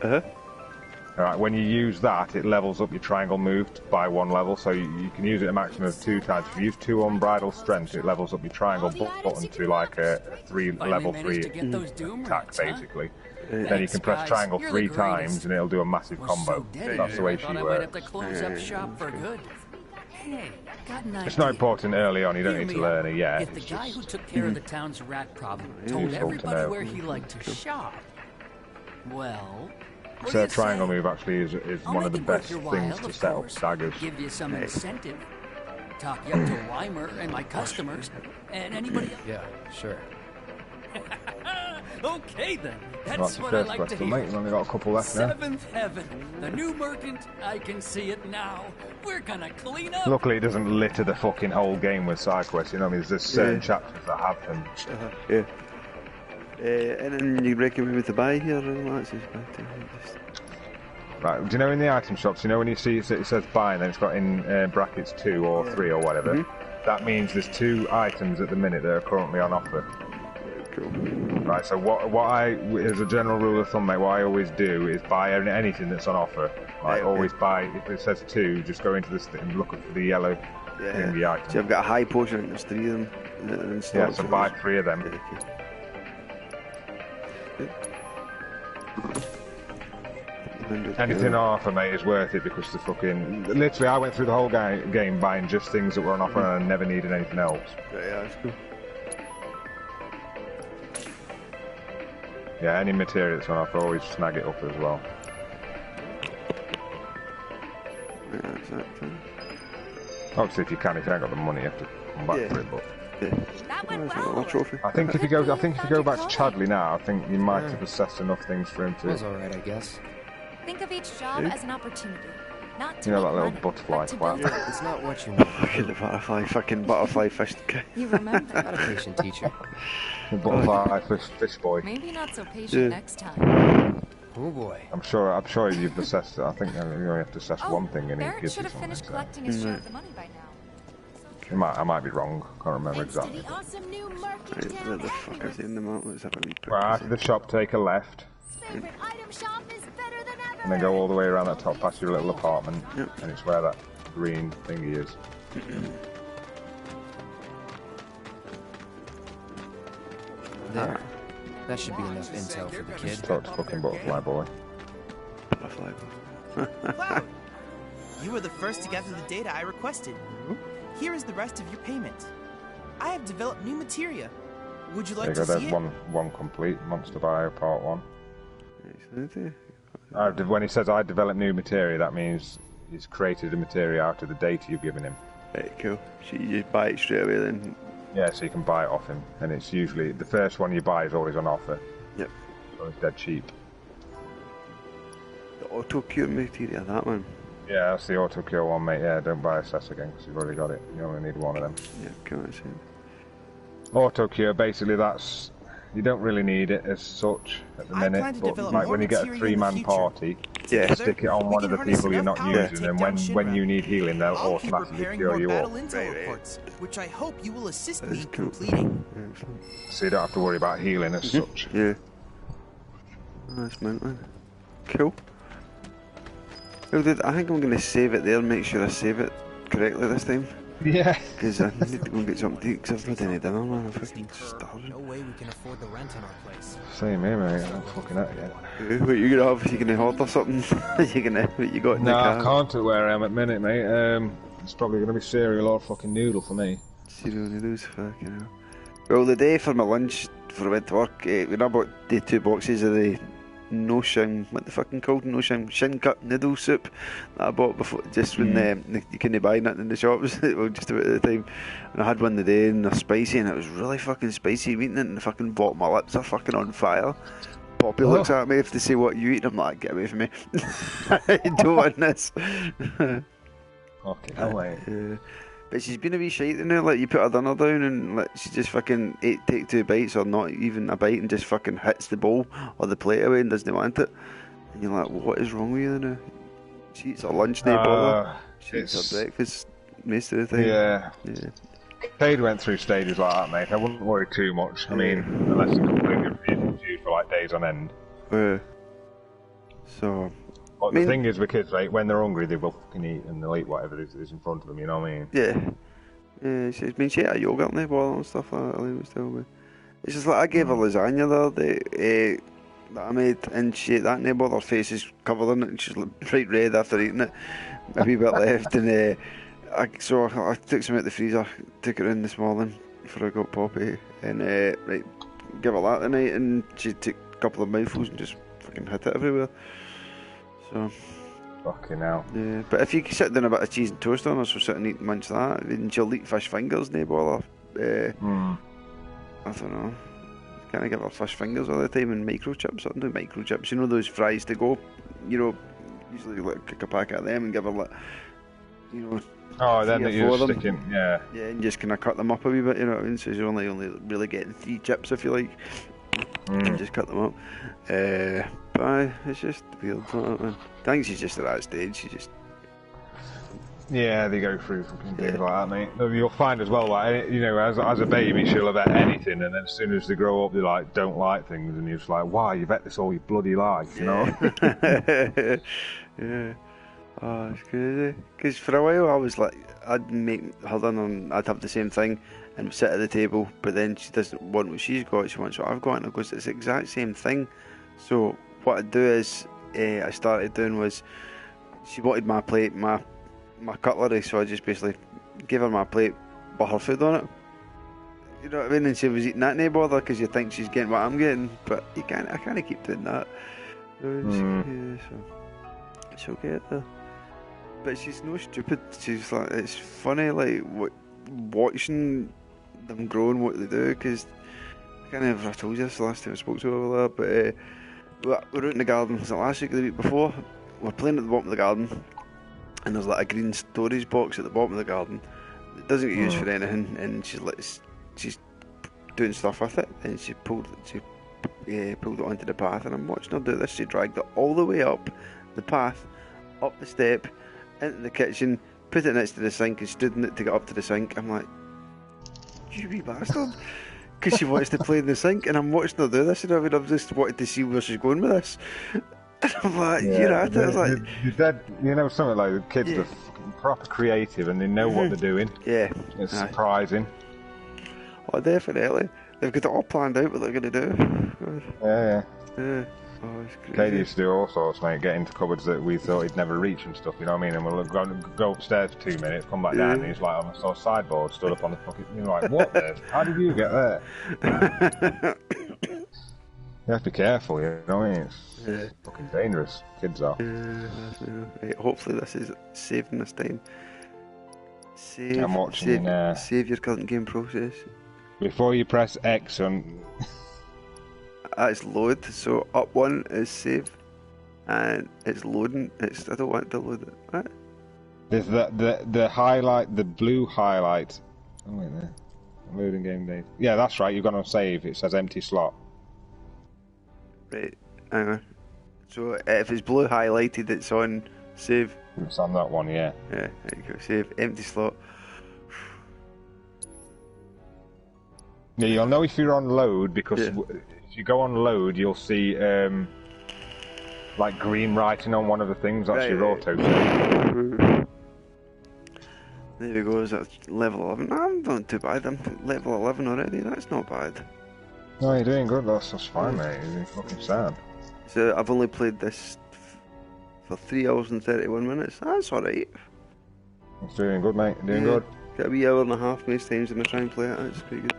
Alright, when you use that, it levels up your triangle move by one level, so you can use it a maximum of 2 times. If you use 2 Unbridled Strength, it levels up your triangle button to like a level 3 attack, basically. Then you can press triangle 3 times and it'll do a massive combo. That's the way she works. It's not important early on, you don't need to learn it yet. If the guy who took care of the town's rat problem told everybody where he liked to shop, well... So triangle move actually is one of the best things to set up daggers. Give you some incentive. Talk you up to Weimer and my customers, and anybody else. Yeah, sure. Okay then, That's the what first I like quest, to mate. hear. We've only got a couple left now. 7th Heaven, the new merchant, I can see it now. We're gonna clean up. Luckily, it doesn't litter the fucking whole game with side quests. You know, I mean, there's certain chapters that have them. Yeah. Anything you recommend me to buy here? Right, do you know in the item shops, you know when you see it says buy and then it's got in brackets 2 or 3 or whatever? That means there's 2 items at the minute that are currently on offer. Cool. Right, so what I, as a general rule of thumb, mate, what I always do is buy anything that's on offer. Like, always buy, if it says 2, just go into this thing and look for the yellow thing, the item. So I've got a high potion, and there's 3 of them. Yeah, so buy 3 of them. Anything on offer, mate, is worth it because the fucking... Literally, I went through the whole game buying just things that were on offer and I never needed anything else. Yeah, that's cool. Yeah, any material that's on offer, always snag it up as well. Yeah, exactly. Obviously, if you ain't got the money, you have to come back for it, but... That went well. Trophy. I think if you go back to Chadley now, I think you might have assessed enough things for him to... That was alright, I guess. Think of each job as an opportunity, not to You know that make little money, butterfly but to flap. build. It's not what you mean. Fucking butterfly fish. You remember? Not a patient teacher. The butterfly fish boy. Maybe not so patient next time. Oh boy. I'm sure you've assessed it. I think you only have to assess one thing and it Barrett gives should you have something. finished So. collecting his share of the money by now. I might be wrong. Can't remember exactly. Where the fuck is it in the map? What's that? Right, after the shop, take a left. And then go all the way around that top past your little apartment. And it's where that green thingy is. There. That should be enough intel for the kid. Just talk to fucking butterfly boy. Butterfly boy. Cloud! You were the first to gather the data I requested. Here is the rest of your payment. I have developed new materia. Would you like to see it? One complete. Monster Bio Part 1. Excellent. When he says I developed new materia, that means he's created a materia out of the data you've given him. Right, cool. So you just buy it straight away then? Yeah, so you can buy it off him. And it's usually, the first one you buy is always on offer. Yep. So it's dead cheap. The auto cure materia, that one. Yeah, that's the auto cure one, mate. Yeah, don't buy Assess again because you've already got it. You only need one of them. Yeah, cool, that's it. Auto cure, basically, that's... You don't really need it as such at the minute, but like when you get a 3-man party, stick it on one of the people you're not using, and when you need healing, they'll automatically cure you up. Which I hope you will assist me in completing. So you don't have to worry about healing as such. Yeah. That's meant, man. Cool. Well, dude, I think I'm going to save it there and make sure I save it correctly this time. Yeah. Because I need to go and get something to eat because I've not had any dinner, man. I'm fucking starving. No way we can afford the rent on our place. Same here, mate. I'm fucking at you. What you going to have? You going to order something? What you got in the car? No, I can't at where I am at the minute, mate. It's probably going to be cereal or fucking noodle for me. Cereal noodles, fucking hell. Well, the day for my lunch, before I went to work, when I bought the 2 boxes of the what the fucking called? Shin cut noodle soup that I bought before, just when you couldn't buy nothing in the shops, well, just about at the time. And I had one the day and they're spicy and it was really fucking spicy. I'm eating it and the fucking bottom of my lips are fucking on fire. Poppy looks at me if they say what you eat, I'm like, get away from me. I don't want this. Fucking hell, mate. But she's been a wee shite now, like you put her dinner down and like she just fucking take 2 bites or not even a bite and just fucking hits the bowl or the plate away and doesn't want it. And you're like, well, what is wrong with you now? She eats her lunch, no bother. She eats her breakfast most of the time. Yeah. Cade went through stages like that, mate. I wouldn't worry too much. I mean, unless you're completely refusing food for like days on end. So... But the thing is with kids, like, when they're hungry, they will fucking eat and they'll eat whatever is in front of them, you know what I mean? Yeah. She ate a yogurt and and stuff like that, Elaine was telling me. It's just like, I gave her lasagna the other day, that I made, and she ate that, and her face is covered in it, and she's like bright red after eating it. A wee bit left, and I took some out the freezer, took it in this morning before I got Poppy, and give her that tonight, and she took a couple of mouthfuls and just fucking hit it everywhere. So, fucking hell. Yeah, but if you sit down a bit of cheese and toast on her, she'll sit and eat munch that, and she'll eat fish fingers, no bother. I don't know. Can't I give her fish fingers all the time and microchips? I don't do microchips. You know those fries to go? You know, usually like cook a packet of them and give her like, you know. Oh, then that you're sticking, yeah. Yeah, and just kind of cut them up a wee bit, you know what I mean? So you're only really getting 3 chips if you like. And just cut them up. But it's just weird, man. I think she's just at that stage. She just Yeah, they go through fucking things like that, mate. You'll find as well, like, you know, as a baby, she'll have ate anything, and then as soon as they grow up, they like don't like things, and you're just like, why? You've ate this all your bloody life, you know? Yeah. Oh, it's crazy. Because for a while I was like, I'd make her dinner and I'd have the same thing and sit at the table, but then she doesn't want what she's got, she wants what I've got, and I goes, it's the exact same thing. So what I'd do is, I started doing was, she wanted my plate, my cutlery, so I just basically gave her my plate, but her food on it. You know what I mean? And she was eating that, no bother, because you think she's getting what I'm getting, but I can't keep doing that. Yeah, so she'll get there. But she's no stupid. She's like, it's funny, like watching them grow and what they do. Because I can't remember if I told you this the last time I spoke to her over there. But we were out in the garden. Was it last week or the week before? We're playing at the bottom of the garden, and there's like a green storage box at the bottom of the garden. It doesn't get used for anything, and she's doing stuff with it, and she pulled it onto the path, and I'm watching her do this. She dragged it all the way up the path, up the step, into the kitchen, put it next to the sink, and stood in it to get up to the sink. I'm like, you wee bastard, because she wants to play in the sink, and I'm watching her do this, and I've just wanted to see where she's going with this. And I'm like, you're at it. I was like, you know, something like the kids are fucking proper creative, and they know what they're doing. Yeah, it's surprising. Oh, definitely. They've got it all planned out what they're going to do. Yeah. Oh, it's crazy. Katie used to do all sorts, mate, get into cupboards that we thought he'd never reach and stuff, you know what I mean? And we'll go upstairs for 2 minutes, come back down, and he's like on a sideboard, stood up on the fucking... You're like, what the... How did you get there? You have to be careful, you know what I mean? It's fucking dangerous, kids are. Right, hopefully this is saving this time. I'm watching save your current game process. Before you press X on... It's load, so up one is save, and it's loading. I don't want to load it. What? There's the highlight, the blue highlight. Oh wait there. Loading game date. Yeah, that's right. You've got on save. It says empty slot. Right. Hang on. So if it's blue highlighted, it's on save. It's on that one, yeah. Yeah. There you go. Save empty slot. Yeah, you'll know if you're on load because if you go on load, you'll see like green writing on one of the things. That's your auto save. There we go. That's level 11. I'm not too bad. I'm level 11 already. That's not bad. No, you're doing good. That's fine, mate. You're doing fucking sad. So I've only played this for 3 hours and 31 minutes. That's alright. It's doing good, mate. You're doing good. Got a wee hour and a half most times when I try and play it. That's pretty good.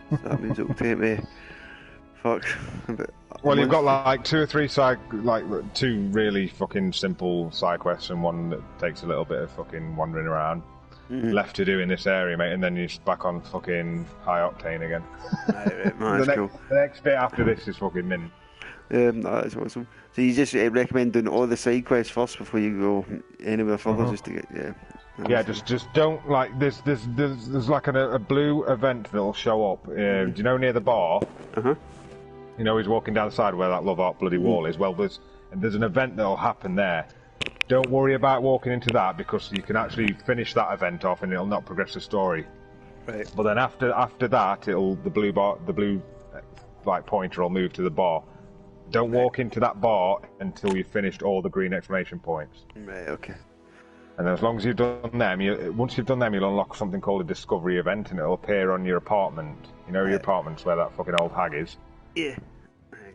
So that means it'll take me. Well, you've got like 2 or 3 2 really fucking simple side quests and one that takes a little bit of fucking wandering around left to do in this area, mate, and then you're back on fucking high octane again. Right, man, that's cool. The next bit after this is fucking mint. That's awesome. So you just recommend doing all the side quests first before you go anywhere further, just to get Yeah, just don't like there's like a blue event that'll show up. Do you know near the bar? You know, he's walking down the side where that love art bloody wall is. Well, there's an event that'll happen there. Don't worry about walking into that because you can actually finish that event off and it'll not progress the story. Right. But then after that, the blue like pointer will move to the bar. Don't walk into that bar until you've finished all the green exclamation points. Right. Okay. And as long as you've done them, once you've done them, you'll unlock something called a discovery event, and it'll appear on your apartment. You know your apartment's where that fucking old hag is. Yeah.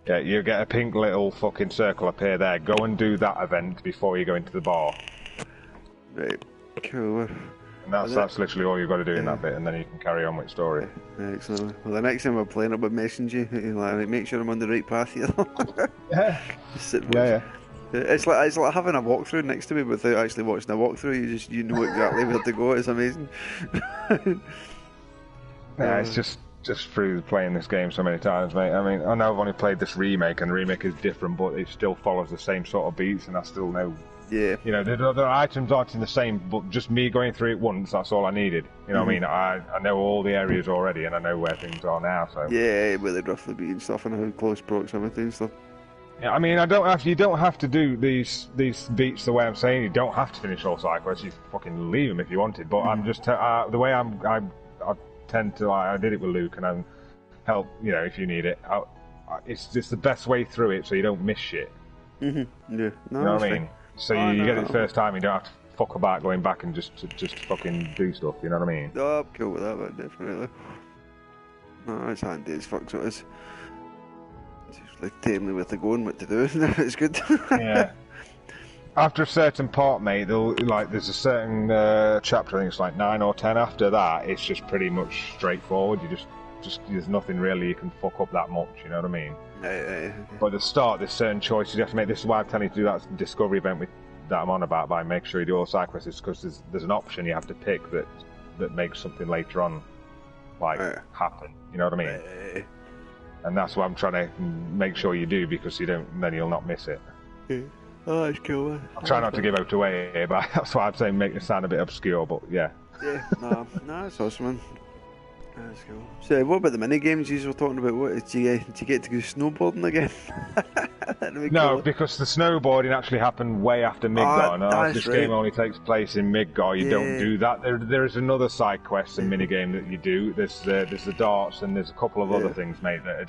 Yeah, you get a pink little fucking circle appear there. Go and do that event before you go into the bar. Right. Cool. And that's literally all you've got to do in that bit, and then you can carry on with story. Excellent. Well, the next time we're playing, I'll message you. Like, make sure I'm on the right path here. Yeah. It's like having a walkthrough next to me without actually watching a walkthrough. You know exactly where to go. It's amazing. Yeah, it's just through playing this game so many times, mate. I mean, I know I've only played this remake, and the remake is different, but it still follows the same sort of beats, and I still know. Yeah. You know, the items aren't in the same, but just me going through it once, that's all I needed. You know what I mean? I know all the areas already, and I know where things are now, so... Yeah, where they'd roughly be and stuff, and how close proximity and stuff. Yeah, I mean, you don't have to do these beats the way I'm saying. You don't have to finish all side quests. You fucking leave them if you wanted. But I'm just the way I tend to. I did it with Luke, and I'm help. You know, if you need it, it's just the best way through it, so you don't miss shit. Yeah, no, you know what I mean? So you get it the first time. You don't have to fuck about going back and just fucking do stuff. You know what I mean? Oh, I'm cool with that, but definitely. No, it's handy as fuck. So it's like telling me where to go and what to do. It's good. Yeah. After a certain part, mate, there's a certain chapter. I think it's like 9 or 10. After that, it's just pretty much straightforward. You just there's nothing really you can fuck up that much. You know what I mean? Yeah. But at the start, there's certain choices you have to make. This is why I'm telling you to do that discovery event that I'm on about. By make sure you do all the side quests, because there's an option you have to pick that makes something later on happen. You know what I mean? And that's what I'm trying to make sure you do, because then you'll not miss it. Yeah. Oh, that's cool, man. I'm trying not to give out away here, but that's why I'm saying make it sound a bit obscure, but yeah. Yeah, no, that's awesome, man. That's cool. So, what about the mini games you were talking about? What did you get to go snowboarding again? No, because the snowboarding actually happened way after Midgar. This game only takes place in Midgar. You don't do that. There is another side quest and mini game that you do. There's the darts and there's a couple of other things, mate, that are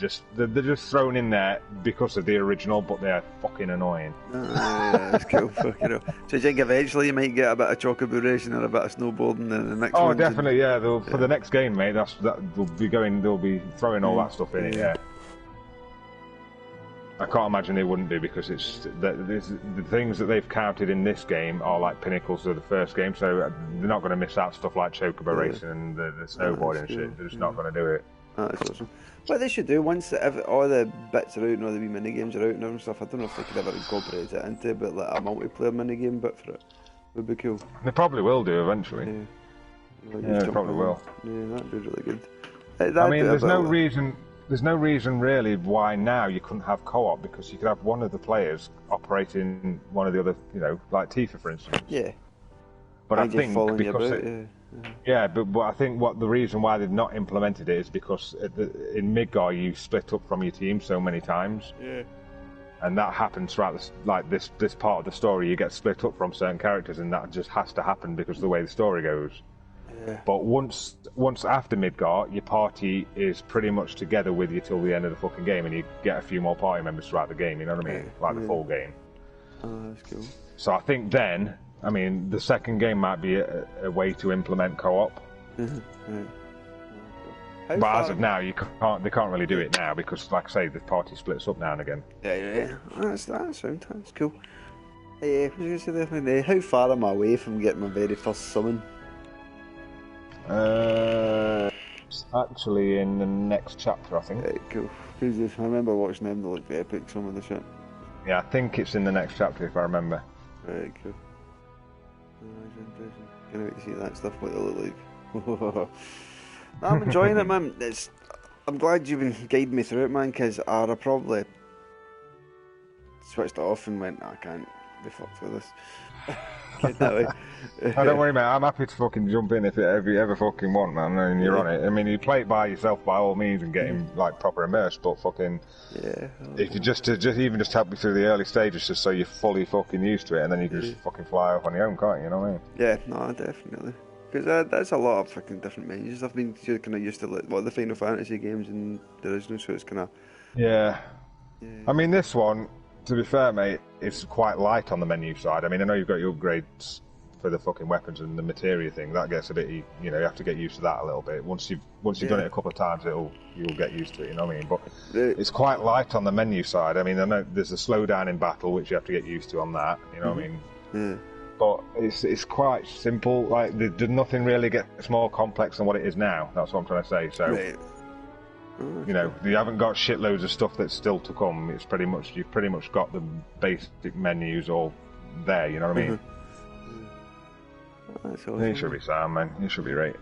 they're just thrown in there because of the original, but they're fucking annoying. Yeah, that's cool. Fucking hell. So, do you think eventually you might get a bit of chocobo racing or a bit of snowboarding in the next one? Oh, definitely, yeah. For the next game, mate, they'll be throwing all that stuff in it, yeah. I can't imagine they wouldn't do, because the things that they've counted in this game are like pinnacles of the first game, so they're not going to miss out stuff like chocobo racing and the snowboarding and shit. They're just not going to do it. That's awesome. What they should do, once all the bits are out and all the wee mini games are out and stuff, I don't know if they could ever incorporate it into, but like a multiplayer mini game bit for it would be cool. They probably will do eventually. Yeah, they probably will. Yeah, that'd be really good. I mean, there's no reason really why now you couldn't have co-op, because you could have one of the players operating one of the other, like Tifa, for instance. Yeah. But I think because but I think the reason why they've not implemented it is because in Midgar you split up from your team so many times. Yeah. And that happens throughout this part of the story. You get split up from certain characters, and that just has to happen because of the way the story goes. Yeah. But once after Midgar, your party is pretty much together with you till the end of the fucking game, and you get a few more party members throughout the game, you know what I mean? Like the full game. Oh, that's cool. So I think then, the second game might be a way to implement co-op. But as of now, they can't really do it now, because, like I say, the party splits up now and again. Yeah. That's cool. Hey, what was I going to say? How far am I away from getting my very first summon? It's actually in the next chapter, I think. Right, cool. I remember watching them, they look epic, some of the shit. Yeah, I think it's in the next chapter, if I remember. Right, cool. That's interesting. Can't wait to see that stuff, what they look like. I'm enjoying it, man. I'm glad you've been guiding me through it, man, because I'd have probably switched it off and went, I can't be fucked with this. That way. Oh, don't worry, mate. I'm happy to fucking jump in if you ever fucking want, man, and you're on it. I mean, you play it by yourself by all means and get him like proper immersed, but fucking if you just help me through the early stages, just so you're fully fucking used to it, and then you can just fucking fly off on your own, can't you? You know what I mean? Yeah, no, definitely. Because that's a lot of fucking different menus. I've been kind of used to the Final Fantasy games and the original, so it's kind of yeah. I mean, this one, to be fair, mate, it's quite light on the menu side. I mean, I know you've got your upgrades for the fucking weapons and the materia thing. That gets a bit, you have to get used to that a little bit. Once you've done it a couple of times, you'll get used to it. You know what I mean? But it's quite light on the menu side. I mean, I know there's a slowdown in battle, which you have to get used to on that. You know what I mean? Yeah. But it's quite simple. Like, nothing really gets more complex than what it is now. That's what I'm trying to say. So. Right. You haven't got shitloads of stuff that's still to come. It's you've pretty much got the basic menus all there. You know what I mean? That's awesome. You should be sound, man. You should be right.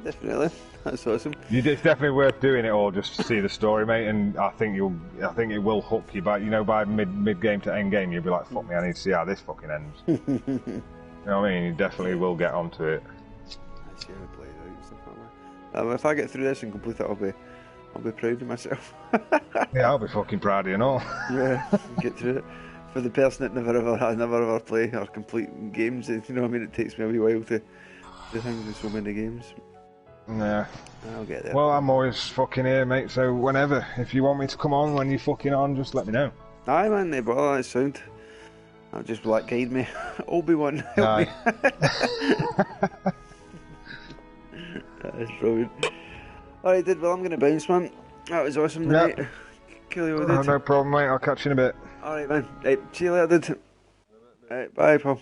Definitely, that's awesome. It's definitely worth doing it all just to see the story, mate. And I think it will hook you. By by mid game to end game, you'll be like, fuck me, I need to see how this fucking ends. You know what I mean? You definitely will get onto it. I see how it plays out and stuff like that. If I get through this and complete it, I'll be proud of myself. Yeah, I'll be fucking proud of you, no? Yeah, get through it. For the person that never ever play or complete games, you know what I mean? It takes me a wee while to do things with so many games. Yeah. I'll get there. Well, I'm always fucking here, mate, so whenever. If you want me to come on when you're fucking on, just let me know. Aye, man, no bother, that's sound. I'll just like guide me. Obi-Wan, help me. That is brilliant. Alright, dude, well, I'm going to bounce, man. That was awesome tonight. Kill you, dude. No problem, mate. I'll catch you in a bit. Alright, man. Right, see you later, dude. Right, bye, pal.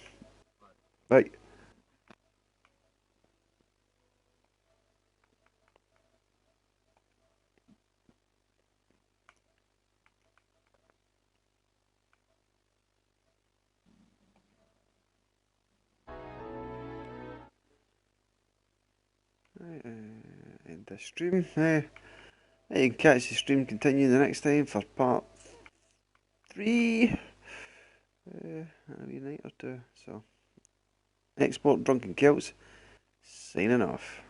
Bye. End the stream. You can catch the stream continue the next time for part 3. A wee night or two. So, Export Drunken Celts signing off.